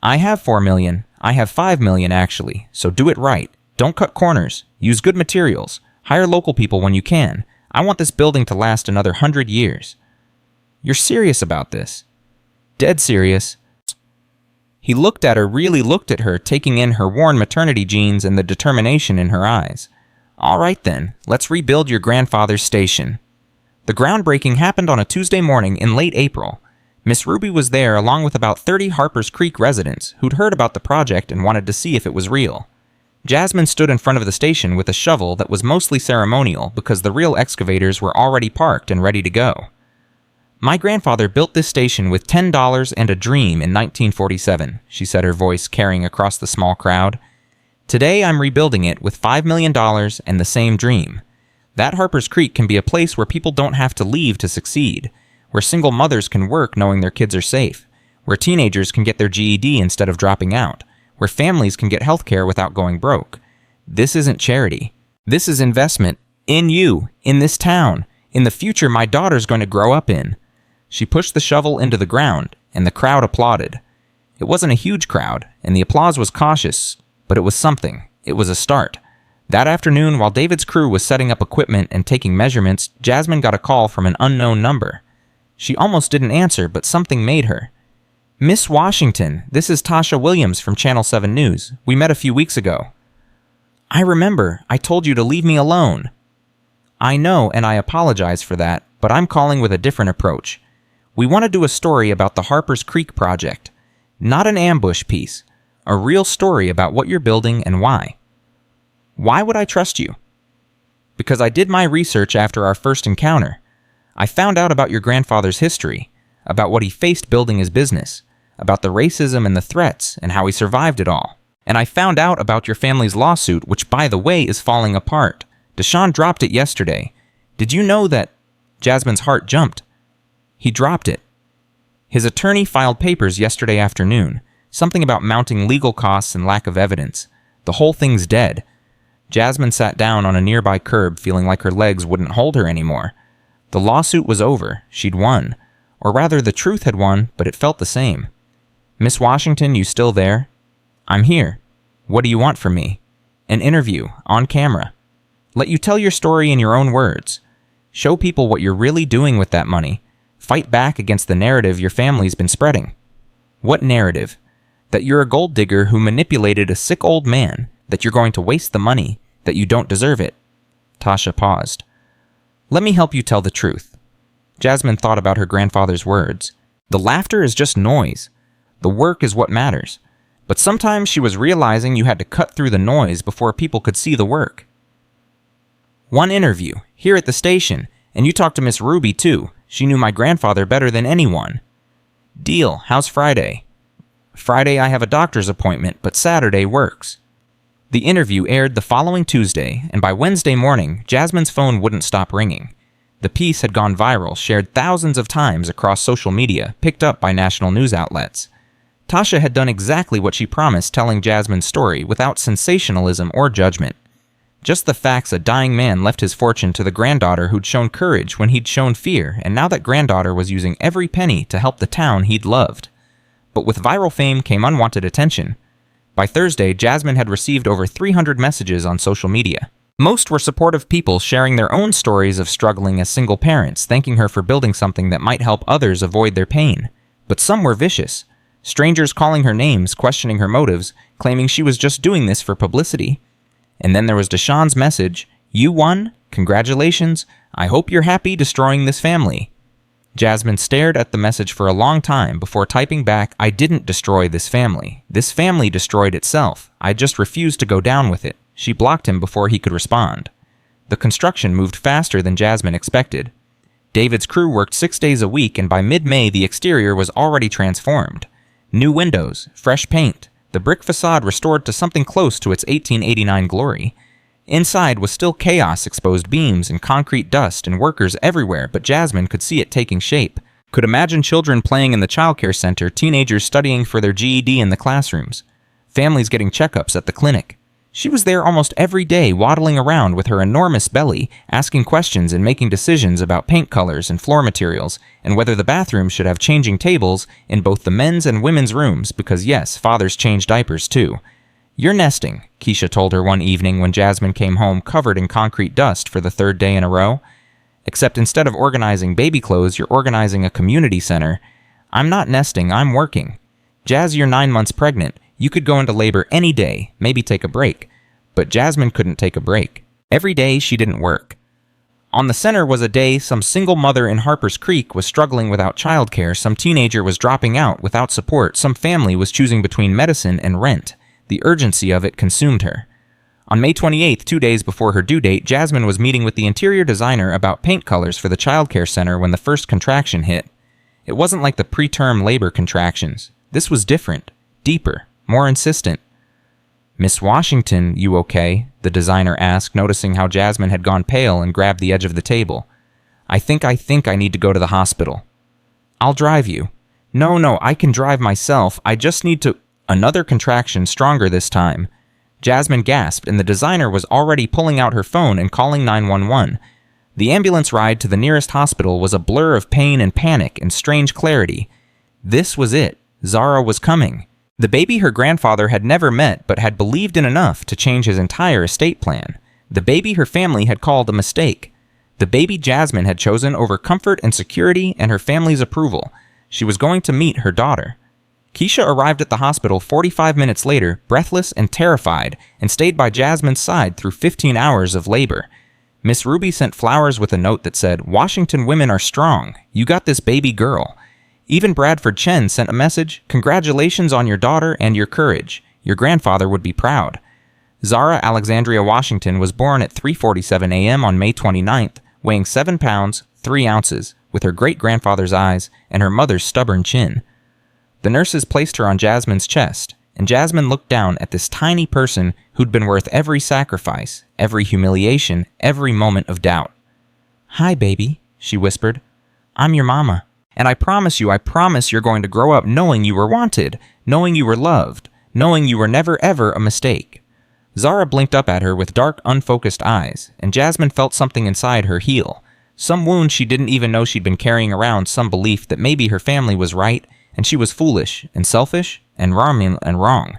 "I have $4 million. I have $5 million actually, so do it right. Don't cut corners. Use good materials. Hire local people when you can. I want this building to last another 100 years. "You're serious about this?" "Dead serious." He looked at her, really looked at her, taking in her worn maternity jeans and the determination in her eyes. "All right then, let's rebuild your grandfather's station." The groundbreaking happened on a Tuesday morning in late April. Miss Ruby was there along with about 30 Harper's Creek residents who'd heard about the project and wanted to see if it was real. Jasmine stood in front of the station with a shovel that was mostly ceremonial because the real excavators were already parked and ready to go. "My grandfather built this station with $10 and a dream in 1947, she said, her voice carrying across the small crowd. "Today I'm rebuilding it with $5 million and the same dream. That Harper's Creek can be a place where people don't have to leave to succeed, where single mothers can work knowing their kids are safe, where teenagers can get their GED instead of dropping out, where families can get health care without going broke. This isn't charity. This is investment. In you. In this town. In the future my daughter's going to grow up in." She pushed the shovel into the ground, and the crowd applauded. It wasn't a huge crowd, and the applause was cautious, but it was something. It was a start. That afternoon, while David's crew was setting up equipment and taking measurements, Jasmine got a call from an unknown number. She almost didn't answer, but something made her. "Miss Washington, this is Tasha Williams from Channel 7 News. We met a few weeks ago." "I remember. I told you to leave me alone." "I know, and I apologize for that, but I'm calling with a different approach. We want to do a story about the Harper's Creek project. Not an ambush piece. A real story about what you're building and why." "Why would I trust you?" "Because I did my research after our first encounter. I found out about your grandfather's history, about what he faced building his business, about the racism and the threats and how he survived it all. And I found out about your family's lawsuit, which, by the way, is falling apart. Deshaun dropped it yesterday. Did you know that?" Jasmine's heart jumped. "He dropped it. His attorney filed papers yesterday afternoon, something about mounting legal costs and lack of evidence. The whole thing's dead." Jasmine sat down on a nearby curb, feeling like her legs wouldn't hold her anymore. The lawsuit was over. She'd won. Or rather, the truth had won, but it felt the same. "Miss Washington, you still there?" "I'm here. What do you want from me?" "An interview, on camera. Let you tell your story in your own words. Show people what you're really doing with that money. Fight back against the narrative your family's been spreading." "What narrative?" "That you're a gold digger who manipulated a sick old man, that you're going to waste the money, that you don't deserve it." Tasha paused. "Let me help you tell the truth." Jasmine thought about her grandfather's words. "The laughter is just noise. The work is what matters. But sometimes she was realizing you had to cut through the noise before people could see the work. One interview, here at the station, and you talked to Miss Ruby too. She knew my grandfather better than anyone. Deal, how's Friday? Friday I have a doctor's appointment, but Saturday works. The interview aired the following Tuesday, and by Wednesday morning, Jasmine's phone wouldn't stop ringing. The piece had gone viral, shared thousands of times across social media, picked up by national news outlets. Tasha had done exactly what she promised, telling Jasmine's story without sensationalism or judgment. Just the facts: a dying man left his fortune to the granddaughter who'd shown courage when he'd shown fear, and now that granddaughter was using every penny to help the town he'd loved. But with viral fame came unwanted attention. By Thursday, Jasmine had received over 300 messages on social media. Most were supportive people sharing their own stories of struggling as single parents, thanking her for building something that might help others avoid their pain. But some were vicious. Strangers calling her names, questioning her motives, claiming she was just doing this for publicity. And then there was Deshawn's message, "You won? Congratulations. I hope you're happy destroying this family." Jasmine stared at the message for a long time before typing back, "I didn't destroy this family. This family destroyed itself. I just refused to go down with it." She blocked him before he could respond. The construction moved faster than Jasmine expected. David's crew worked 6 days a week, and by mid-May the exterior was already transformed. New windows, fresh paint, the brick facade restored to something close to its 1889 glory. Inside was still chaos, exposed beams and concrete dust and workers everywhere, but Jasmine could see it taking shape. Could imagine children playing in the childcare center, teenagers studying for their GED in the classrooms, families getting checkups at the clinic. She was there almost every day, waddling around with her enormous belly, asking questions and making decisions about paint colors and floor materials, and whether the bathroom should have changing tables in both the men's and women's rooms, because yes, fathers change diapers too. "You're nesting," Keisha told her one evening when Jasmine came home covered in concrete dust for the 3rd day in a row. "Except instead of organizing baby clothes, you're organizing a community center." "I'm not nesting, I'm working." "Jazz, you're 9 months pregnant. You could go into labor any day, maybe take a break." But Jasmine couldn't take a break. Every day she didn't work. On the center was a day some single mother in Harper's Creek was struggling without childcare, some teenager was dropping out without support, some family was choosing between medicine and rent. The urgency of it consumed her. On May 28th, 2 days before her due date, Jasmine was meeting with the interior designer about paint colors for the childcare center when the first contraction hit. It wasn't like the preterm labor contractions. This was different, deeper, more insistent. "Miss Washington, you okay?" the designer asked, noticing how Jasmine had gone pale and grabbed the edge of the table. I think I need to go to the hospital." "I'll drive you." No, I can drive myself. I just need to..." Another contraction, stronger this time. Jasmine gasped, and the designer was already pulling out her phone and calling 911. The ambulance ride to the nearest hospital was a blur of pain and panic and strange clarity. This was it. Zara was coming. The baby her grandfather had never met but had believed in enough to change his entire estate plan. The baby her family had called a mistake. The baby Jasmine had chosen over comfort and security and her family's approval. She was going to meet her daughter. Keisha arrived at the hospital 45 minutes later, breathless and terrified, and stayed by Jasmine's side through 15 hours of labor. Miss Ruby sent flowers with a note that said, "Washington women are strong. You got this baby girl." Even Bradford Chen sent a message, "Congratulations on your daughter and your courage. Your grandfather would be proud." Zara Alexandria Washington was born at 3:47 a.m. on May 29th, weighing 7 pounds, 3 ounces, with her great-grandfather's eyes and her mother's stubborn chin. The nurses placed her on Jasmine's chest, and Jasmine looked down at this tiny person who'd been worth every sacrifice, every humiliation, every moment of doubt. "Hi, baby," she whispered. "I'm your mama. And I promise you're going to grow up knowing you were wanted, knowing you were loved, knowing you were never ever a mistake." Zara blinked up at her with dark, unfocused eyes, and Jasmine felt something inside her heal. Some wound she didn't even know she'd been carrying around, some belief that maybe her family was right, and she was foolish, and selfish, and wrong.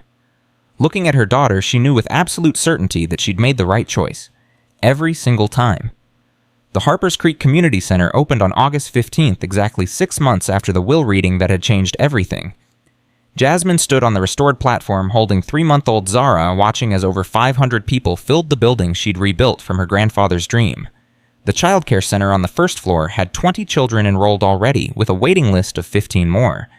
Looking at her daughter, she knew with absolute certainty that she'd made the right choice. Every single time. The Harper's Creek Community Center opened on August 15th, exactly 6 months after the will reading that had changed everything. Jasmine stood on the restored platform holding 3-month-old Zara, watching as over 500 people filled the building she'd rebuilt from her grandfather's dream. The childcare center on the first floor had 20 children enrolled already, with a waiting list of 15 more.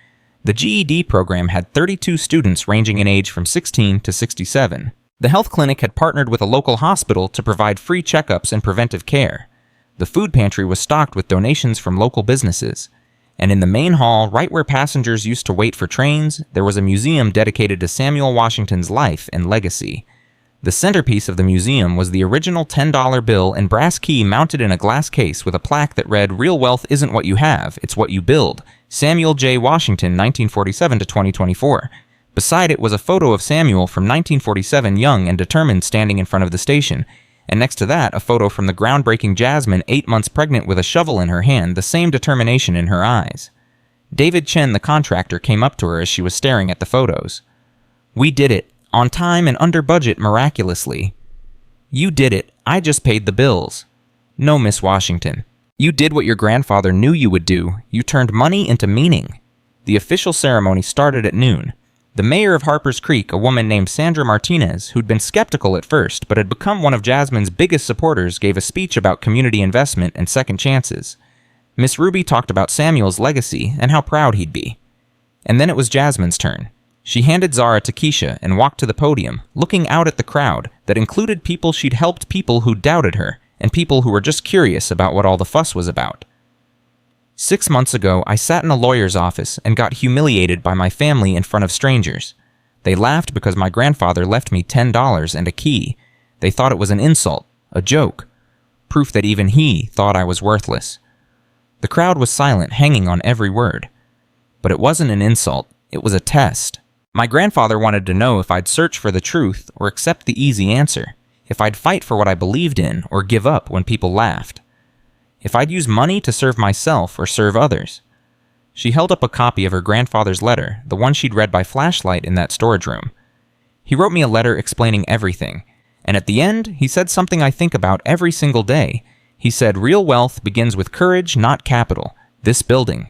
The GED program had 32 students ranging in age from 16 to 67. The health clinic had partnered with a local hospital to provide free checkups and preventive care. The food pantry was stocked with donations from local businesses. And in the main hall, right where passengers used to wait for trains, there was a museum dedicated to Samuel Washington's life and legacy. The centerpiece of the museum was the original $10 bill and brass key mounted in a glass case with a plaque that read, "Real wealth isn't what you have, it's what you build. Samuel J. Washington, 1947 to 2024. Beside it was a photo of Samuel from 1947, young and determined, standing in front of the station. And next to that, a photo from the groundbreaking Jasmine, 8 months pregnant with a shovel in her hand, the same determination in her eyes. David Chen, the contractor, came up to her as she was staring at the photos. "We did it. On time and under budget, miraculously." "You did it. I just paid the bills." "No, Miss Washington. You did what your grandfather knew you would do. You turned money into meaning." The official ceremony started at noon. The mayor of Harpers Creek, a woman named Sandra Martinez, who'd been skeptical at first but had become one of Jasmine's biggest supporters, gave a speech about community investment and second chances. Miss Ruby talked about Samuel's legacy and how proud he'd be. And then it was Jasmine's turn. She handed Zara to Keisha and walked to the podium, looking out at the crowd that included people she'd helped, people who doubted her, and people who were just curious about what all the fuss was about. 6 months ago, I sat in a lawyer's office and got humiliated by my family in front of strangers. They laughed because my grandfather left me $10 and a key. They thought it was an insult, a joke, proof that even he thought I was worthless. The crowd was silent, hanging on every word. But it wasn't an insult, it was a test. My grandfather wanted to know if I'd search for the truth or accept the easy answer, if I'd fight for what I believed in or give up when people laughed. If I'd use money to serve myself or serve others. She held up a copy of her grandfather's letter, the one she'd read by flashlight in that storage room. He wrote me a letter explaining everything, and at the end, he said something I think about every single day. He said, "Real wealth begins with courage, not capital. This building.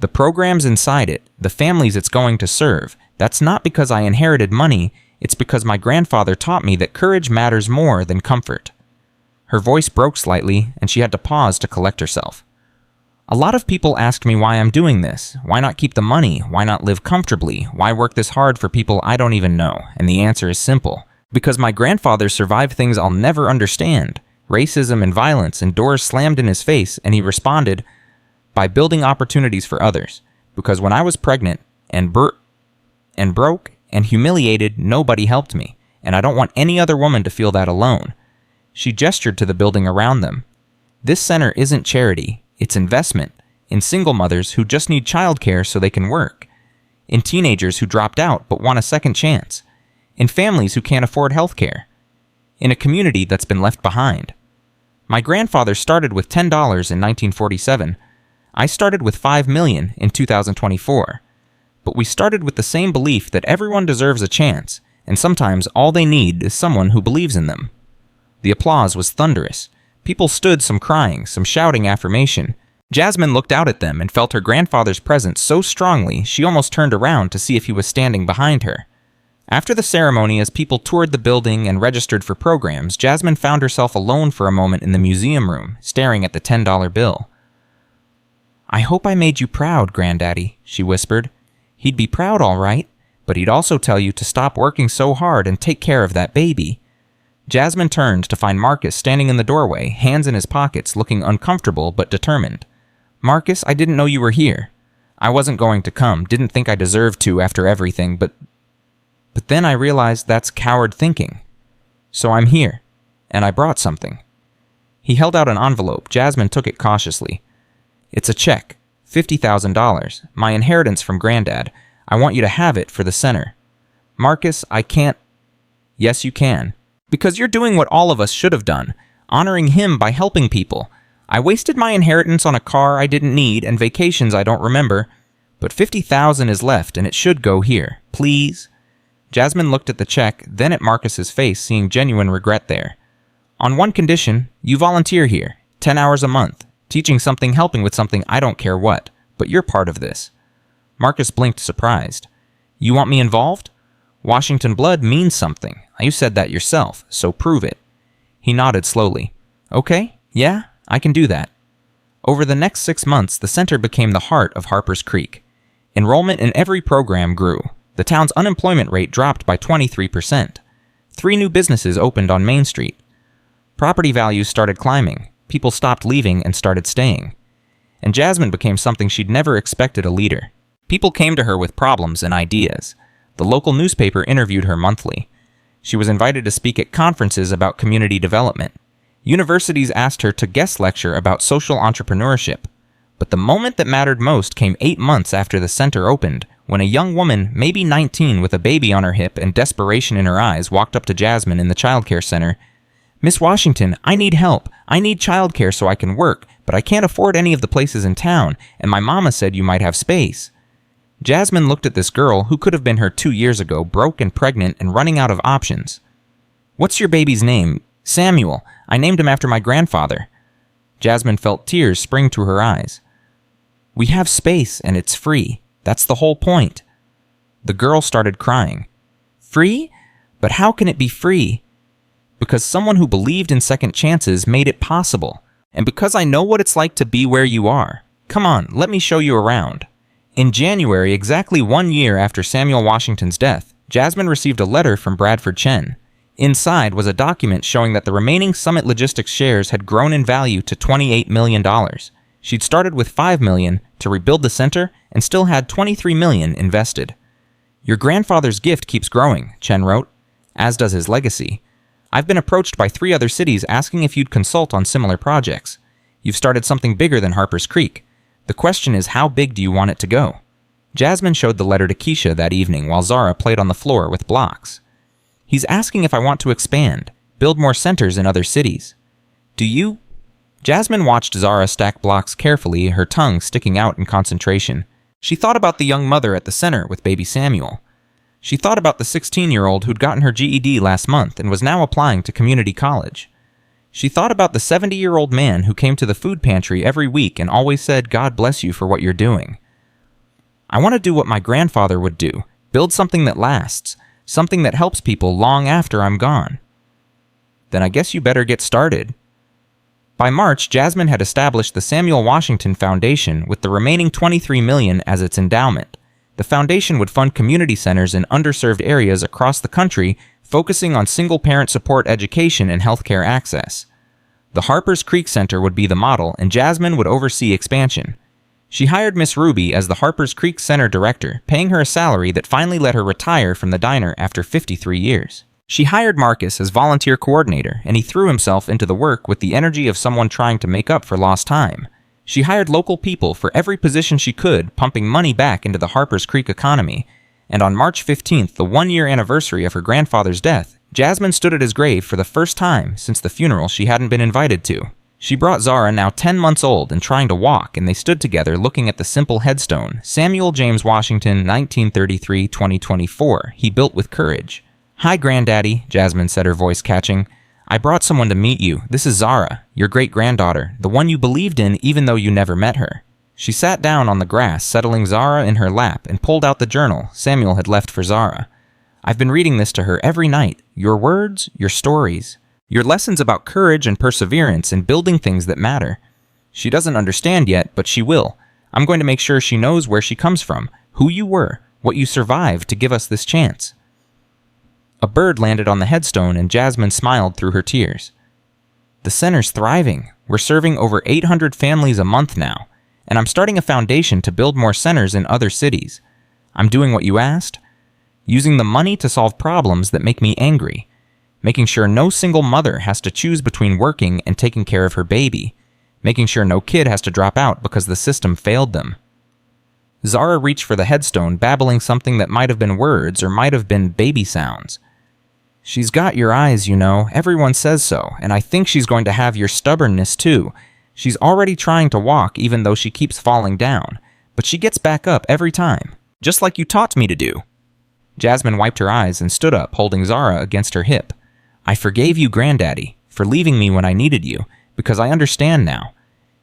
The programs inside it, the families it's going to serve, that's not because I inherited money, it's because my grandfather taught me that courage matters more than comfort." Her voice broke slightly, and she had to pause to collect herself. "A lot of people ask me why I'm doing this. Why not keep the money? Why not live comfortably? Why work this hard for people I don't even know? And the answer is simple. Because my grandfather survived things I'll never understand. Racism and violence, and doors slammed in his face, and he responded by building opportunities for others. Because when I was pregnant and broke and humiliated, nobody helped me. And I don't want any other woman to feel that alone." She gestured to the building around them. "This center isn't charity, it's investment. In single mothers who just need childcare so they can work. In teenagers who dropped out but want a second chance. In families who can't afford health care. In a community that's been left behind. My grandfather started with $10 in 1947. I started with $5 million in 2024. But we started with the same belief that everyone deserves a chance, and sometimes all they need is someone who believes in them." The applause was thunderous. People stood, some crying, some shouting affirmation. Jasmine looked out at them and felt her grandfather's presence so strongly she almost turned around to see if he was standing behind her. After the ceremony, as people toured the building and registered for programs, Jasmine found herself alone for a moment in the museum room, staring at the $10 bill. "I hope I made you proud, Granddaddy," she whispered. "He'd be proud, all right, but he'd also tell you to stop working so hard and take care of that baby." Jasmine turned to find Marcus standing in the doorway, hands in his pockets, looking uncomfortable but determined. "Marcus, I didn't know you were here. I wasn't going to come, didn't think I deserved to after everything, but then I realized that's coward thinking. So I'm here, and I brought something." He held out an envelope. Jasmine took it cautiously. "It's a check, $50,000, my inheritance from Granddad. I want you to have it for the center." "Marcus, I can't." "Yes, you can. Because you're doing what all of us should have done, honoring him by helping people. I wasted my inheritance on a car I didn't need and vacations I don't remember, but $50,000 is left and it should go here. Please?" Jasmine looked at the check, then at Marcus's face, seeing genuine regret there. "On one condition, you volunteer here, 10 hours a month, teaching something, helping with something, I don't care what, but you're part of this." Marcus blinked, surprised. "You want me involved? Washington blood means something. You said that yourself, so prove it." He nodded slowly. "Okay, yeah, I can do that." Over the next 6 months, the center became the heart of Harpers Creek. Enrollment in every program grew. The town's unemployment rate dropped by 23%. 3 new businesses opened on Main Street. Property values started climbing. People stopped leaving and started staying. And Jasmine became something she'd never expected a leader. People came to her with problems and ideas. The local newspaper interviewed her monthly. She was invited to speak at conferences about community development. Universities asked her to guest lecture about social entrepreneurship. But the moment that mattered most came 8 months after the center opened, when a young woman, maybe 19, with a baby on her hip and desperation in her eyes, walked up to Jasmine in the childcare center. "Miss Washington, I need help. I need childcare so I can work, but I can't afford any of the places in town, and my mama said you might have space." Jasmine looked at this girl who could have been her 2 years ago, broke and pregnant and running out of options. "What's your baby's name?" "Samuel. I named him after my grandfather." Jasmine felt tears spring to her eyes. "We have space and it's free. That's the whole point." The girl started crying. "Free? But how can it be free?" "Because someone who believed in second chances made it possible. And because I know what it's like to be where you are. Come on, let me show you around." In January, exactly 1 year after Samuel Washington's death, Jasmine received a letter from Bradford Chen. Inside was a document showing that the remaining Summit Logistics shares had grown in value to $28 million. She'd started with $5 million to rebuild the center and still had $23 million invested. "Your grandfather's gift keeps growing," Chen wrote, "as does his legacy. I've been approached by 3 other cities asking if you'd consult on similar projects. You've started something bigger than Harper's Creek. The question is, how big do you want it to go?" Jasmine showed the letter to Keisha that evening while Zara played on the floor with blocks. "He's asking if I want to expand, build more centers in other cities. Do you?" Jasmine watched Zara stack blocks carefully, her tongue sticking out in concentration. She thought about the young mother at the center with baby Samuel. She thought about the 16-year-old who'd gotten her GED last month and was now applying to community college. She thought about the 70-year-old man who came to the food pantry every week and always said, "God bless you for what you're doing." "I want to do what my grandfather would do, build something that lasts, something that helps people long after I'm gone." "Then I guess you better get started." By March, Jasmine had established the Samuel Washington Foundation with the remaining $23 million as its endowment. The foundation would fund community centers in underserved areas across the country, focusing on single-parent support education and healthcare access. The Harper's Creek Center would be the model, and Jasmine would oversee expansion. She hired Miss Ruby as the Harper's Creek Center director, paying her a salary that finally let her retire from the diner after 53 years. She hired Marcus as volunteer coordinator, and he threw himself into the work with the energy of someone trying to make up for lost time. She hired local people for every position she could, pumping money back into the Harper's Creek economy. And on March 15th, the 1-year anniversary of her grandfather's death, Jasmine stood at his grave for the first time since the funeral she hadn't been invited to. She brought Zara, now 10 months old and trying to walk, and they stood together looking at the simple headstone, "Samuel James Washington, 1933-2024, he built with courage." "Hi, Granddaddy," Jasmine said, her voice catching. "I brought someone to meet you. This is Zara, your great-granddaughter, the one you believed in even though you never met her." She sat down on the grass, settling Zara in her lap, and pulled out the journal Samuel had left for Zara. "I've been reading this to her every night. Your words, your stories, your lessons about courage and perseverance and building things that matter. She doesn't understand yet, but she will. I'm going to make sure she knows where she comes from, who you were, what you survived to give us this chance." A bird landed on the headstone, and Jasmine smiled through her tears. "The center's thriving. We're serving over 800 families a month now, and I'm starting a foundation to build more centers in other cities. I'm doing what you asked, using the money to solve problems that make me angry, making sure no single mother has to choose between working and taking care of her baby, making sure no kid has to drop out because the system failed them." Zara reached for the headstone, babbling something that might have been words or might have been baby sounds. "She's got your eyes, you know. Everyone says so, and I think she's going to have your stubbornness too. She's already trying to walk even though she keeps falling down, but she gets back up every time, just like you taught me to do." Jasmine wiped her eyes and stood up, holding Zara against her hip. "I forgave you, Granddaddy, for leaving me when I needed you, because I understand now.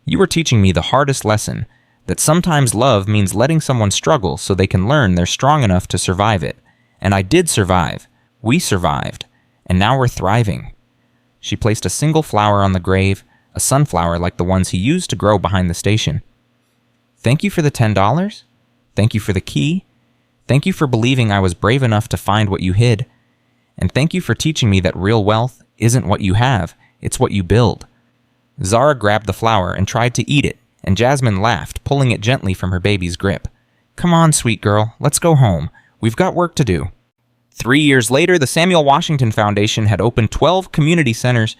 You were teaching me the hardest lesson, that sometimes love means letting someone struggle so they can learn they're strong enough to survive it. And I did survive. We survived, and now we're thriving." She placed a single flower on the grave, a sunflower like the ones he used to grow behind the station. "Thank you for the $10? Thank you for the key. Thank you for believing I was brave enough to find what you hid. And thank you for teaching me that real wealth isn't what you have, it's what you build." Zara grabbed the flower and tried to eat it, and Jasmine laughed, pulling it gently from her baby's grip. "Come on, sweet girl, let's go home. We've got work to do." 3 years later, the Samuel Washington Foundation had opened 12 community centers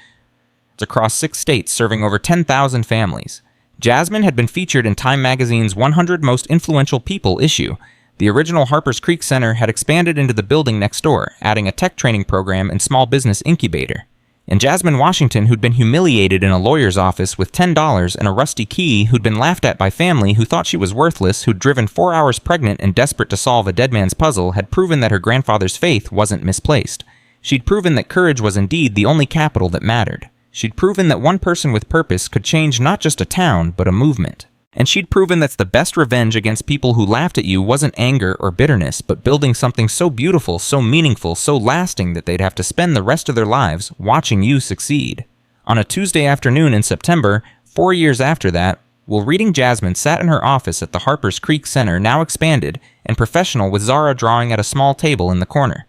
across 6 states, serving over 10,000 families. Jasmine had been featured in Time magazine's 100 Most Influential People issue. The original Harper's Creek Center had expanded into the building next door, adding a tech training program and small business incubator. And Jasmine Washington, who'd been humiliated in a lawyer's office with $10 and a rusty key, who'd been laughed at by family who thought she was worthless, who'd driven 4 hours pregnant and desperate to solve a dead man's puzzle, had proven that her grandfather's faith wasn't misplaced. She'd proven that courage was indeed the only capital that mattered. She'd proven that one person with purpose could change not just a town, but a movement. And she'd proven that the best revenge against people who laughed at you wasn't anger or bitterness, but building something so beautiful, so meaningful, so lasting that they'd have to spend the rest of their lives watching you succeed. On a Tuesday afternoon in September, 4 years after that, while reading, Jasmine sat in her office at the Harper's Creek Center, now expanded and professional, with Zara drawing at a small table in the corner.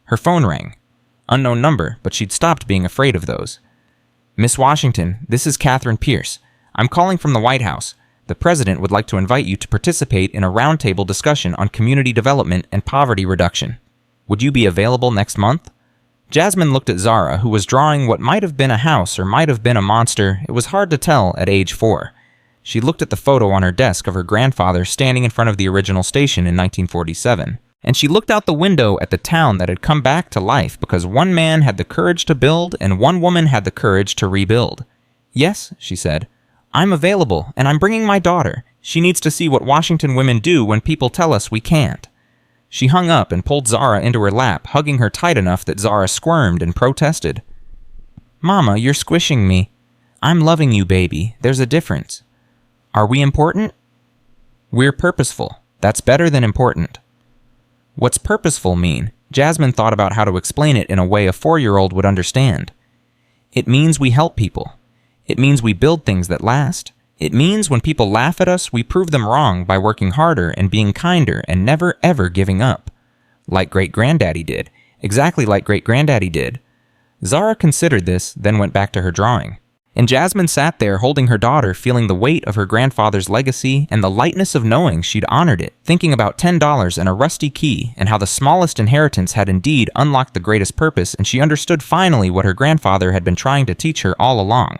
Her phone rang. Unknown number, but she'd stopped being afraid of those. "Miss Washington, this is Catherine Pierce. I'm calling from the White House. The president would like to invite you to participate in a roundtable discussion on community development and poverty reduction. Would you be available next month?" Jasmine looked at Zara, who was drawing what might have been a house or might have been a monster. It was hard to tell at age 4. She looked at the photo on her desk of her grandfather standing in front of the original station in 1947. And she looked out the window at the town that had come back to life because one man had the courage to build and one woman had the courage to rebuild. "Yes," she said. "I'm available, and I'm bringing my daughter. She needs to see what Washington women do when people tell us we can't." She hung up and pulled Zara into her lap, hugging her tight enough that Zara squirmed and protested. "Mama, you're squishing me. I'm loving you, baby. There's a difference. Are we important?" "We're purposeful. That's better than important." What's purposeful mean? Jasmine thought about how to explain it in a way a 4-year-old would understand. It means we help people. It means we build things that last. It means when people laugh at us, we prove them wrong by working harder and being kinder and never ever giving up. Like great-granddaddy did. Exactly like great-granddaddy did. Zara considered this, then went back to her drawing. And Jasmine sat there holding her daughter, feeling the weight of her grandfather's legacy and the lightness of knowing she'd honored it, thinking about $10 and a rusty key and how the smallest inheritance had indeed unlocked the greatest purpose, and she understood finally what her grandfather had been trying to teach her all along.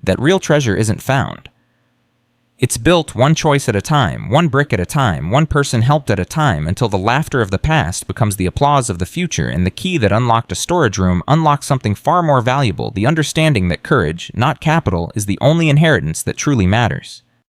That real treasure isn't found. It's built one choice at a time, one brick at a time, one person helped at a time, until the laughter of the past becomes the applause of the future, and the key that unlocked a storage room unlocks something far more valuable, the understanding that courage, not capital, is the only inheritance that truly matters.